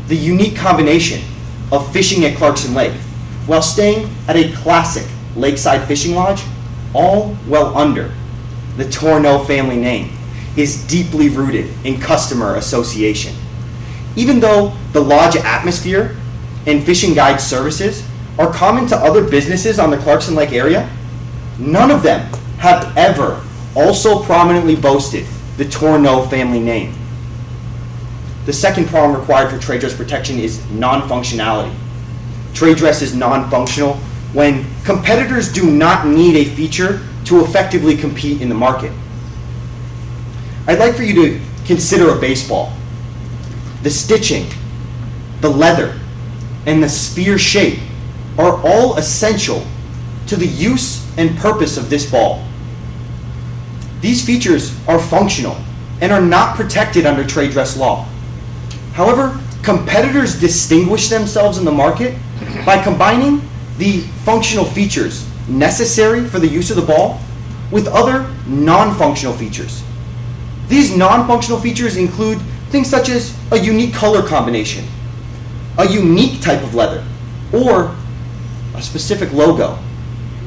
The unique combination of fishing at Clarkson Lake while staying at a classic lakeside fishing lodge, all well under the Tourneau family name, is deeply rooted in customer association. Even though the lodge atmosphere and fishing guide services are common to other businesses on the Clarkson Lake area, none of them have ever also prominently boasted the Tourneau family name. The second prong required for trade dress protection is non-functionality. Trade dress is non-functional when competitors do not need a feature to effectively compete in the market. I'd like for you to consider a baseball. The stitching, the leather, and the sphere shape are all essential to the use and purpose of this ball. These features are functional and are not protected under trade dress law. However, competitors distinguish themselves in the market by combining the functional features necessary for the use of the ball with other non-functional features. These non-functional features include things such as a unique color combination, a unique type of leather, or a specific logo.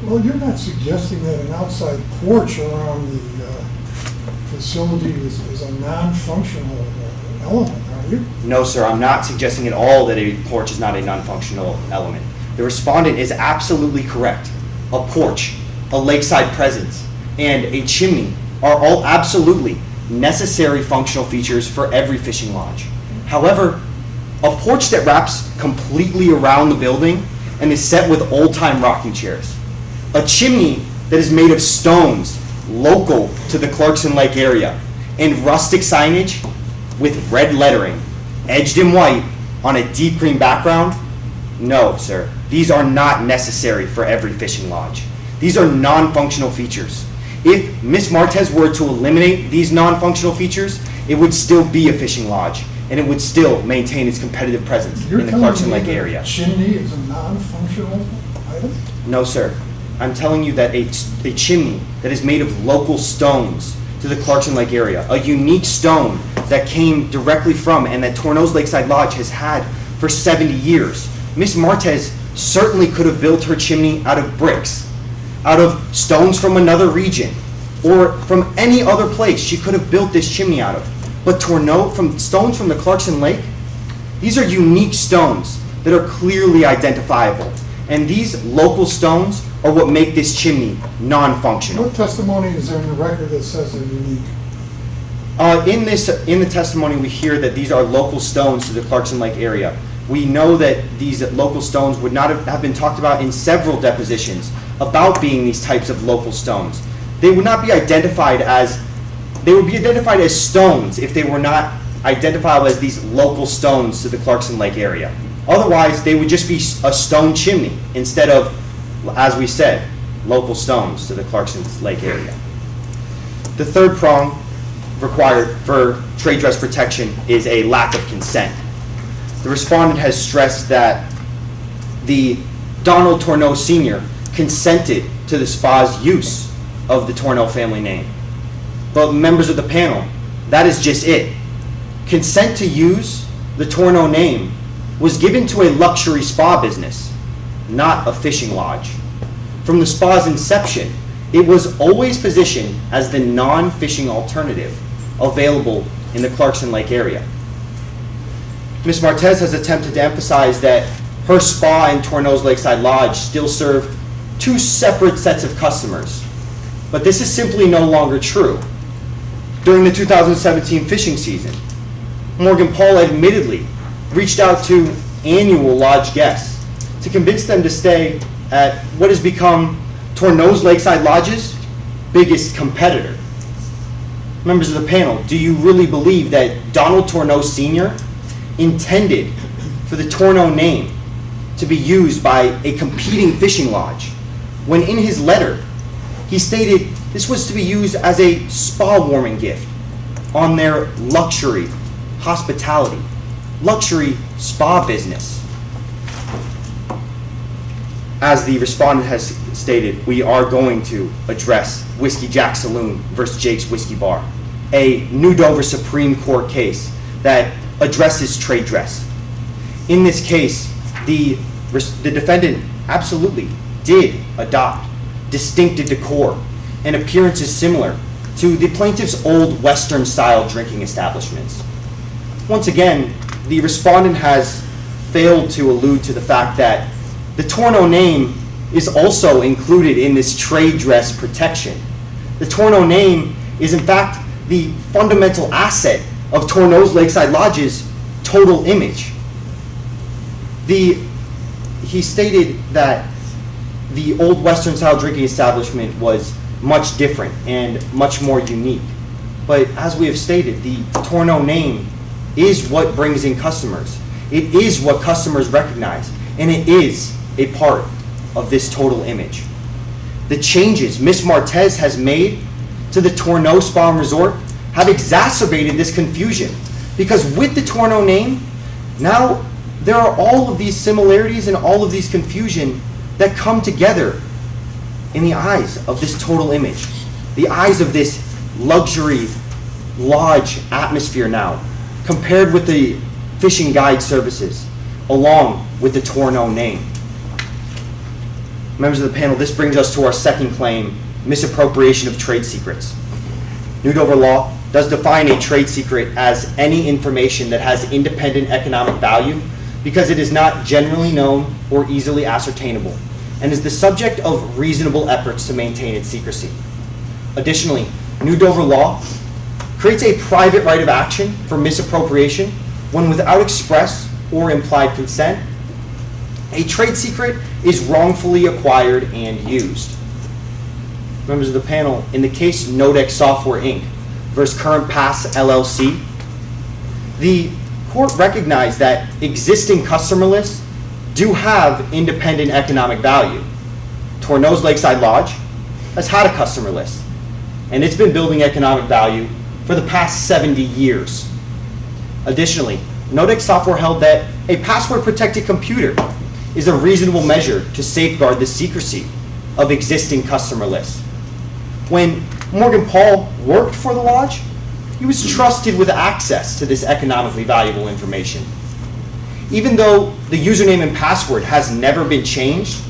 Well, you're not suggesting that an outside porch around the facility is a non-functional element, are you? No, sir, I'm not suggesting at all that a porch is not a non-functional element. The respondent is absolutely correct. A porch, a lakeside presence, and a chimney are all absolutely necessary functional features for every fishing lodge. However, a porch that wraps completely around the building and is set with old-time rocking chairs, a chimney that is made of stones local to the Clarkson Lake area, and rustic signage with red lettering, edged in white on a deep green background? No, sir. These are not necessary for every fishing lodge. These are non-functional features. If Ms. Martez were to eliminate these non-functional features, it would still be a fishing lodge, and it would still maintain its competitive presence in the Clarkson Lake area. Chimney is a non-functional item? No, sir. I'm telling you that a chimney that is made of local stones to the Clarkson Lake area, a unique stone that came directly from and that Tourneau's Lakeside Lodge has had for 70 years. Ms. Martez certainly could have built her chimney out of bricks, out of stones from another region, or from any other place she could have built this chimney out of. But Tourneau, from stones from the Clarkson Lake, these are unique stones that are clearly identifiable. And these local stones are what make this chimney non-functional. What testimony is there in the record that says they're unique? In the testimony, we hear that these are local stones to the Clarkson Lake area. We know that these local stones would not have been talked about in several depositions about being these types of local stones. They would not be identified as, they would be identified as stones if they were not identifiable as these local stones to the Clarkson Lake area. Otherwise, they would just be a stone chimney instead of, as we said, local stones to the Clarkson Lake area. The third prong required for trade dress protection is a lack of consent. The respondent has stressed that the Donald Tourneau Sr. consented to the spa's use of the Tourneau family name. But members of the panel, that is just it. Consent to use the Tourneau name was given to a luxury spa business, not a fishing lodge. From the spa's inception, it was always positioned as the non-fishing alternative available in the Clarkson Lake area. Ms. Martez has attempted to emphasize that her spa and Tourneau's Lakeside Lodge still serve two separate sets of customers. But this is simply no longer true. During the 2017 fishing season, Morgan Paul admittedly reached out to annual lodge guests to convince them to stay at what has become Tourneau's Lakeside Lodge's biggest competitor. Members of the panel, do you really believe that Donald Tourneau Sr. intended for the Tourneau name to be used by a competing fishing lodge when in his letter, he stated this was to be used as a spa warming gift on their luxury hospitality, luxury spa business. As the respondent has stated, we are going to address Whiskey Jack Saloon versus Jake's Whiskey Bar, a New Dover Supreme Court case that addresses trade dress. In this case, the defendant absolutely did adopt distinctive decor and appearances similar to the plaintiff's old Western-style drinking establishments. Once again, the respondent has failed to allude to the fact that the Torno name is also included in this trade dress protection. The Torno name is in fact the fundamental asset of Torno's Lakeside Lodge's total image. He stated that the old Western-style drinking establishment was much different and much more unique. But as we have stated, the Torno name is what brings in customers. It is what customers recognize, and it is a part of this total image. The changes Ms. Martez has made to the Torno Spa and Resort have exacerbated this confusion, because with the Torno name, now there are all of these similarities and all of these confusion that come together in the eyes of this total image, the eyes of this luxury lodge atmosphere now, compared with the fishing guide services, along with the Torno name. Members of the panel, this brings us to our second claim, misappropriation of trade secrets. New Dover law does define a trade secret as any information that has independent economic value because it is not generally known or easily ascertainable and is the subject of reasonable efforts to maintain its secrecy. Additionally, New Dover law creates a private right of action for misappropriation when without express or implied consent, a trade secret is wrongfully acquired and used. Members of the panel, in the case Nodex Software Inc. versus Current Pass LLC, the court recognized that existing customer lists do have independent economic value. Torno's Lakeside Lodge has had a customer list, and it's been building economic value for the past 70 years. Additionally, Nodex Software held that a password-protected computer is a reasonable measure to safeguard the secrecy of existing customer lists. When Morgan Paul worked for the lodge, he was trusted with access to this economically valuable information. Even though the username and password has never been changed,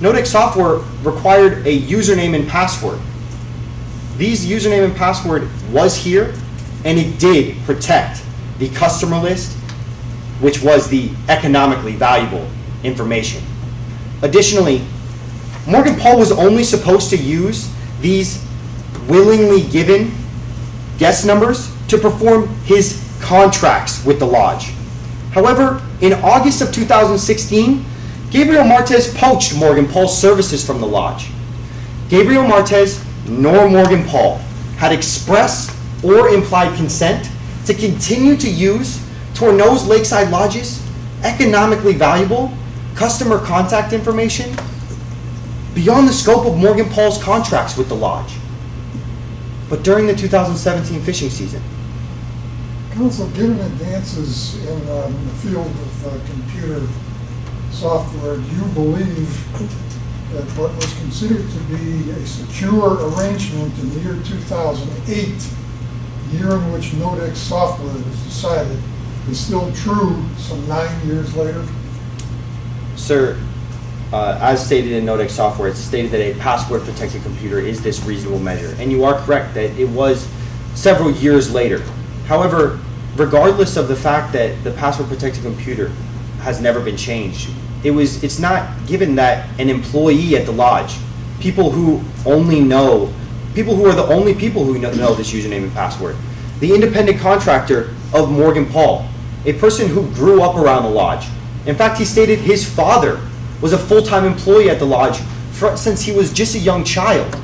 Nodex Software required a username and password. These username and password was here, and it did protect the customer list, which was the economically valuable information. Additionally, Morgan Paul was only supposed to use these willingly given guest numbers to perform his contracts with the lodge. However, in August of 2016, Gabriel Martez poached Morgan Paul's services from the lodge. Gabriel Martez nor Morgan Paul had express or implied consent to continue to use Torno's Lakeside Lodge's economically valuable customer contact information beyond the scope of Morgan Paul's contracts with the lodge. But during the 2017 fishing season, Counsel, given advances in the field of computer software, do you believe that what was considered to be a secure arrangement in the year 2008, year in which Nodex Software was decided, is still true some 9 years later? Sir, as stated in Nodex Software, it's stated that a password-protected computer is this reasonable measure. And you are correct that it was several years later. However, regardless of the fact that the password-protected computer has never been changed, it's not given that an employee at the lodge, people who are the only people who know this username and password, the independent contractor of Morgan Paul, a person who grew up around the lodge. In fact, he stated his father was a full-time employee at the lodge since he was just a young child.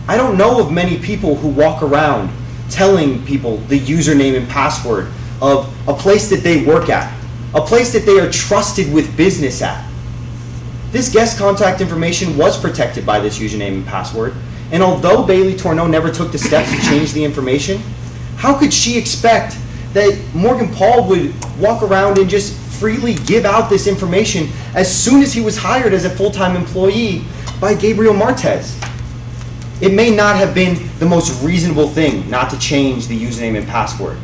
I don't know of many people who walk around telling people the username and password of a place that they work at, a place that they are trusted with business at. This guest contact information was protected by this username and password, and although Bailey Tourneau never took the steps to change the information, how could she expect that Morgan Paul would walk around and just freely give out this information as soon as he was hired as a full-time employee by Gabriel Martez? It may not have been the most reasonable thing not to change the username and password,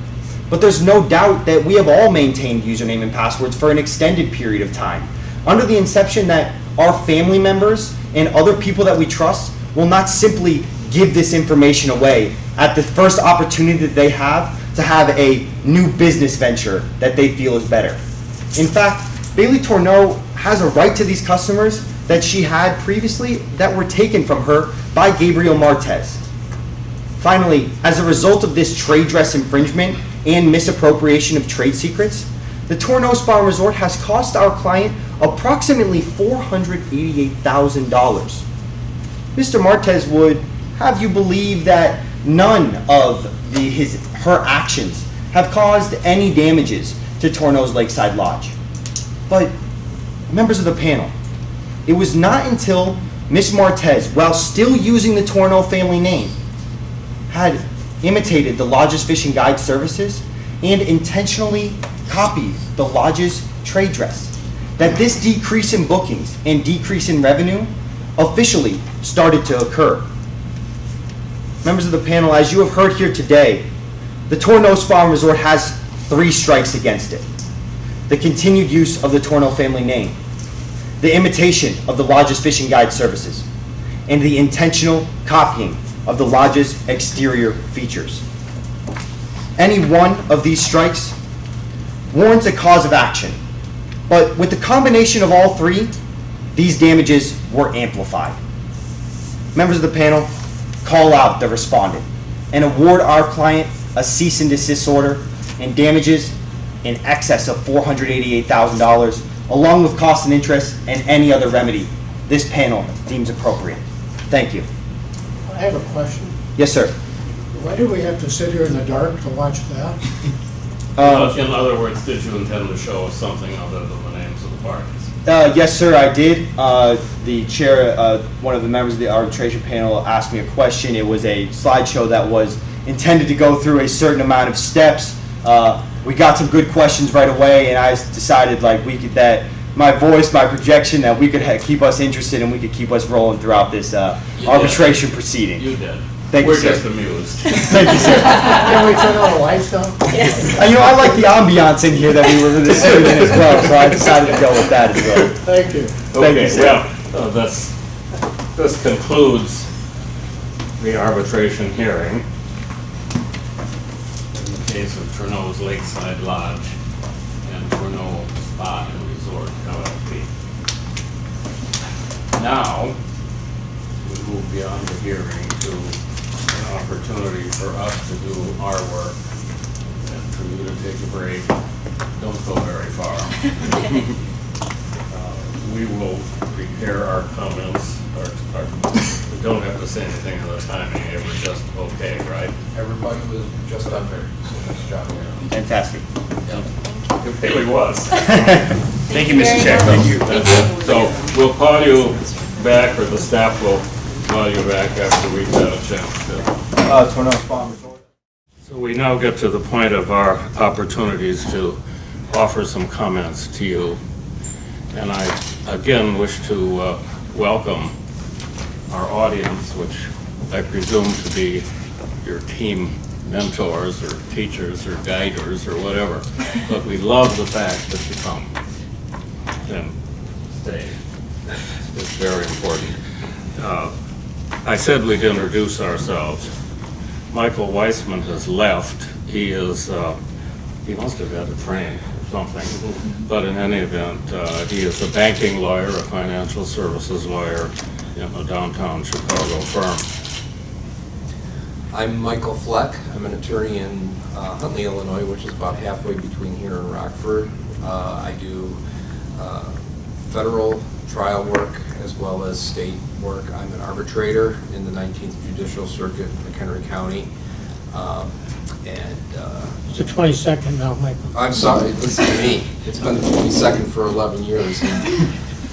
but there's no doubt that we have all maintained username and passwords for an extended period of time, under the inception that our family members and other people that we trust will not simply give this information away at the first opportunity that they have to have a new business venture that they feel is better. In fact, Bailey Tourneau has a right to these customers that she had previously that were taken from her by Gabriel Martez. Finally, as a result of this trade dress infringement and misappropriation of trade secrets, the Tourneau Spa and Resort has cost our client approximately $488,000. Mr. Martez would have you believe that none of her actions have caused any damages to Tourneau's Lakeside Lodge. But, members of the panel, it was not until Ms. Martez, while still using the Tourneau family name, had imitated the Lodge's Fishing Guide services and intentionally copied the Lodge's trade dress, that this decrease in bookings and decrease in revenue officially started to occur. Members of the panel, as you have heard here today, the Tourneau Spa and Resort has 3 strikes against it. The continued use of the Tourneau family name, the imitation of the Lodge's Fishing Guide services, and the intentional copying of the Lodge's exterior features. Any one of these strikes warrants a cause of action, but with the combination of all 3, these damages were amplified. Members of the panel, call out the respondent and award our client a cease and desist order and damages in excess of $488,000, along with costs and interest and any other remedy this panel deems appropriate. Thank you. I have a question. Yes, sir. Why do we have to sit here in the dark to watch that? In other words, did you intend to show us something other than the names of the parties? Yes, sir, I did. The chair, one of the members of the arbitration panel asked me a question. It was a slideshow that was intended to go through a certain amount of steps. We got some good questions right away, and I decided that my voice, my projection, that we could keep us interested and we could keep us rolling throughout this arbitration proceeding. You did. Thank you, We're sir. just amused. Thank you, sir. Can we turn on the lights down? Yes. I like the ambiance in here that we were sitting in as well, so I decided to go with that as well. Thank you. Thank you, Okay, sir. well, this concludes the arbitration hearing in the case of Tourneau's Lakeside Lodge and Tourneau Spa and Resort LLP. Now, we move beyond the hearing to an opportunity for us to do our work and for you to take a break. Don't go very far. We will prepare our comments, we don't have to say anything on the timing, it was just okay, right? Everybody was just under, so nice job. Fantastic. It really was. Thank you, Mr. Chair. very Thank you. So we'll call you back, or the staff will call you back after we've had a chance to. Tourneau Spa and Resort. So we now get to the point of our opportunities to offer some comments to you. And I again wish to welcome our audience, which I presume to be your team mentors or teachers or guiders or whatever. But we love the fact that you come and stay. It's very important. I said we'd introduce ourselves. Michael Weissman has left. He is, he must have had a train or something. But in any event, he is a banking lawyer, a financial services lawyer in a downtown Chicago firm. I'm Michael Fleck. I'm an attorney in Huntley, Illinois, which is about halfway between here and Rockford. I do federal trial work as well as state work. I'm an arbitrator in the 19th Judicial Circuit in McHenry County. It's the 22nd now, Michael. I'm sorry, listen to me. It's been the 22nd for 11 years.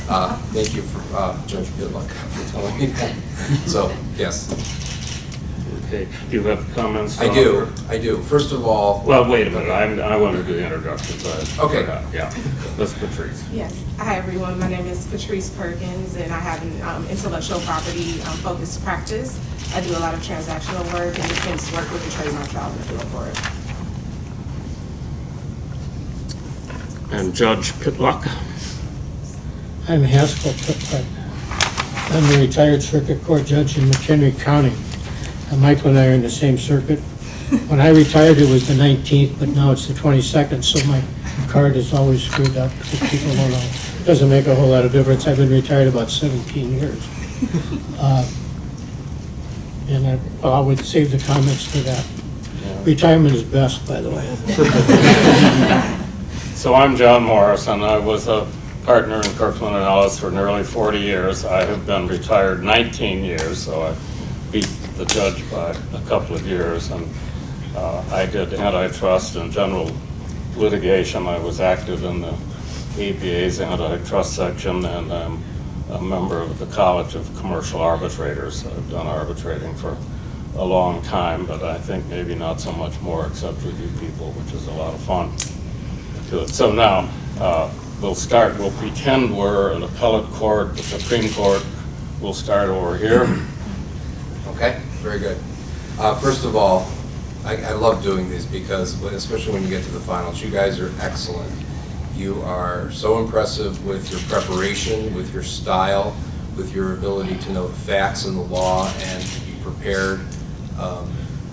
Thank you for, Judge Goodluck for telling me that. So, yes, Okay, do you have comments? I do, I do. First of all. Well, wait a minute, I want to do the introductions. Okay. Yeah, Ms. Patrice. Yes. Hi, everyone. My name is Patrice Perkins, and I have an intellectual property focused practice. I do a lot of transactional work and defense work with the trademark trial and appeal court. And Judge Pitlock. I'm Haskell Pitlock. I'm a retired circuit court judge in McHenry County. And Michael and I are in the same circuit. When I retired, it was the 19th, but now it's the 22nd, so my card is always screwed up. If people don't know. It doesn't make a whole lot of difference. I've been retired about 17 years. And I would save the comments for that. Retirement is best, by the way. So I'm John Morris, and I was a partner in Kirkland & Ellis for nearly 40 years. I have been retired 19 years, so I beat the judge by a couple of years. And I did antitrust and general litigation. I was active in the ABA's antitrust section, and I'm a member of the College of Commercial Arbitrators. I've done arbitrating for a long time, but I think maybe not so much more except with you people, which is a lot of fun. So now, we'll pretend we're an appellate court, the Supreme Court. We'll start over here. Okay, very good. First of all, I love doing these because, especially when you get to the finals, you guys are excellent. You are so impressive with your preparation, with your style, with your ability to know the facts and the law and to be prepared.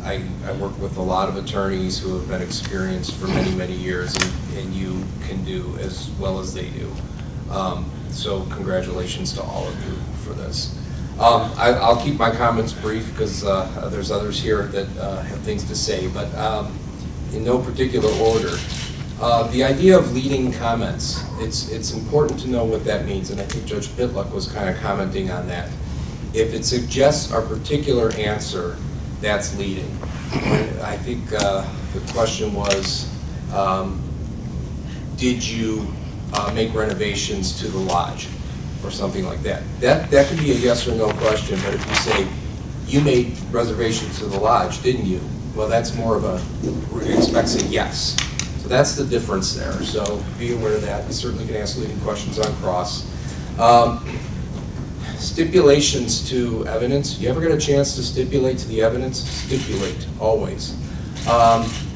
I work with a lot of attorneys who have been experienced for many, many years, and you can do as well as they do. So congratulations to all of you for this. I'll keep my comments brief because there's others here that have things to say, but in no particular order. The idea of leading comments, it's important to know what that means, and I think Judge Pitlock was kind of commenting on that. If it suggests a particular answer, that's leading. I think the question was, did you make renovations to the lodge or something like that? That could be a yes or no question, but if you say, you made reservations to the lodge, didn't you? Well, that's more of a, we expect a yes. So that's the difference there. So be aware of that. You certainly can ask leading questions on cross. Stipulations to evidence. You ever get a chance to stipulate to the evidence? Stipulate, always.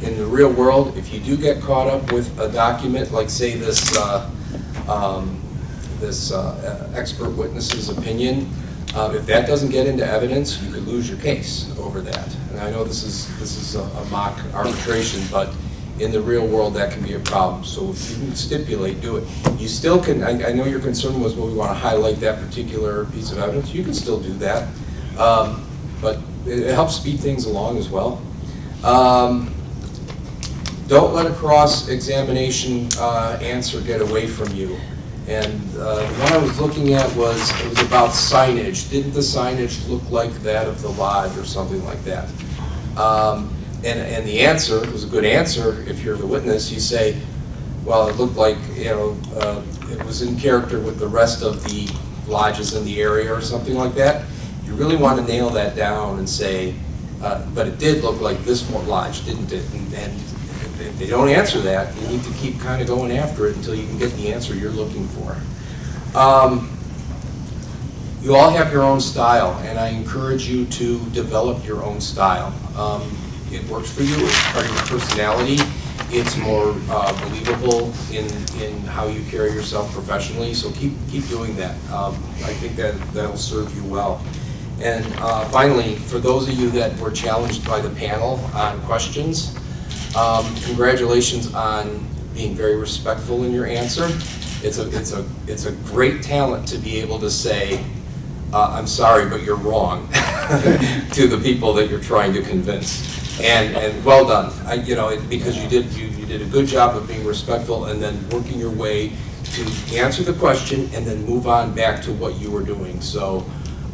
In the real world, if you do get caught up with a document, like say this expert witness's opinion, if that doesn't get into evidence, you could lose your case over that. And I know this is a mock arbitration, but in the real world, that can be a problem. So if you can stipulate, do it. You still can, I know your concern was, well, we want to highlight that particular piece of evidence. You can still do that. But it helps speed things along as well. Don't let a cross-examination answer get away from you. And the one I was looking at it was about signage. Didn't the signage look like that of the lodge or something like that? And the answer was a good answer. If you're the witness, you say, well, it looked like, it was in character with the rest of the lodges in the area or something like that. You really want to nail that down and say, but it did look like this one lodge, didn't it? And if they don't answer that, you need to keep kind of going after it until you can get the answer you're looking for. You all have your own style, and I encourage you to develop your own style. It works for you, it's part of your personality, it's more believable in how you carry yourself professionally, so keep doing that. I think that'll serve you well. And finally, for those of you that were challenged by the panel on questions, congratulations on being very respectful in your answer. It's a great talent to be able to say, I'm sorry, but you're wrong to the people that you're trying to convince. And well done. Because you did a good job of being respectful and then working your way to answer the question and then move on back to what you were doing. So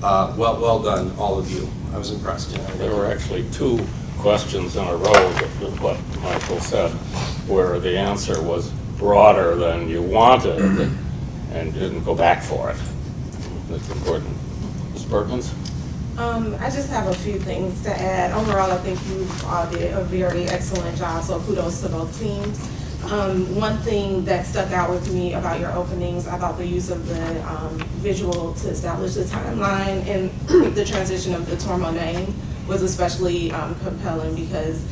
well done, all of you. I was impressed. There were actually two questions in a row with what Michael said, where the answer was broader than you wanted. and didn't go back for it. That's important. Ms. Perkins? I just have a few things to add. Overall, I think you all did a very excellent job, so kudos to both teams. One thing that stuck out with me about your openings, I thought the use of the visual to establish the timeline and the transition of the Tormo name was especially compelling because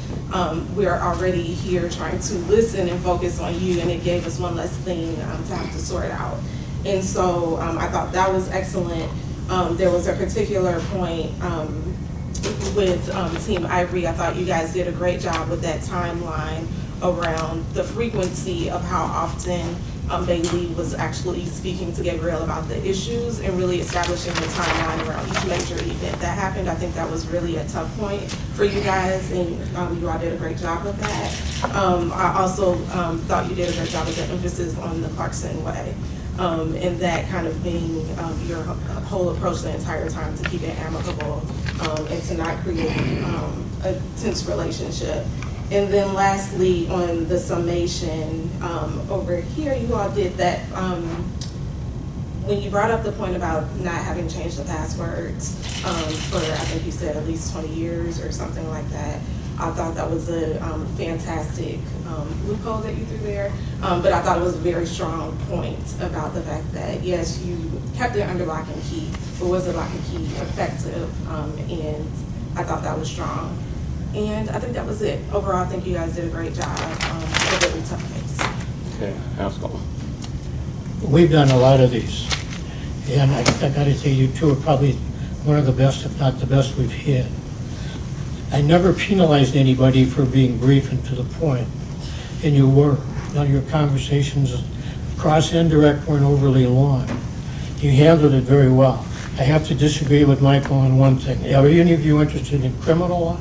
we're already here trying to listen and focus on you, and it gave us one less thing to have to sort out. And so I thought that was excellent. There was a particular point with Team Ivory. I thought you guys did a great job with that timeline around the frequency of how often Bailey was actually speaking to Gabrielle about the issues and really establishing the timeline around each major event that happened. I think that was really a tough point for you guys, and you all did a great job with that. I also thought you did a great job with the emphasis on the Clarkson way. And that kind of being your whole approach the entire time to keep it amicable and to not create a tense relationship. And then lastly, on the summation, over here, you all did that, when you brought up the point about not having changed the passwords for, I think you said at least 20 years or something like that, I thought that was a fantastic loophole that you threw there. But I thought it was a very strong point about the fact that, yes, you kept it under lock and key, but was the lock and key effective? And I thought that was strong. And I think that was it. Overall, I think you guys did a great job. It's a really tough case. Okay, Haskell. We've done a lot of these, and I gotta say, you two are probably one of the best, if not the best we've had. I never penalized anybody for being brief and to the point, and you were. None of your conversations, cross and direct, weren't overly long. You handled it very well. I have to disagree with Michael on one thing. Are any of you interested in criminal law?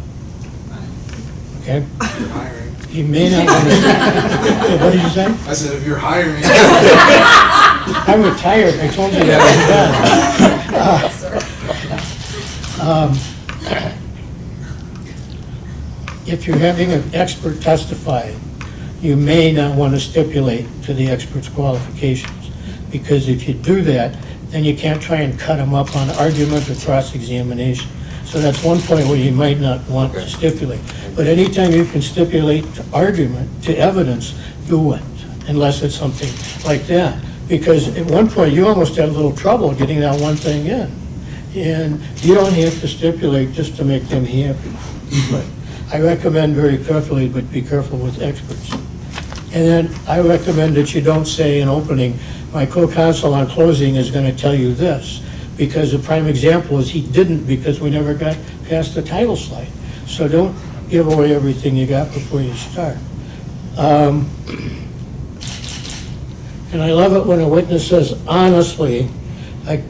Okay. You may not want to. What did you say? I said, if you're hiring. I'm retired. I told you that. If you're having an expert testify, you may not want to stipulate to the expert's qualifications, because if you do that, then you can't try and cut them up on argument or cross-examination. So that's one point where you might not want to stipulate. But anytime you can stipulate to argument, to evidence, do it, unless it's something like that. Because at one point, you almost had a little trouble getting that one thing in. And you don't have to stipulate just to make them happy. But I recommend very carefully, but be careful with experts. And then I recommend that you don't say in opening, my co-counsel on closing is going to tell you this. Because the prime example is he didn't, because we never got past the title slide. So don't give away everything you got before you start. And I love it when a witness says, honestly, I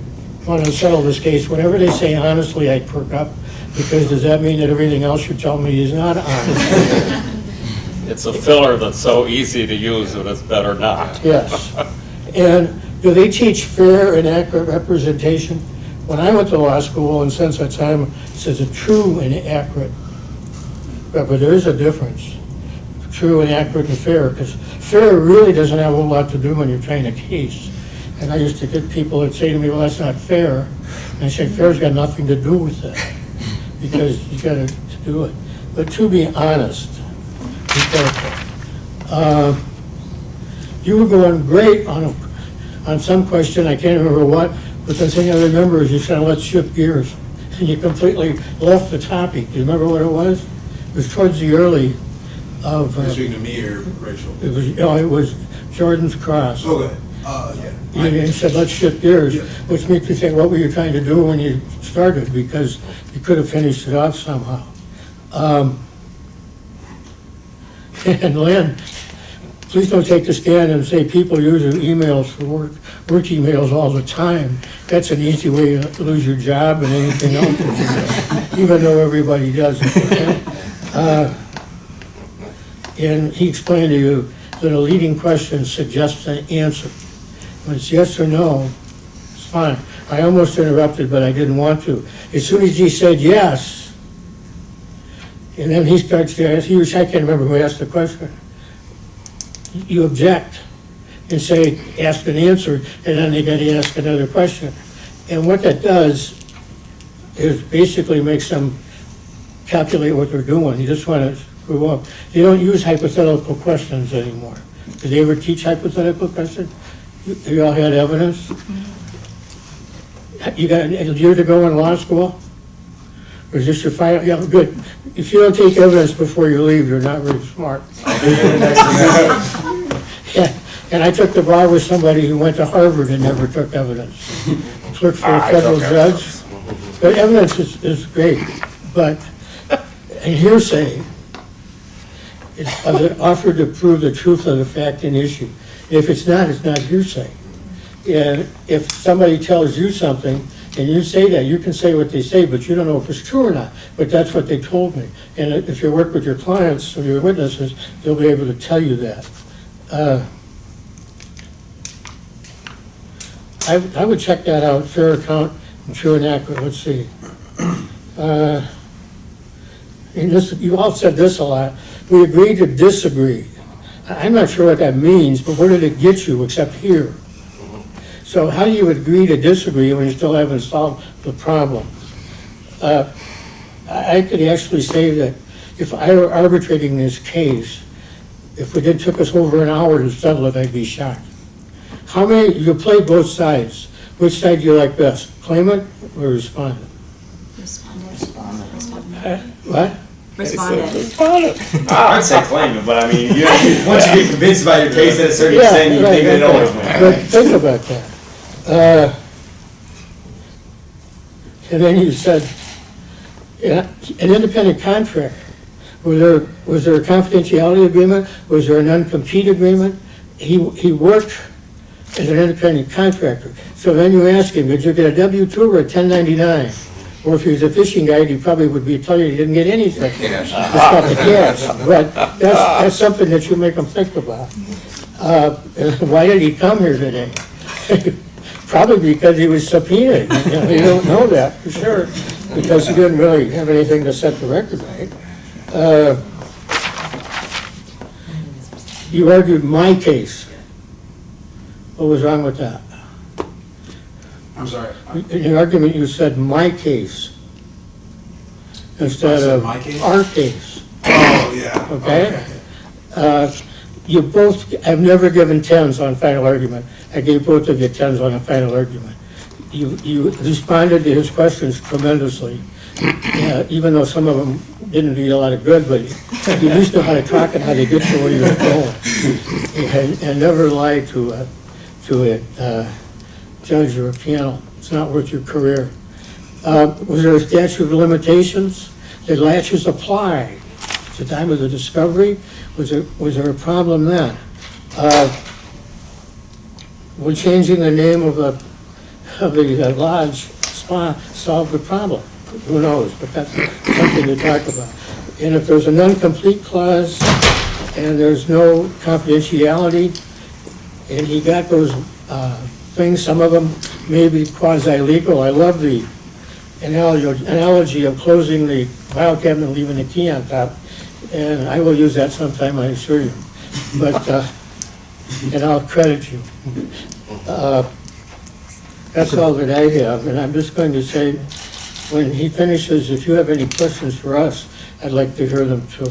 want to settle this case. Whenever they say honestly, I perk up, because does that mean that everything else you tell me is not honest? It's a filler that's so easy to use that it's better not. Yes. And do they teach fair and accurate representation? When I went to law school, and since that time, it says a true and accurate, but there is a difference. True and accurate and fair, because fair really doesn't have a whole lot to do when you're trying a case. And I used to get people that say to me, well, that's not fair. And I say, fair's got nothing to do with that, because you got to do it. But to be honest, be careful. You were going great on some question, I can't remember what, but the thing I remember is you said, let's shift gears. And you completely left the topic. Do you remember what it was? It was towards the early of... You're speaking to me or Rachel? It was Jordan's Cross. Okay, yeah. You said, let's shift gears, Yeah. which makes me think, what were you trying to do when you started? Because you could have finished it off somehow. And Lynn, please don't take the stand and say people use their emails for work emails all the time. That's an easy way to lose your job and anything else, even though everybody does it. And he explained to you that a leading question suggests an answer. When it's yes or no, it's fine. I almost interrupted, but I didn't want to. As soon as he said yes, and then he starts to ask, I can't remember who asked the question. You object. and say, ask and answer, and then they gotta ask another question. And what that does is basically makes them calculate what they're doing. You just wanna screw up. You don't use hypothetical questions anymore. Did they ever teach hypothetical questions? You all had evidence? You got a year to go in law school? Or is this your final? Yeah, good. If you don't take evidence before you leave, you're not very smart. Yeah, and I took the bar with somebody who went to Harvard and never took evidence. Clerked for a federal judge. But evidence is great, but and hearsay is offered to prove the truth of the fact and issue. If it's not hearsay. And if somebody tells you something and you say that, you can say what they say, but you don't know if it's true or not. But that's what they told me. And if you work with your clients or your witnesses, they'll be able to tell you that. I would check that out, fair account, and true and accurate. Let's see. And this, you all said this a lot. We agreed to disagree. I'm not sure what that means, but where did it get you except here? So how do you agree to disagree when you still haven't solved the problem? I could actually say that if I were arbitrating this case, if it took us over an hour to settle it, I'd be shocked. How many, you play both sides. Which side do you like best, claimant or respondent? Respondent. What? Respondent. I'd say claimant, but I mean, once you get convinced by your case at a certain extent, you think they know what But think about that. And then you said, an independent contract, was there a confidentiality agreement? Was there a non-compete agreement? He worked as an independent contractor. So then you ask him, did you get a W-2 or a 1099? Or if he was a fishing guide, he probably would tell you he didn't get anything. Just got the cash. But that's something that you make them think about. Why did he come here today? Probably because he was subpoenaed. You don't know that for sure, because he didn't really have anything to set the record right. You argued my case. What was wrong with that? I'm sorry. In your argument, you said my case instead said of my case? our case. Oh, yeah. Okay? You both, I've never given 10s on final argument. I gave both of you 10s on a final argument. You responded to his questions tremendously, even though some of them didn't do you a lot of good, but you used to know how to talk and how to get to where you were going. And never lied to a judge or a panel. It's not worth your career. Was there a statute of limitations? Did Laches apply? At the time of the discovery, was there a problem then? Will changing the name of the lodge spa solve the problem? Who knows, but that's something to talk about. And if there's a non-complete clause and there's no confidentiality, and he got those things, some of them may be quasi-legal. I love the analogy of closing the file cabinet and leaving the key on top, and I will use that sometime, I assure you. But, and I'll credit you. That's all that I have, and I'm just going to say, when he finishes, if you have any questions for us, I'd like to hear them too.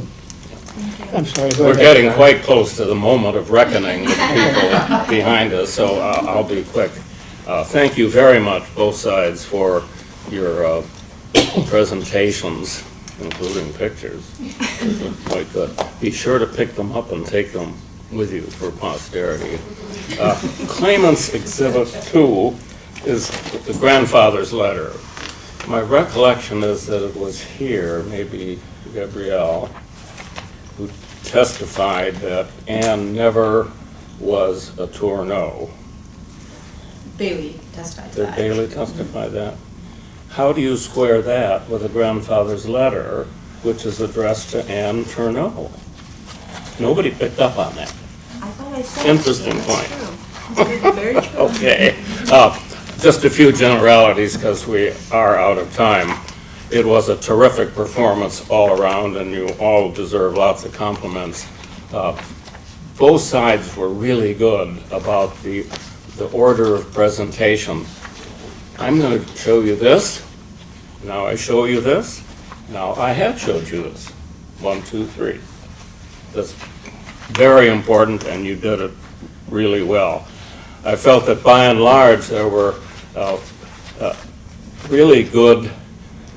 I'm sorry, go We're ahead. getting quite close to the moment of reckoning with people behind us, so I'll be quick. Thank you very much, both sides, for your presentations, including pictures. Those were quite good. Be sure to pick them up and take them with you for posterity. Claimant's Exhibit 2 is the grandfather's letter. My recollection is that it was here, maybe Gabrielle, who testified that Anne never was a Tourneau. Bailey testified to Did that. Bailey testify that? How do you square that with a grandfather's letter, which is addressed to Anne Tourneau? Nobody picked up on that. I thought I said. Interesting That's point. true. It's very true. Okay. Just a few generalities, because we are out of time. It was a terrific performance all around, and you all deserve lots of compliments. both sides were really good about the order of presentation. I'm going to show you this. Now I show you this. Now I have showed you this. 1, 2, 3. That's very important, and you did it really well. I felt that by and large there were really good,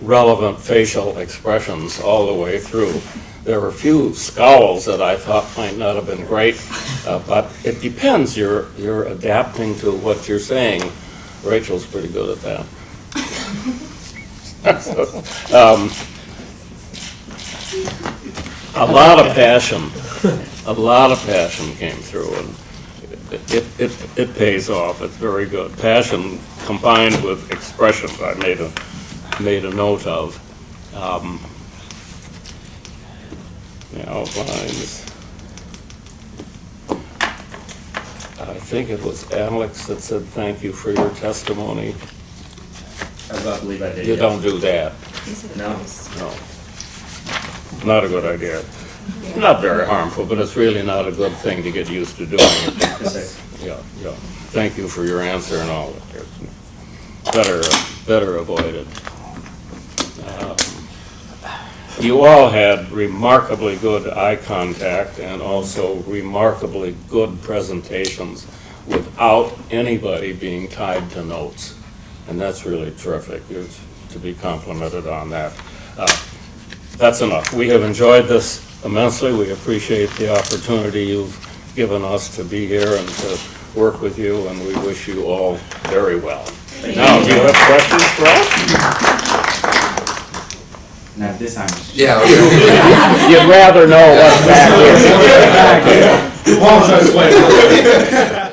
relevant facial expressions all the way through. There were a few scowls that I thought might not have been great, but it depends. You're adapting to what you're saying. Rachel's pretty good at that. A lot of passion came through, and it pays off. It's very good. Passion combined with expression, I made a note of. The outlines. I think it was Alex that said thank you for your testimony. I believe I did. You don't do that. No. No. Not a good idea. Not very harmful, but it's really not a good thing to get used to doing it. Yeah. Thank you for your answer and all. Better avoided. You all had remarkably good eye contact and also remarkably good presentations without anybody being tied to notes. And that's really terrific. You're to be complimented on that. That's enough. We have enjoyed this immensely. We appreciate the opportunity you've given us to be here and to work with you, and we wish you all very well. Now, do you have questions for us? Not this time. Yeah. Okay. You'd rather know what's back here. Walsh, I swear.